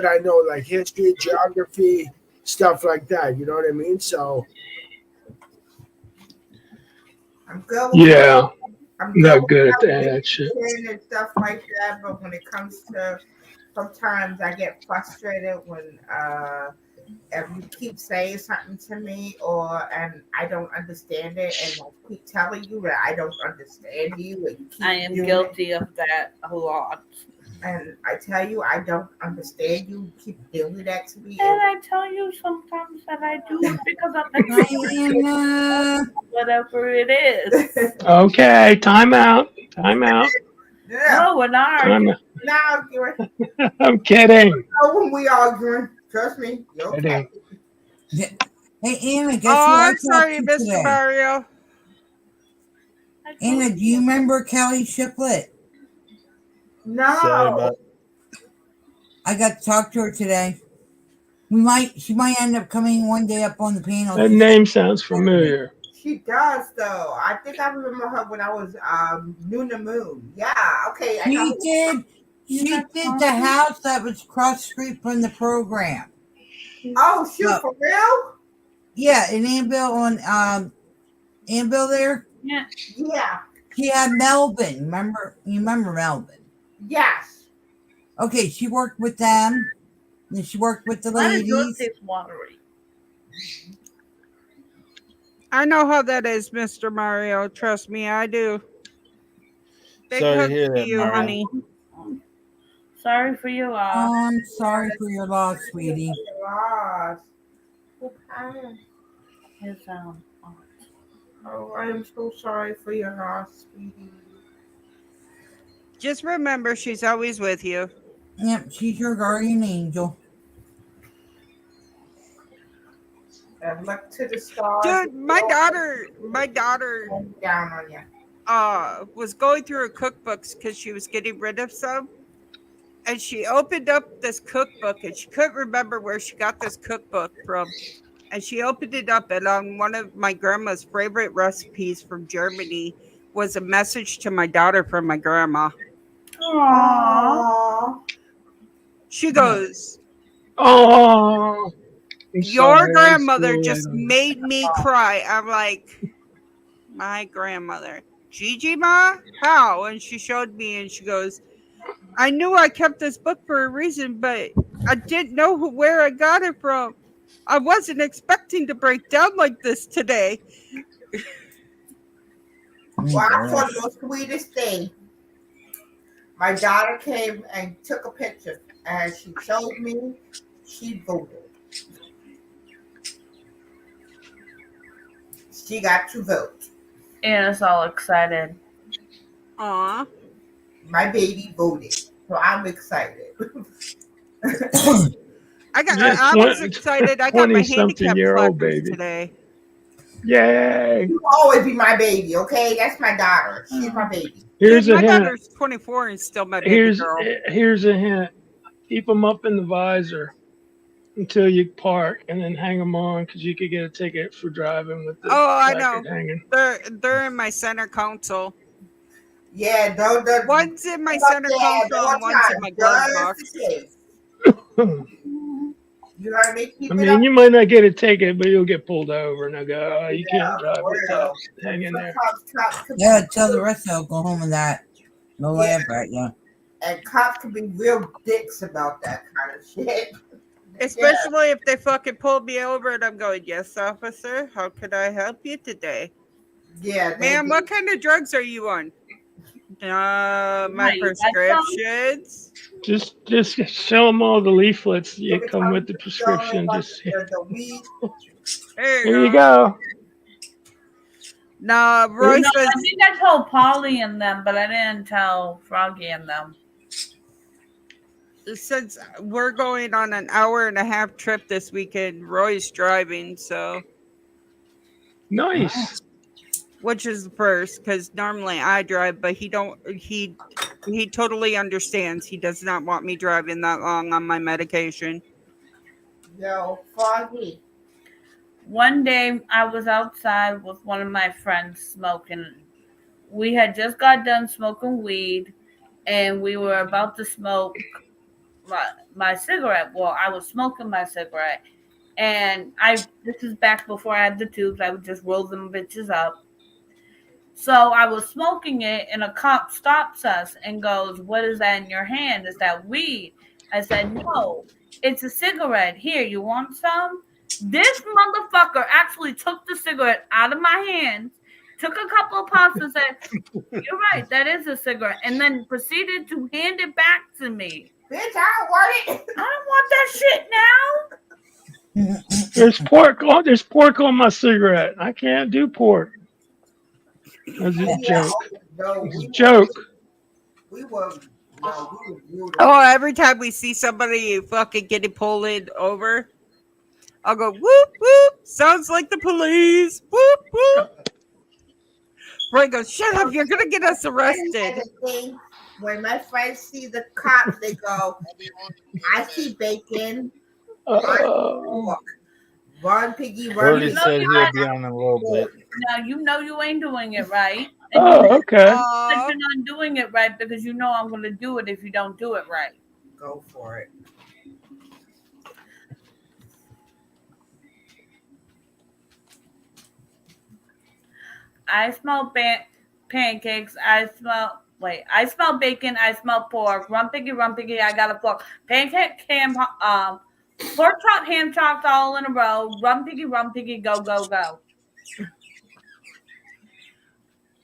Speaker 7: I know, like history, geography, stuff like that. You know what I mean? So
Speaker 9: I'm good.
Speaker 1: Yeah,
Speaker 9: I'm
Speaker 1: not good at
Speaker 9: with
Speaker 1: that shit.
Speaker 9: and stuff like that. But when it comes to, sometimes I get frustrated when if you keep saying something to me and I don't understand it, and I keep telling you that I don't understand you, and you keep
Speaker 5: I am
Speaker 9: doing
Speaker 5: guilty of that a lot.
Speaker 9: and I tell you I don't understand you, keep doing that to me.
Speaker 5: And I tell you sometimes that I do it because I'm the
Speaker 2: Diana.
Speaker 5: whatever it is.
Speaker 1: Okay, time out. Time out.
Speaker 9: Yeah,
Speaker 5: No, we're not.
Speaker 1: Time out.
Speaker 9: now arguing.
Speaker 1: I'm kidding.
Speaker 9: Oh, when we arguing, trust me, you're okay.
Speaker 2: Hey, Anna, guess who
Speaker 3: Oh,
Speaker 2: I
Speaker 3: I'm
Speaker 2: talked
Speaker 3: sorry,
Speaker 2: to
Speaker 3: Mr.
Speaker 2: today?
Speaker 3: Mario.
Speaker 2: Anna, do you remember Kelly Shiplet?
Speaker 6: Sorry
Speaker 9: No,
Speaker 6: about
Speaker 2: I got to talk to her today. She might end up coming one day up on the panel.
Speaker 1: That name sounds familiar.
Speaker 9: she does though. I think I remember her when I was Luna Moon. Yeah, okay. I know.
Speaker 2: She did the house that was across the street from the program.
Speaker 9: Oh shoot,
Speaker 2: No.
Speaker 9: for real?
Speaker 2: Yeah, in Annville on Annville there.
Speaker 5: Yeah.
Speaker 9: Yeah.
Speaker 2: She had Melvin. You remember Melvin?
Speaker 9: Yes.
Speaker 2: Okay, she worked with them. And she worked with the
Speaker 5: Why is your
Speaker 2: ladies.
Speaker 5: face watery?
Speaker 3: I know how that is, Mr. Mario. Trust me, I do. Big
Speaker 6: Sorry to
Speaker 3: hugs
Speaker 6: hear
Speaker 3: to
Speaker 6: that,
Speaker 3: you,
Speaker 6: Mario.
Speaker 3: honey.
Speaker 5: Sorry for your loss.
Speaker 2: I'm sorry for your loss, sweetie.
Speaker 9: Lost. Okay.
Speaker 5: His
Speaker 9: Oh, I am so sorry for your loss, sweetie.
Speaker 3: Just remember, she's always with you.
Speaker 2: Yep, she's your guardian angel.
Speaker 9: And look to the stars.
Speaker 3: Dude, my daughter
Speaker 9: Down on you.
Speaker 3: was going through her cookbooks because she was getting rid of some. And she opened up this cookbook and she couldn't remember where she got this cookbook from. And she opened it up, and on one of my grandma's favorite recipes from Germany was a message to my daughter from my grandma.
Speaker 9: Aww.
Speaker 3: She goes,
Speaker 1: Oh,
Speaker 3: "Your grandmother just made me cry." I'm like, "My grandmother, Gigi Ma? How?" And she showed me, and she goes, "I knew I kept this book for a reason, but I didn't know where I got it from. I wasn't expecting to break down like this today."
Speaker 9: Well, I saw the most sweetest thing. My daughter came and took a picture, and she showed me she voted. She got to vote.
Speaker 5: Anna's all excited.
Speaker 3: Aw.
Speaker 9: My baby voted, so I'm excited.
Speaker 3: I was excited. I got my handicap
Speaker 1: 20-something-year-old
Speaker 3: placards
Speaker 1: baby.
Speaker 3: today.
Speaker 1: Yay!
Speaker 9: You always be my baby, okay? That's my daughter. She's my baby.
Speaker 1: Here's
Speaker 3: Dude,
Speaker 1: a
Speaker 3: my
Speaker 1: hint.
Speaker 3: daughter's 24 and still my baby girl.
Speaker 1: Here's a hint. Keep them up in the visor until you park, and then hang them on because you could get a ticket for driving with the
Speaker 3: Oh, I know.
Speaker 1: placard hanging.
Speaker 3: They're in my center console.
Speaker 9: Yeah, don't.
Speaker 3: One's in my center console and one's in my glove box.
Speaker 9: You know what I mean? Keep
Speaker 1: I
Speaker 9: it
Speaker 1: mean,
Speaker 9: up.
Speaker 1: you might not get a ticket, but you'll get pulled over, and they'll go, "Oh, you
Speaker 9: Yeah,
Speaker 1: can't drive with that. Hang in there."
Speaker 9: Cops could
Speaker 2: Yeah, tell the rest of Oklahoma that. No
Speaker 9: Yeah.
Speaker 2: laugh at you.
Speaker 9: and cops can be real dicks about that kind of shit.
Speaker 3: Especially if they fucking pulled me over and I'm going, yes, officer, how can I help you today?
Speaker 9: Yeah, they
Speaker 3: Ma'am,
Speaker 9: do.
Speaker 3: what kind of drugs are you on? My
Speaker 5: Right, that's
Speaker 3: prescriptions.
Speaker 1: Just show them all the leaflets you
Speaker 9: Every
Speaker 1: come
Speaker 9: time
Speaker 1: with the
Speaker 9: you
Speaker 1: prescription.
Speaker 9: go,
Speaker 1: Just
Speaker 9: the weed.
Speaker 3: There
Speaker 1: here you go.
Speaker 3: No, Roy
Speaker 5: No,
Speaker 3: says
Speaker 5: I think I told Polly and them, but I didn't tell Froggy and them.
Speaker 3: since we're going on an hour and a half trip this weekend, Roy's driving, so
Speaker 1: Nice.
Speaker 3: which is the first because normally I drive, but he totally understands. He does not want me driving that long on my medication.
Speaker 9: Yo, Foggy.
Speaker 5: One day I was outside with one of my friends smoking. We had just got done smoking weed and we were about to smoke my cigarette. Well, I was smoking my cigarette and this is back before I had the tubes. I would just roll them bitches up. So I was smoking it and a cop stops us and goes, "What is that in your hand? Is that weed?" I said, "No, it's a cigarette. Here, you want some?" This motherfucker actually took the cigarette out of my hands, took a couple of puffs and said, "You're right, that is a cigarette," and then proceeded to hand it back to me.
Speaker 9: Bitch, I don't want it.
Speaker 5: I don't want that shit now.
Speaker 1: There's pork on my cigarette. I can't do pork. That's a joke.
Speaker 9: No,
Speaker 1: It's a joke.
Speaker 9: we were brutal.
Speaker 3: Oh, every time we see somebody fucking getting pulled over, I'll go, whoop, whoop. Sounds like the police. Whoop, whoop. Roy goes, shut up. You're going to get us arrested.
Speaker 9: When my friends see the cops, they go, I see bacon.
Speaker 1: Oh.
Speaker 9: Run, piggy, run.
Speaker 6: Already
Speaker 9: Piggy.
Speaker 6: said he'll be on in a little bit.
Speaker 5: Now you know you ain't doing it right. And
Speaker 1: Oh, okay.
Speaker 5: you're not doing it right because you know I'm going to do it if you don't do it right.
Speaker 9: Go for it.
Speaker 5: I smell pancakes. I smell bacon. I smell pork. Run piggy, I got a fork. Pancake, ham, pork chop, ham chops all in a row. Run piggy, go, go, go.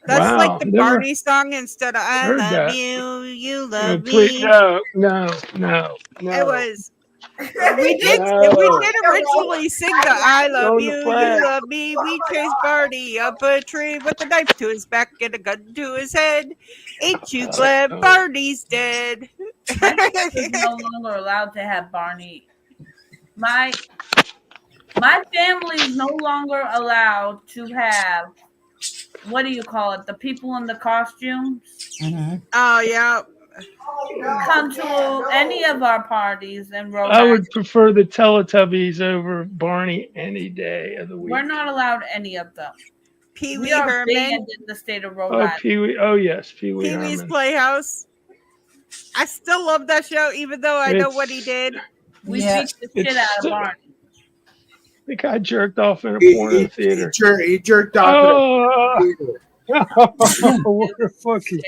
Speaker 3: That's
Speaker 1: Wow,
Speaker 3: like the
Speaker 1: never
Speaker 3: Barney song instead of I
Speaker 1: heard
Speaker 3: love
Speaker 1: that.
Speaker 3: you, you
Speaker 1: No,
Speaker 3: love
Speaker 1: please,
Speaker 3: me.
Speaker 1: no.
Speaker 3: It was. We did
Speaker 1: No.
Speaker 3: originally sing the I love
Speaker 1: Throw the
Speaker 3: you,
Speaker 1: flag.
Speaker 3: you love me. We chased Barney up a tree with a knife to his back and a gun to his head. Ain't you glad Barney's dead?
Speaker 5: Is no longer allowed to have Barney. My family is no longer allowed to have, what do you call it? The people in the costumes
Speaker 3: Oh yeah.
Speaker 5: come to any of our parties and Rhode
Speaker 1: I would
Speaker 5: Island.
Speaker 1: prefer the Teletubbies over Barney any day of the week.
Speaker 5: We're not allowed any of them.
Speaker 3: Pee
Speaker 5: We
Speaker 3: Wee
Speaker 5: are
Speaker 3: Herman.
Speaker 5: banned in the state of Rhode
Speaker 1: Oh,
Speaker 5: Island.
Speaker 1: Pee Wee. Oh, yes, Pee Wee
Speaker 3: Pee Wee's
Speaker 1: Herman.
Speaker 3: Playhouse. I still love that show, even though I know what he did.
Speaker 5: We
Speaker 2: Yeah.
Speaker 5: beat the shit
Speaker 1: It's
Speaker 5: out of
Speaker 1: still-
Speaker 5: Barney.
Speaker 1: The guy jerked off in a
Speaker 7: He,
Speaker 1: porno
Speaker 7: he,
Speaker 1: theater.
Speaker 7: he jerked off.
Speaker 1: Oh,
Speaker 7: In a theater.
Speaker 1: what a fucking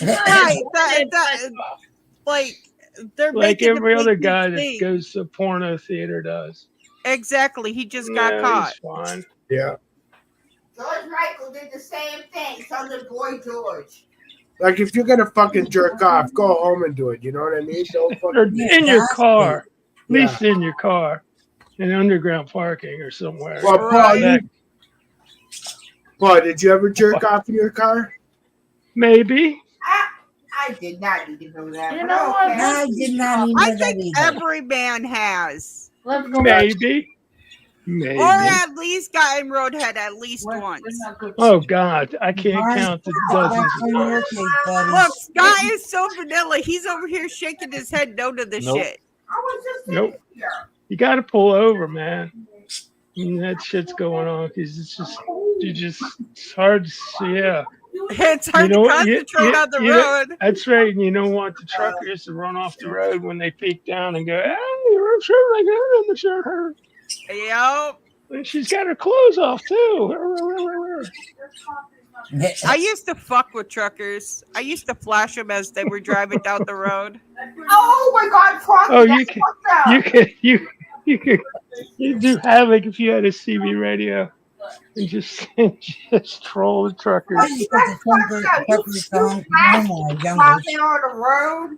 Speaker 3: Right, like they're
Speaker 1: like
Speaker 3: making
Speaker 1: every
Speaker 3: the
Speaker 1: other
Speaker 3: big
Speaker 1: guy that
Speaker 3: thing.
Speaker 1: goes to a porno theater does.
Speaker 3: Exactly, he just got
Speaker 1: Yeah,
Speaker 3: caught.
Speaker 1: he's fine.
Speaker 7: Yeah.
Speaker 9: George Michael did the same thing. So did Boy George.
Speaker 7: Like if you're gonna fucking jerk off, go home and do it. You know what I mean? Don't
Speaker 1: Or
Speaker 7: fucking.
Speaker 1: in your car, at
Speaker 7: Yeah.
Speaker 1: least in your car, in underground parking or somewhere.
Speaker 7: Well, Paul,
Speaker 3: Right.
Speaker 7: Paul, did you ever jerk off in your car?
Speaker 1: Maybe.
Speaker 9: I did not need to know that.
Speaker 5: You
Speaker 9: but
Speaker 5: know what?
Speaker 9: okay.
Speaker 2: I did not even
Speaker 3: I
Speaker 2: know that
Speaker 3: think
Speaker 2: either.
Speaker 3: every man has,
Speaker 5: Let's go back.
Speaker 1: Maybe. Maybe.
Speaker 3: or at least got in roadhead at least
Speaker 5: We're
Speaker 3: once.
Speaker 5: not good.
Speaker 1: Oh God, I can't
Speaker 2: Right.
Speaker 1: count the dozens.
Speaker 2: That's on your case, buddy.
Speaker 3: Look, Scott is so vanilla. He's over here shaking his head no to the
Speaker 6: Nope.
Speaker 3: shit.
Speaker 9: I was just
Speaker 1: Nope.
Speaker 9: sitting here.
Speaker 1: You got to pull over, man. I mean, that shit's going on because it's hard to see. Yeah,
Speaker 3: It's hard
Speaker 1: You know
Speaker 3: to
Speaker 1: what?
Speaker 3: concentrate on the
Speaker 1: you-
Speaker 3: road.
Speaker 1: that's right. And you don't want the truckers to run off the road when they peek down and go, "Hey, you're sure like her in the shirt."
Speaker 3: Yep.
Speaker 1: And she's got her clothes off too. Sure.
Speaker 3: I used to fuck with truckers. I used to flash them as they were driving down the road.
Speaker 9: Oh my God, Froggy,
Speaker 1: Oh,
Speaker 9: that's fucked up.
Speaker 1: you do havoc if you had a CB radio and just troll the truckers.
Speaker 2: I used to
Speaker 9: That's fucked up. You
Speaker 2: song
Speaker 9: flash
Speaker 2: Jungle.
Speaker 9: popping on the road.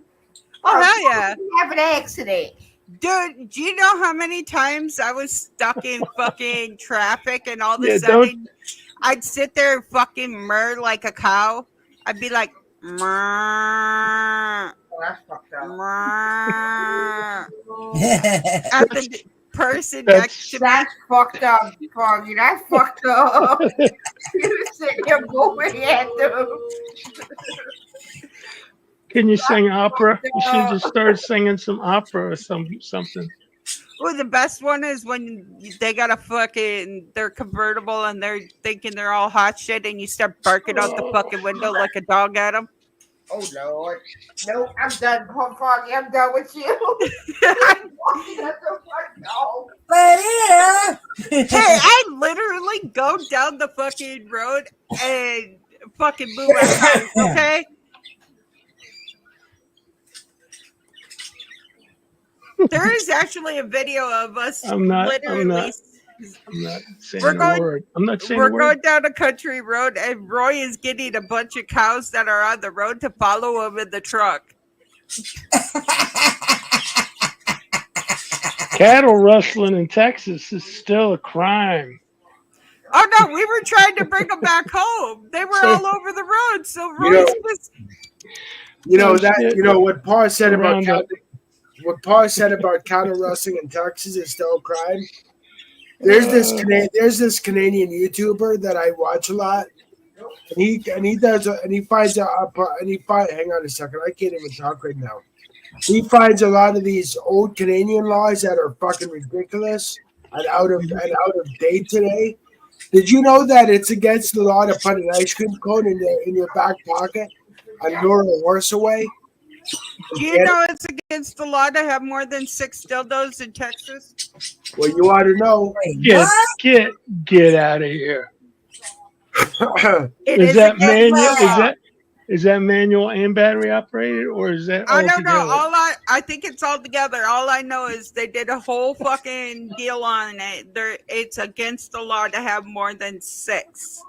Speaker 3: Oh, hell yeah.
Speaker 9: You have an accident.
Speaker 3: Dude, do you know how many times I was stuck in fucking traffic and all of a
Speaker 1: Yeah,
Speaker 3: sudden I'd sit there and fucking murr like a cow? I'd be like, "Mrrr,
Speaker 9: Oh, that's fucked up.
Speaker 3: mrrr," at the person
Speaker 1: That's-
Speaker 3: next to me.
Speaker 9: That's fucked up, Froggy. That's fucked up. You sitting here moving at them.
Speaker 1: Can you sing opera? You should just start singing some opera or something.
Speaker 3: Oh, the best one is when they got they're convertible and they're thinking they're all hot shit and you start barking out the fucking window like a dog at them.
Speaker 9: Oh Lord. No, I'm done, Froggy. I'm done with you. I'm walking at the front door.
Speaker 2: But yeah.
Speaker 3: Hey, I literally go down the fucking road and fucking move my house, okay? There is actually a video of us
Speaker 1: I'm not
Speaker 3: literally.
Speaker 1: saying
Speaker 3: We're
Speaker 1: a
Speaker 3: going-
Speaker 1: word. I'm not saying
Speaker 3: We're
Speaker 1: a word.
Speaker 3: going down a country road, and Roy is getting a bunch of cows that are on the road to follow him in the truck.
Speaker 1: Cattle rustling in Texas is still a crime.
Speaker 3: Oh no, we were trying to bring them back home. They were all over the road, so
Speaker 7: You
Speaker 3: Roy's
Speaker 7: know-
Speaker 3: just
Speaker 7: What Paul said about
Speaker 1: Roundup.
Speaker 7: cattle rustling in Texas is still a crime. There's this Canadian YouTuber that I watch a lot, and he finds out hang on a second, I can't even talk right now. He finds a lot of these old Canadian laws that are fucking ridiculous and out of date today. Did you know that it's against the law to put an ice cream cone in your back pocket and lure a horse away?
Speaker 3: Do you know it's against the law to have more than 6 dildos in Texas?
Speaker 7: Well, you ought to know.
Speaker 1: Get out of here.
Speaker 3: It
Speaker 1: Is that
Speaker 3: against the
Speaker 1: manual?
Speaker 3: law.
Speaker 1: Is that manual and battery operated, or is that
Speaker 3: I
Speaker 1: all
Speaker 3: don't know.
Speaker 1: together?
Speaker 3: I think it's all together. All I know is they did a whole fucking deal on it. It's against the law to have more than 6.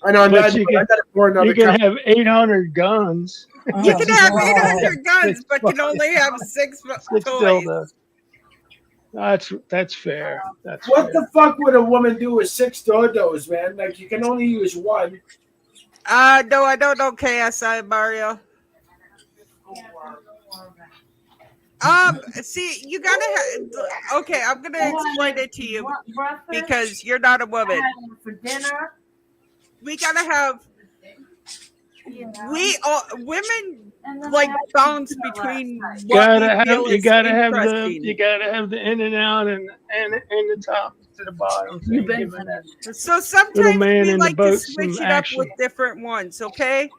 Speaker 7: I know.
Speaker 1: But
Speaker 7: I
Speaker 1: you
Speaker 7: got to pour another
Speaker 1: You can
Speaker 7: cup.
Speaker 1: have 800 guns.
Speaker 3: You can have
Speaker 2: Oh,
Speaker 3: 800 guns, but can only have 6
Speaker 1: Six
Speaker 3: toys.
Speaker 1: dildos. That's fair. That's
Speaker 7: What
Speaker 1: fair.
Speaker 7: the fuck would a woman do with 6 dildos, man? Like, you can only use one.
Speaker 3: No, I don't know KSI Mario. See, you gotta have. Okay, I'm gonna explain it to you because you're not a woman.
Speaker 5: For dinner.
Speaker 3: We gotta have. Women
Speaker 5: And then
Speaker 3: like
Speaker 5: I had
Speaker 3: bounce
Speaker 5: pizza
Speaker 3: between.
Speaker 5: last night.
Speaker 3: what we
Speaker 1: You gotta have
Speaker 3: interesting.
Speaker 1: you gotta have the in and out and the top to the bottom.
Speaker 5: You've been
Speaker 1: Give it that.
Speaker 3: So sometimes
Speaker 1: man
Speaker 3: we
Speaker 1: in the
Speaker 3: like to
Speaker 1: boat,
Speaker 3: switch
Speaker 1: some
Speaker 3: it up
Speaker 1: action.
Speaker 3: with different ones. Okay,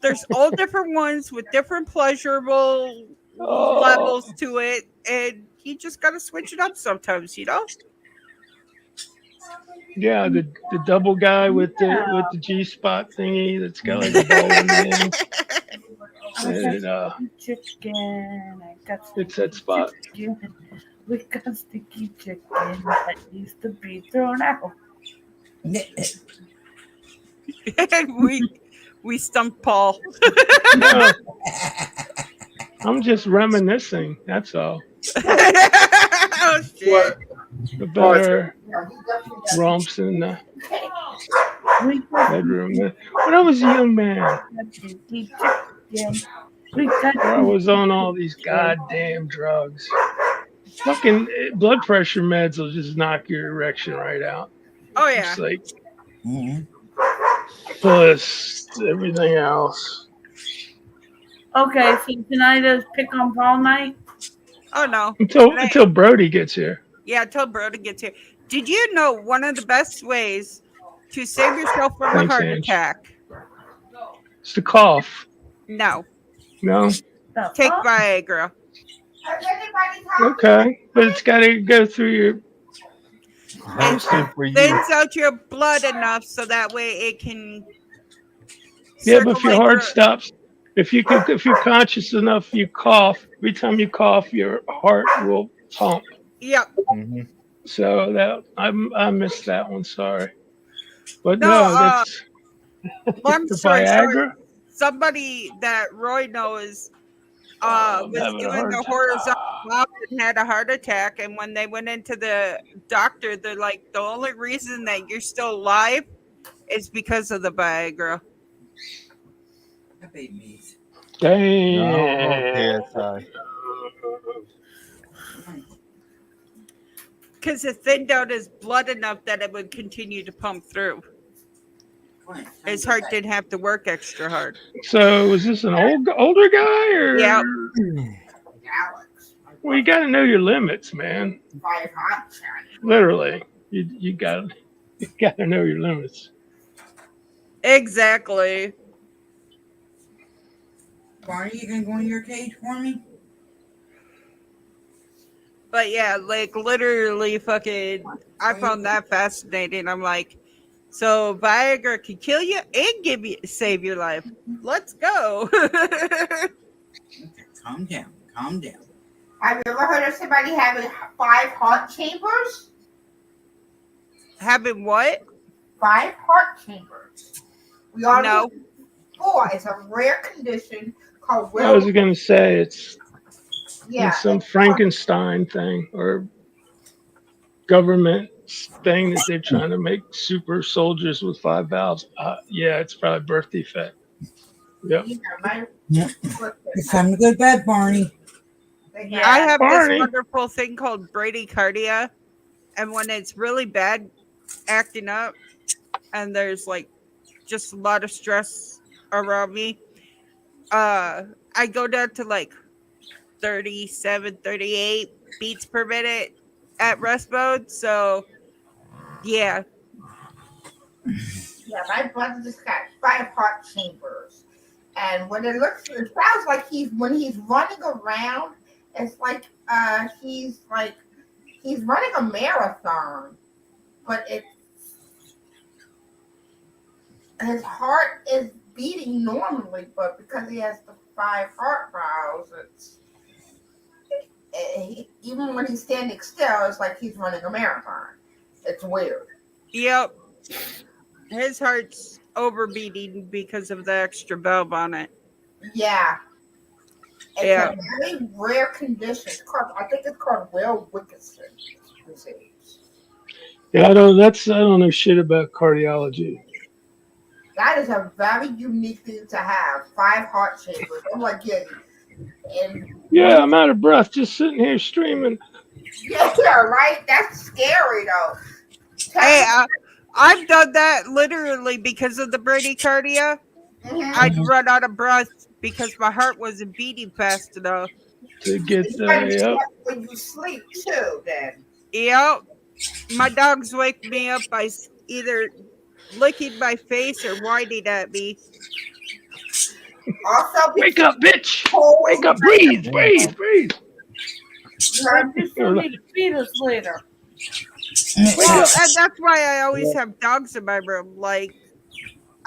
Speaker 3: there's all different ones with different pleasurable
Speaker 1: Oh.
Speaker 3: levels to it, and you just gotta switch it up sometimes. You know.
Speaker 1: Yeah, the double guy with the G spot thingy that's got like a ball in the end. And,
Speaker 5: Chicken. I got
Speaker 1: it's that spot.
Speaker 5: chicken. We got sticky chicken that needs to be thrown out.
Speaker 3: we stumped Paul.
Speaker 1: No, I'm just reminiscing. That's all.
Speaker 3: Oh shit!
Speaker 1: The better romps in the
Speaker 5: We got
Speaker 1: bedroom. When I was a young man,
Speaker 5: sticky chicken. We got
Speaker 1: I was on all these goddamn drugs. Fucking blood pressure meds will just knock your erection right out.
Speaker 3: Oh yeah.
Speaker 1: It's like
Speaker 2: Mhm.
Speaker 1: plus everything else.
Speaker 5: Okay, so tonight is pick on Paul night.
Speaker 3: Oh no.
Speaker 1: Until Brody gets here.
Speaker 3: Yeah, until Brody gets here. Did you know one of the best ways to save yourself from
Speaker 1: Thanks,
Speaker 3: a heart
Speaker 1: Ange.
Speaker 3: attack?
Speaker 1: It's the cough.
Speaker 3: No.
Speaker 1: No?
Speaker 5: The
Speaker 3: Take
Speaker 5: fuck?
Speaker 3: Viagra.
Speaker 9: Has anybody talked?
Speaker 1: Okay. But it's got to go through your
Speaker 3: It
Speaker 4: Super you.
Speaker 3: thins out your blood enough so that way it can
Speaker 1: Yeah, but if your
Speaker 3: circulate
Speaker 1: heart
Speaker 3: through.
Speaker 1: stops, if you're conscious enough, you cough. Every time you cough, your heart will pump.
Speaker 3: Yep.
Speaker 6: Mhm.
Speaker 1: So that I missed that one. Sorry, but
Speaker 3: No,
Speaker 1: no, that's
Speaker 3: long
Speaker 1: the
Speaker 3: story short,
Speaker 1: Viagra.
Speaker 3: somebody that Roy knows
Speaker 1: Oh, I'm
Speaker 3: was
Speaker 1: having a
Speaker 3: doing
Speaker 1: heart
Speaker 3: the
Speaker 1: attack.
Speaker 3: horizontal walk and had a heart attack. And when they went into the doctor, they're like, the only reason that you're still alive is because of the Viagra.
Speaker 2: Babies.
Speaker 6: No, I don't know
Speaker 1: Damn.
Speaker 6: KSI.
Speaker 3: Because it thinned out his blood enough that it would continue to pump through. His heart didn't have to work extra hard.
Speaker 1: So was this an older guy or?
Speaker 3: Yeah.
Speaker 9: Alex.
Speaker 1: Well, you got to know your limits, man.
Speaker 9: 5 hot shots.
Speaker 1: Literally, you got to know your limits.
Speaker 3: Exactly.
Speaker 2: Barney, you gonna go in your cage for me?
Speaker 3: But yeah, like literally fucking, I found that fascinating. I'm like, so Viagra can kill you and save your life. Let's go.
Speaker 2: Calm down. Calm down.
Speaker 9: Have you ever heard of somebody having 5 heart chambers?
Speaker 3: Having what?
Speaker 9: 5 heart chambers. We already
Speaker 3: No.
Speaker 9: 4. It's a rare condition called
Speaker 1: I was
Speaker 9: Will.
Speaker 1: going to say it's
Speaker 9: Yeah.
Speaker 1: some Frankenstein thing or government thing that they're trying to make super soldiers with 5 valves. Yeah, it's probably birth defect. Yep.
Speaker 9: You know, my,
Speaker 2: Yep. It's time to go to bed, Barney.
Speaker 3: Yeah, I have
Speaker 1: Barney.
Speaker 3: this wonderful thing called bradycardia. And when it's really bad acting up and there's like just a lot of stress around me, I go down to like 37, 38 beats per minute at rest mode. So yeah.
Speaker 9: Yeah, my brother just got 5 heart chambers. And when it sounds like when he's running around, it's like he's running a marathon, but his heart is beating normally, but because he has the 5 heart valves, even when he's standing still, it's like he's running a marathon. It's weird.
Speaker 3: Yep. His heart's overbeating because of the extra valve on it.
Speaker 9: Yeah. It's
Speaker 3: Yeah.
Speaker 9: a very rare condition. I think it's called Will Wilkinson disease.
Speaker 1: Yeah, I don't know shit about cardiology.
Speaker 9: That is a very unique thing to have. 5 heart chambers. I'm like,
Speaker 1: Yeah, I'm out of breath just sitting here streaming.
Speaker 9: yeah, right? That's scary though.
Speaker 3: Hey, I've done that literally because of the bradycardia.
Speaker 9: Mhm.
Speaker 3: I'd run out of breath because my heart wasn't beating fast enough.
Speaker 1: To get
Speaker 9: You gotta do
Speaker 1: yep.
Speaker 9: that when you sleep too, then.
Speaker 3: Yep. My dogs wake me up by either licking my face or whining at me.
Speaker 9: Also,
Speaker 1: Wake up, bitch!
Speaker 9: cold.
Speaker 1: Wake up, breathe.
Speaker 9: You
Speaker 5: I just still need to feed us later.
Speaker 3: Well, and that's why I always have dogs in my room, like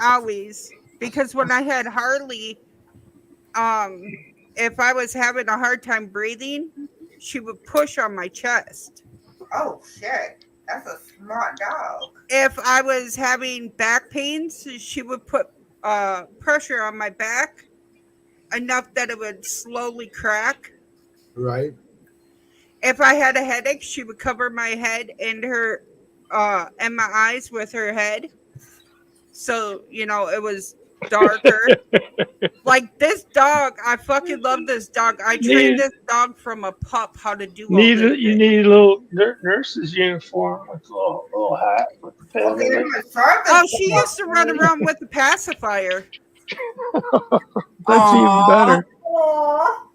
Speaker 3: always. Because when I had Harley, if I was having a hard time breathing, she would push on my chest.
Speaker 9: Oh shit. That's a smart dog.
Speaker 3: If I was having back pains, she would put pressure on my back enough that it would slowly crack.
Speaker 7: Right.
Speaker 3: If I had a headache, she would cover my head and and my eyes with her head. So, it was darker. Like this dog, I fucking love this dog. I trained this dog from a pup how to do all this
Speaker 1: You
Speaker 3: shit.
Speaker 1: need a little nurse's uniform with a little hat with the pen
Speaker 9: Okay,
Speaker 1: in
Speaker 9: then
Speaker 1: it.
Speaker 9: my service
Speaker 3: Oh, she
Speaker 9: dog.
Speaker 3: used to run around with a pacifier.
Speaker 1: That's even better.
Speaker 9: Aw.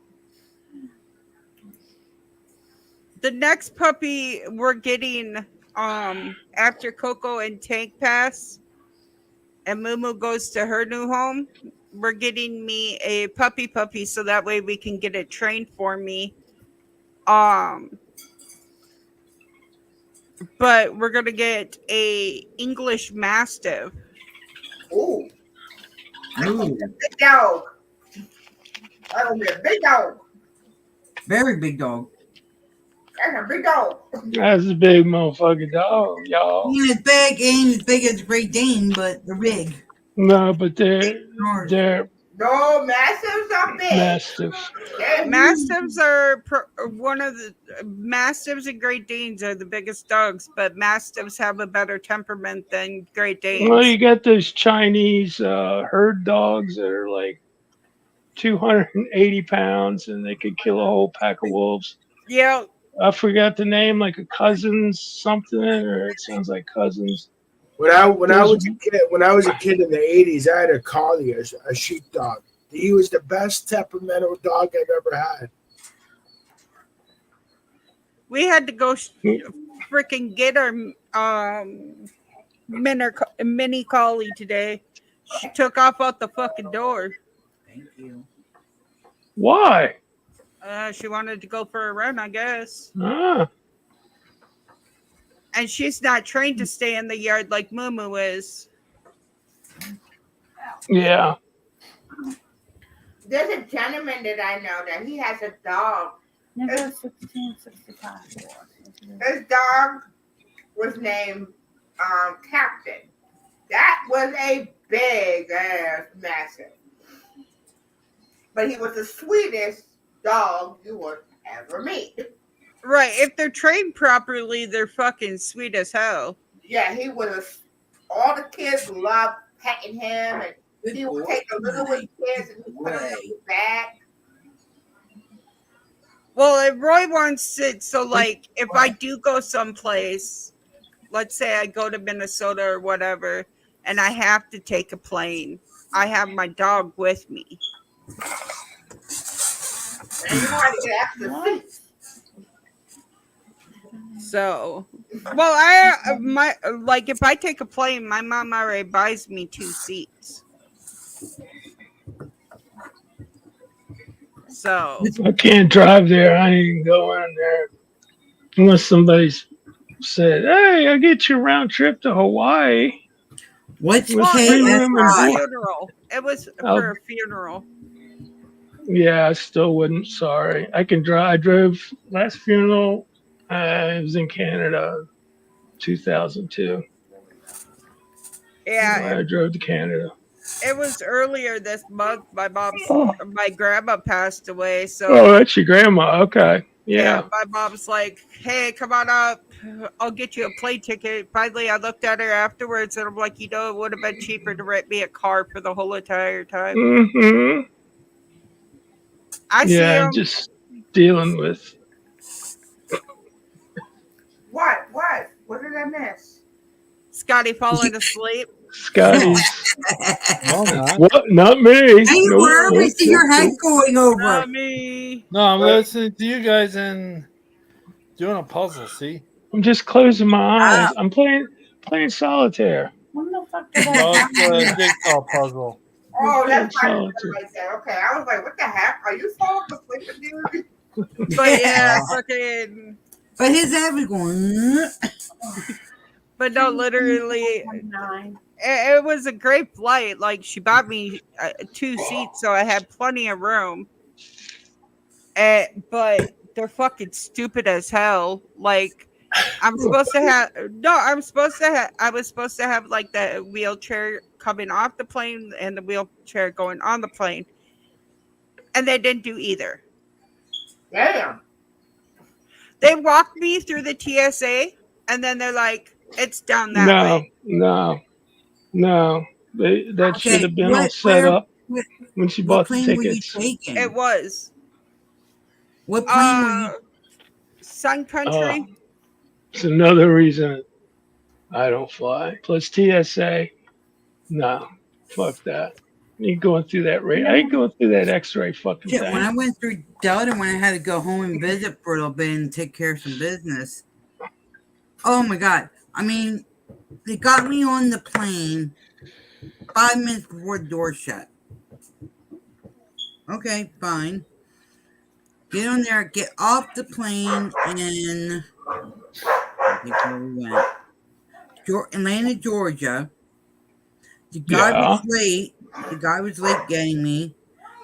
Speaker 3: The next puppy we're getting after Coco and Tank pass and Mumu goes to her new home, we're getting me a puppy so that way we can get it trained for me. but we're gonna get a English Mastiff.
Speaker 9: Ooh,
Speaker 2: Ooh,
Speaker 9: big dog. That'll be a big dog.
Speaker 2: very big dog.
Speaker 9: That's a big dog.
Speaker 1: That's a big motherfucking dog, y'all.
Speaker 2: Ain't as big as Great Dane, but they're big.
Speaker 1: No, but they're
Speaker 9: No, mastiffs are big.
Speaker 1: mastiffs.
Speaker 9: Yeah.
Speaker 3: Mastiffs are one of the Mastiffs and Great Danes are the biggest dogs, but Mastiffs have a better temperament than Great Danes.
Speaker 1: Well, you got those Chinese herd dogs that are like 280 pounds and they could kill a whole pack of wolves.
Speaker 3: Yeah,
Speaker 1: I forgot the name, like a Cousins something, or it sounds like Cousins.
Speaker 7: When I was a kid in the 80s, I had a collie, a sheepdog. He was the best temperamental dog I've ever had.
Speaker 3: we had to go freaking get our mini collie today. She took off out the fucking door.
Speaker 2: Thank you.
Speaker 1: Why?
Speaker 3: She wanted to go for a run, I guess.
Speaker 1: Ah,
Speaker 3: And she's not trained to stay in the yard like Moo is.
Speaker 1: yeah.
Speaker 9: There's a gentleman that I know that he has a dog.
Speaker 5: Never 1665.
Speaker 9: His dog was named Captain. That was a big ass massive. But he was the sweetest dog you would ever meet.
Speaker 3: Right, if they're trained properly, they're fucking sweet as hell.
Speaker 9: Yeah, he was. All the kids loved petting him, and he would take the little kids and put them in his bag.
Speaker 3: Well, if Roy wants it, so like if I do go someplace, let's say I go to Minnesota or whatever, and I have to take a plane, I have my dog with me.
Speaker 9: And you want to get extra seats.
Speaker 3: So, well, if I take a plane, my mom already buys me 2 seats. So
Speaker 1: I can't drive there. I ain't going there unless somebody's said, "Hey, I get you a round trip to Hawaii."
Speaker 2: What's
Speaker 1: Well,
Speaker 3: it was for a
Speaker 2: KSI?
Speaker 3: funeral. It was for a funeral.
Speaker 1: Yeah, I still wouldn't. Sorry, I can drive. I drove last funeral. I was in Canada, 2002.
Speaker 3: Yeah,
Speaker 1: I drove to Canada.
Speaker 3: it was earlier this month. My grandma passed away, so
Speaker 1: Oh, that's your grandma. Okay.
Speaker 3: yeah,
Speaker 1: Yeah.
Speaker 3: my mom's like, "Hey, come on up. I'll get you a plane ticket." Finally, I looked at her afterwards, and I'm like, it would have been cheaper to rent me a car for the whole entire time.
Speaker 1: Mm-hmm.
Speaker 3: I see
Speaker 1: Yeah,
Speaker 3: him.
Speaker 1: just dealing with.
Speaker 9: What? What did I miss?
Speaker 3: Scotty falling asleep.
Speaker 1: Scotty's.
Speaker 6: No, I'm not.
Speaker 1: What? Not me.
Speaker 2: Hey,
Speaker 1: Nope,
Speaker 2: where
Speaker 1: nope,
Speaker 2: we see your
Speaker 1: nope,
Speaker 2: head
Speaker 1: nope.
Speaker 2: going over?
Speaker 3: Not me.
Speaker 6: No, I'm listening to you guys and doing a puzzle. See?
Speaker 1: I'm just closing my
Speaker 2: Ah.
Speaker 1: eyes. I'm playing solitaire.
Speaker 5: When the fuck did
Speaker 6: Oh,
Speaker 5: that
Speaker 6: it's
Speaker 5: happen?
Speaker 6: a jigsaw puzzle.
Speaker 9: Oh, that's
Speaker 1: Okay,
Speaker 9: right there. Okay, I was like, what the heck? Are you falling asleep, dude?
Speaker 3: But yeah, fucking.
Speaker 2: But his head was going.
Speaker 3: But no, literally,
Speaker 5: 9.
Speaker 3: it was a great flight. Like, she bought me 2 seats, so I had plenty of room. But they're fucking stupid as hell. Like, I was supposed to have like the wheelchair coming off the plane and the wheelchair going on the plane, and they didn't do either.
Speaker 9: Damn.
Speaker 3: They walked me through the TSA, and then they're like, "It's down that way."
Speaker 1: No. That should have been all
Speaker 2: what-
Speaker 1: set
Speaker 2: where-
Speaker 1: up
Speaker 2: what-
Speaker 1: when she
Speaker 2: What
Speaker 1: bought the
Speaker 2: plane were you
Speaker 1: tickets.
Speaker 2: taking?
Speaker 3: It was
Speaker 2: What plane were you?
Speaker 3: Sun Country.
Speaker 1: It's another reason I don't fly. Plus TSA. No, fuck that. You going through that rate? I ain't going through that X-ray fucking
Speaker 2: Shit, when I
Speaker 1: thing.
Speaker 2: went through Delta, when I had to go home and visit for a little bit and take care of some business. Oh my God. I mean, they got me on the plane 5 minutes before the door shut. Okay, fine. Get on there, get off the plane, and like where we went. Atlanta, Georgia. The guy was late. The guy was late getting me.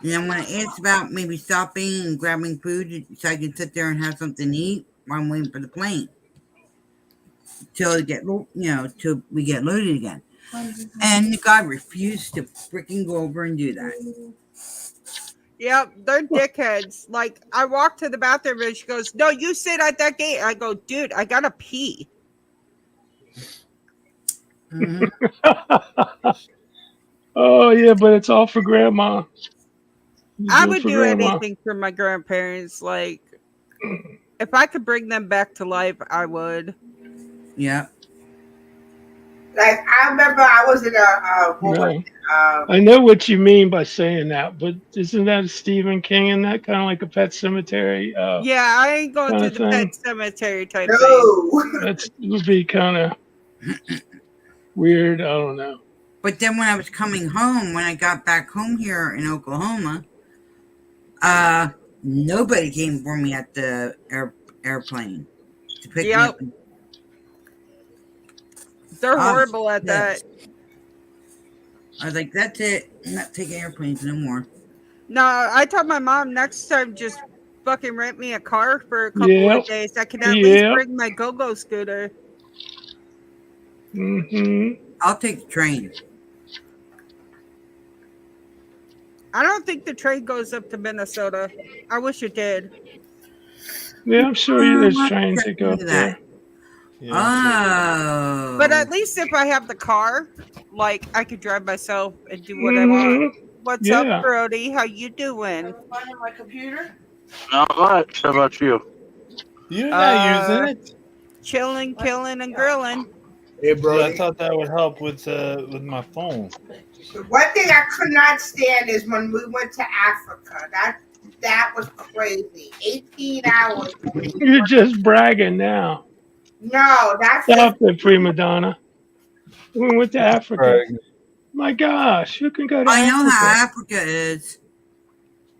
Speaker 2: And then when I asked about maybe stopping and grabbing food so I could sit there and have something to eat while I'm waiting for the plane. Till we get loaded again. And the guy refused to freaking go over and do that.
Speaker 3: Yep, they're dickheads. Like, I walked to the bathroom and she goes, "No, you sit at that gate." I go, "Dude, I gotta pee."
Speaker 2: Mhm.
Speaker 1: Oh yeah, but it's all for grandma. You
Speaker 3: I
Speaker 1: it
Speaker 3: would
Speaker 1: for
Speaker 3: do
Speaker 1: grandma.
Speaker 3: anything for my grandparents. Like, if I could bring them back to life, I would.
Speaker 2: Yeah.
Speaker 9: Like I remember, I was in a
Speaker 1: No. I know what you mean by saying that, but isn't that a Stephen King and that kind of like a Pet Cemetery?
Speaker 3: Yeah, I ain't going
Speaker 1: kinda
Speaker 3: to the
Speaker 1: thing?
Speaker 3: pet cemetery type thing.
Speaker 9: no.
Speaker 1: That would be kind of weird. I don't know.
Speaker 2: But then when I was coming home, when I got back home here in Oklahoma, nobody came for me at the airplane to pick me up.
Speaker 3: They're
Speaker 2: I was
Speaker 3: horrible at that.
Speaker 2: pissed. I was like, that's it. I'm not taking airplanes no more.
Speaker 3: No, I told my mom next time just fucking rent me a car for a couple
Speaker 1: Yep.
Speaker 3: of days. I can at least
Speaker 1: Yep.
Speaker 3: bring my go-go scooter.
Speaker 2: I'll take the train.
Speaker 3: I don't think the train goes up to Minnesota. I wish it did.
Speaker 1: Yeah, I'm sure there's trains that go up there.
Speaker 2: Oh.
Speaker 3: But at least if I have the car, like I could drive myself and do what I want. What's
Speaker 1: Yeah.
Speaker 3: up, Brody? How you doing?
Speaker 9: Finding my computer.
Speaker 10: Not much. How about you?
Speaker 6: You're not using it.
Speaker 3: Chilling, killing, and grilling.
Speaker 7: Hey, bro.
Speaker 6: I thought that would help with my phone.
Speaker 9: One thing I could not stand is when we went to Africa. That was crazy. 18 hours.
Speaker 1: You're just bragging now.
Speaker 9: No, that's
Speaker 1: Stop it, prima donna. We went to Africa. My gosh, you can go to
Speaker 2: I know
Speaker 1: Africa.
Speaker 2: how Africa is.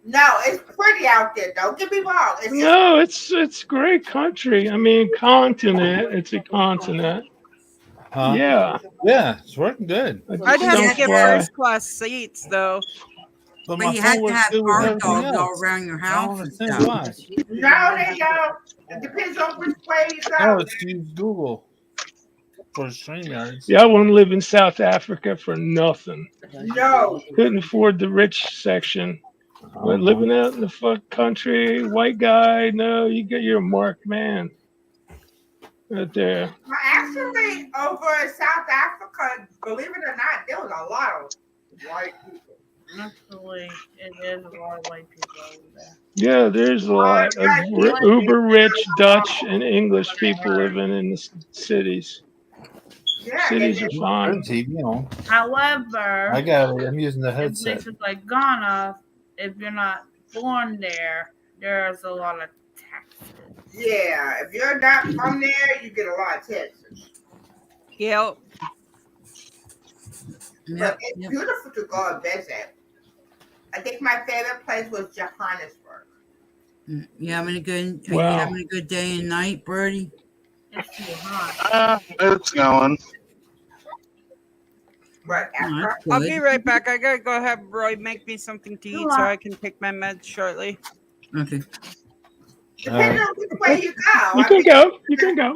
Speaker 9: no. It's pretty out there. Don't get me wrong. It's just,
Speaker 1: No, it's great country. I mean, continent. It's a continent.
Speaker 6: Huh?
Speaker 1: Yeah.
Speaker 6: Yeah, it's working good.
Speaker 3: I'd have
Speaker 1: Don't
Speaker 3: to get
Speaker 1: fly.
Speaker 3: first class seats though.
Speaker 6: But
Speaker 2: But
Speaker 6: my
Speaker 2: you
Speaker 6: phone
Speaker 2: have to
Speaker 6: works
Speaker 2: have
Speaker 6: good with
Speaker 2: guard
Speaker 6: everything
Speaker 2: dogs all
Speaker 6: else.
Speaker 2: around your
Speaker 6: I
Speaker 2: house
Speaker 6: don't
Speaker 2: and
Speaker 6: understand
Speaker 2: stuff.
Speaker 6: why.
Speaker 9: no, they don't. It depends on which way you
Speaker 6: Oh,
Speaker 9: go.
Speaker 6: it's use Google for StreamYards.
Speaker 1: Yeah, I wouldn't live in South Africa for nothing.
Speaker 9: No.
Speaker 1: Couldn't afford the rich section. But living out in the fuck country, white guy, no, you're a marked man. Right there.
Speaker 9: Well, actually, over in South Africa, believe it or not, there was a lot of white people.
Speaker 5: Actually, it is a lot of white people over there.
Speaker 1: Yeah, there's a lot of uber rich Dutch and English people living in the cities.
Speaker 9: Yeah,
Speaker 1: Cities are
Speaker 6: Turn
Speaker 1: fine.
Speaker 6: TV on.
Speaker 5: However,
Speaker 6: I got it. I'm using the
Speaker 5: in
Speaker 6: headset.
Speaker 5: places like Ghana, if you're not born there, there's a lot of taxes.
Speaker 9: Yeah, if you're not from there, you get a lot of taxes.
Speaker 3: Yep.
Speaker 9: But it's beautiful to go and visit. I think my favorite place was Johannesburg.
Speaker 2: You having a good? Are
Speaker 1: Wow.
Speaker 2: you having a good day and night, Birdie?
Speaker 5: It's too hot.
Speaker 10: It's going.
Speaker 9: Right
Speaker 2: Oh,
Speaker 9: after.
Speaker 2: that's
Speaker 3: I'll
Speaker 2: good.
Speaker 3: be right back. I gotta go have Roy make me something to eat so I can take my meds shortly.
Speaker 2: Okay.
Speaker 9: Depending on which way you go.
Speaker 1: You
Speaker 9: I
Speaker 1: can
Speaker 9: mean,
Speaker 1: go. You can go.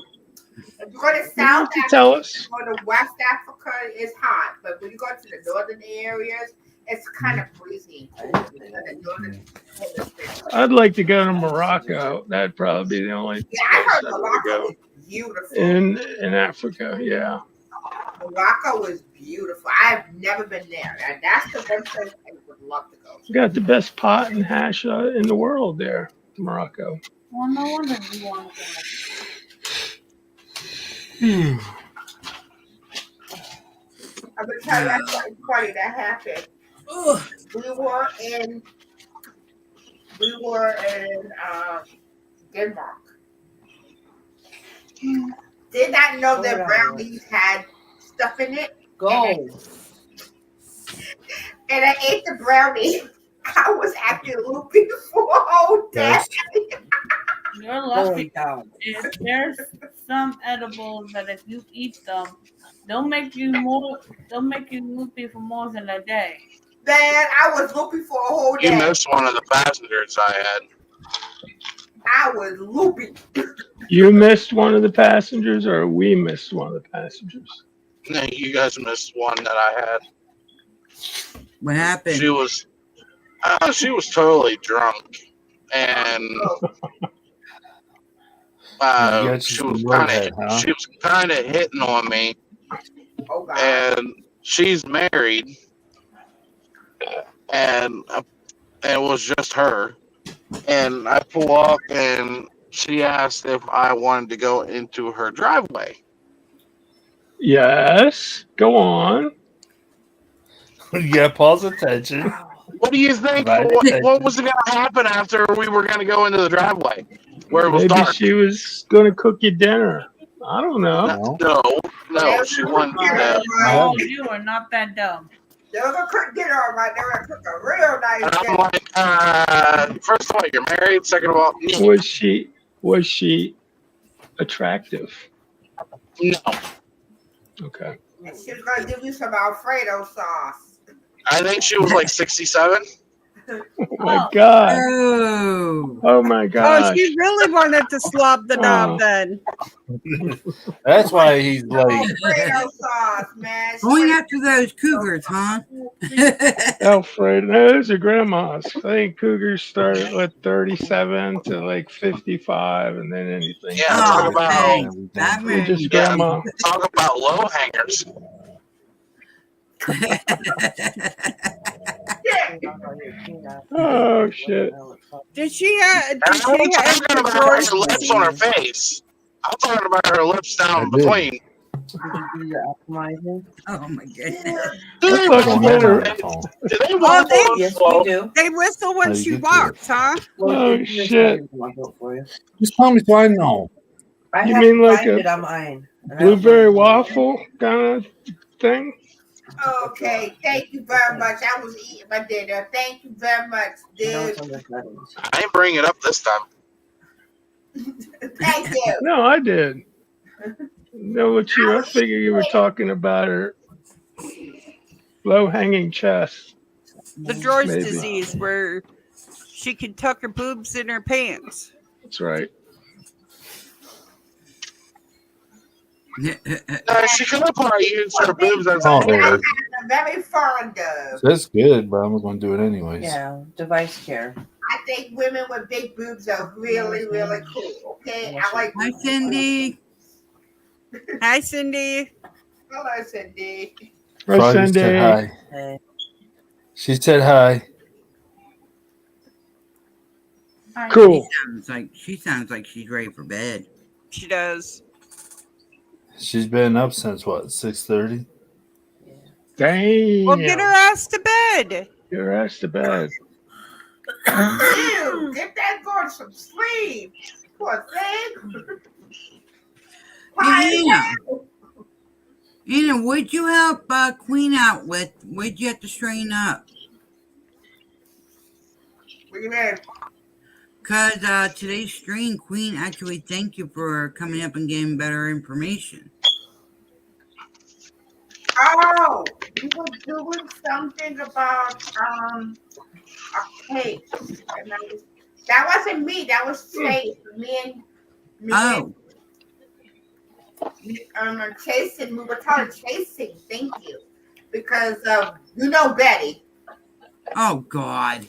Speaker 9: if you go to
Speaker 1: You don't
Speaker 9: South
Speaker 1: have to
Speaker 9: Africa,
Speaker 1: tell us.
Speaker 9: go to West Africa, it's hot. But when you go to the northern areas, it's kind of breezy. The northern hemisphere.
Speaker 1: I'd like to go to Morocco. That'd probably be the only
Speaker 9: Yeah, I heard
Speaker 1: place I would
Speaker 9: Morocco
Speaker 1: go.
Speaker 9: is beautiful.
Speaker 1: In Africa, yeah.
Speaker 9: Morocco is beautiful. I've never been there. And that's the one place I would love to go to.
Speaker 1: You got the best pot and hash in the world there, Morocco.
Speaker 5: Well, no wonder you want to
Speaker 9: I'm gonna tell you that's something funny that happened. We were in Denmark. Did not know that brownies had stuff in it.
Speaker 11: Go.
Speaker 9: And I ate the brownie. I was acting loopy for a whole day.
Speaker 5: You're lucky. If there's some edibles that if you eat them, they'll make you loopy for more than a day.
Speaker 9: Man, I was loopy for a whole
Speaker 10: You
Speaker 9: day.
Speaker 10: missed one of the passengers I had.
Speaker 9: I was loopy.
Speaker 1: You missed one of the passengers, or we missed one of the passengers?
Speaker 10: No, you guys missed one that I had.
Speaker 2: What happened?
Speaker 10: She was totally drunk, and she was kind of hitting on me.
Speaker 9: Oh God.
Speaker 10: And she's married, and it was just her. And I pull up, and she asked if I wanted to go into her driveway.
Speaker 1: Yes. Go on.
Speaker 6: Yeah, pause attention.
Speaker 10: What do you think?
Speaker 6: Right.
Speaker 10: What was going to happen after we were going to go into the driveway where it was
Speaker 1: Maybe
Speaker 10: dark?
Speaker 1: she was going to cook you dinner. I don't know.
Speaker 10: No, she wouldn't do that.
Speaker 5: Oh, you are not that dumb.
Speaker 9: They're gonna cook dinner all right. They're gonna cook a real nice
Speaker 10: And I'm
Speaker 9: dinner.
Speaker 10: like, first of all, you're married. Second of all,
Speaker 1: Was she attractive?
Speaker 10: no.
Speaker 1: Okay.
Speaker 9: And she was gonna give you some Alfredo sauce.
Speaker 10: I think she was like 67.
Speaker 1: Oh my God.
Speaker 2: Oh.
Speaker 1: Oh my
Speaker 3: Oh,
Speaker 1: God.
Speaker 3: she really wanted to slob the knob then.
Speaker 6: That's why he's late.
Speaker 9: Alfredo sauce, man.
Speaker 2: Going after those cougars, huh?
Speaker 1: Alfred, no, those are grandmas. I think cougars start at what, 37 to like 55, and then anything.
Speaker 10: Yeah,
Speaker 2: Oh,
Speaker 10: talk about
Speaker 2: thanks. That
Speaker 1: They're
Speaker 2: made
Speaker 1: just
Speaker 2: me
Speaker 1: grandma.
Speaker 10: talk about low hangers.
Speaker 1: Oh shit.
Speaker 3: Did she have?
Speaker 10: And I'm not talking about her lips on her face. I'm talking about her lips down between.
Speaker 2: Oh my goodness.
Speaker 10: Do they
Speaker 1: That's
Speaker 10: walk
Speaker 1: better.
Speaker 10: on do they walk
Speaker 3: they-
Speaker 10: on
Speaker 11: Yes,
Speaker 10: slow?
Speaker 11: we do.
Speaker 3: They whistle when
Speaker 6: Oh,
Speaker 3: she
Speaker 6: you do.
Speaker 3: walks, huh?
Speaker 1: Oh shit.
Speaker 6: Just tell me so I know.
Speaker 11: I
Speaker 1: You
Speaker 11: have
Speaker 1: mean
Speaker 11: to
Speaker 1: like
Speaker 11: find
Speaker 1: a
Speaker 11: it on mine.
Speaker 1: Blueberry waffle kind of thing?
Speaker 9: Okay, thank you very much. I was eating my dinner. Thank you very much, dude.
Speaker 10: I ain't bring it up this time.
Speaker 9: Thank you.
Speaker 1: No, I did. No, what you? I figure you were talking about her low-hanging chest.
Speaker 3: The George
Speaker 1: Maybe.
Speaker 3: disease, where she can tuck her boobs in her pants.
Speaker 1: That's right.
Speaker 10: No, she could have probably used her boobs as
Speaker 6: Oh,
Speaker 10: a
Speaker 6: there.
Speaker 10: hanger.
Speaker 9: I'm very fond of.
Speaker 6: That's good, but I'm going to do it anyways.
Speaker 11: Yeah, device care.
Speaker 9: I think women with big boobs are really, really cool. Okay, I like.
Speaker 2: Hi, Cindy.
Speaker 3: Hi, Cindy.
Speaker 9: Hello, Cindy.
Speaker 1: Hi,
Speaker 6: Froggy said
Speaker 1: Cindy.
Speaker 6: hi.
Speaker 11: Hey.
Speaker 6: She said hi.
Speaker 1: Cool.
Speaker 2: She sounds like she's ready for bed.
Speaker 3: She does.
Speaker 6: She's been up since what, 6:30?
Speaker 1: Damn.
Speaker 3: Well, get her ass to bed.
Speaker 1: Get her ass to bed.
Speaker 9: Ew, get that girl some sleep. Poor thing.
Speaker 2: Hey, Anna, what'd you help Queen out with? What'd you have to straighten up?
Speaker 9: What do you mean?
Speaker 2: Because today's stream, Queen actually thanked you for coming up and getting better information.
Speaker 9: Oh, you were doing something about a cake. And that wasn't me. That was Chase. Me
Speaker 2: Oh,
Speaker 9: and chasing. We were talking chasing. Thank you, because you know Betty.
Speaker 2: oh God.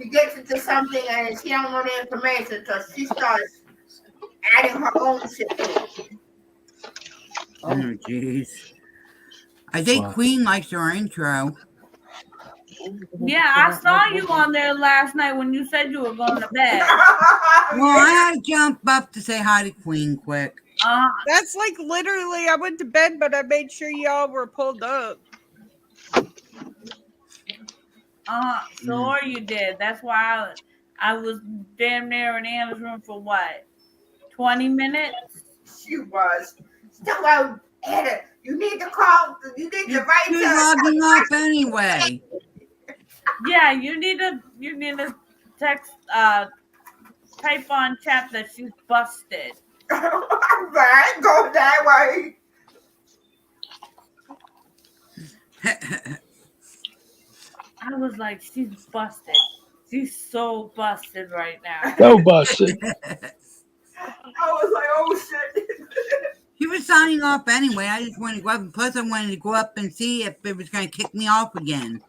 Speaker 9: She gets into something and she don't know the information, so she starts adding her own shit to it.
Speaker 2: Oh, jeez. I think
Speaker 6: Wow.
Speaker 2: Queen likes our intro.
Speaker 5: Yeah, I saw you on there last night when you said you were going to bed.
Speaker 2: Well, I had to jump up to say hi to Queen quick.
Speaker 3: That's like literally, I went to bed, but I made sure y'all were pulled up.
Speaker 5: Sure you did. That's why I was damn near in Anna's room for what? 20 minutes?
Speaker 9: She was. So, Anna, you need to call. You need to write
Speaker 2: Who's logging off anyway?
Speaker 5: Yeah, you need to text type on chat that she's busted.
Speaker 9: Right, go that way.
Speaker 5: I was like, she's busted. She's so busted right now.
Speaker 1: So busted.
Speaker 9: I was like, oh shit.
Speaker 2: He was signing off anyway. I just wanted to go up, and plus I wanted to go up and see if it was going to kick me off again.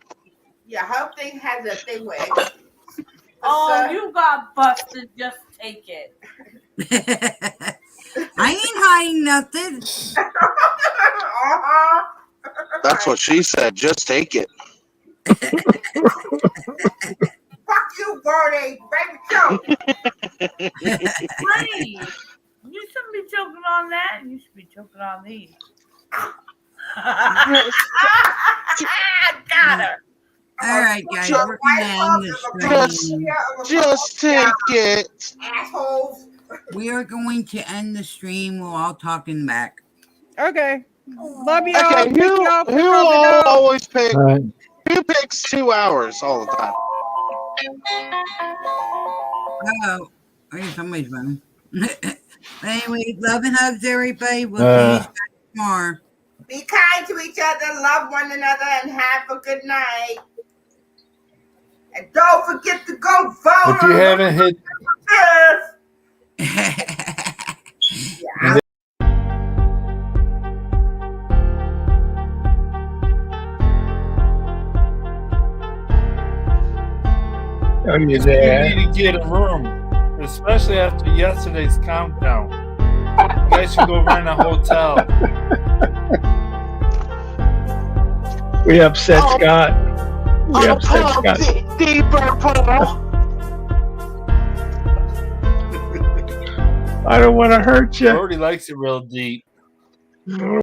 Speaker 9: Yeah, her thing has a thing where
Speaker 5: Oh, you got busted. Just take it.
Speaker 2: I ain't hiding nothing.
Speaker 10: That's what she said. Just take it.
Speaker 9: Fuck you, Bernie. Baby Joe.
Speaker 5: Honey, you shouldn't be choking on that. You should be choking on these. Got her.
Speaker 2: All right, guys, we're going to end the stream.
Speaker 10: Just take it.
Speaker 9: Assholes.
Speaker 2: We are going to end the stream. We'll all talking back.
Speaker 3: Okay. Love y'all.
Speaker 10: Okay,
Speaker 3: Thank y'all for
Speaker 10: who
Speaker 3: coming out.
Speaker 10: always pick?
Speaker 1: All right.
Speaker 10: Who picks 2 hours all the time?
Speaker 2: Oh, I guess somebody's running. Anyway, love and hugs, everybody. We'll see you guys tomorrow.
Speaker 9: Be kind to each other, love one another, and have a good night. And don't forget to go vote.
Speaker 6: If you haven't hit,
Speaker 9: Yeah.
Speaker 1: Are you
Speaker 6: you
Speaker 1: there?
Speaker 6: need to get a room, especially after yesterday's countdown. You guys should go rent a hotel.
Speaker 1: We upset Scott. We upset Scott.
Speaker 10: Deeper, Paul.
Speaker 1: I don't want to hurt you.
Speaker 6: Brody likes it real deep.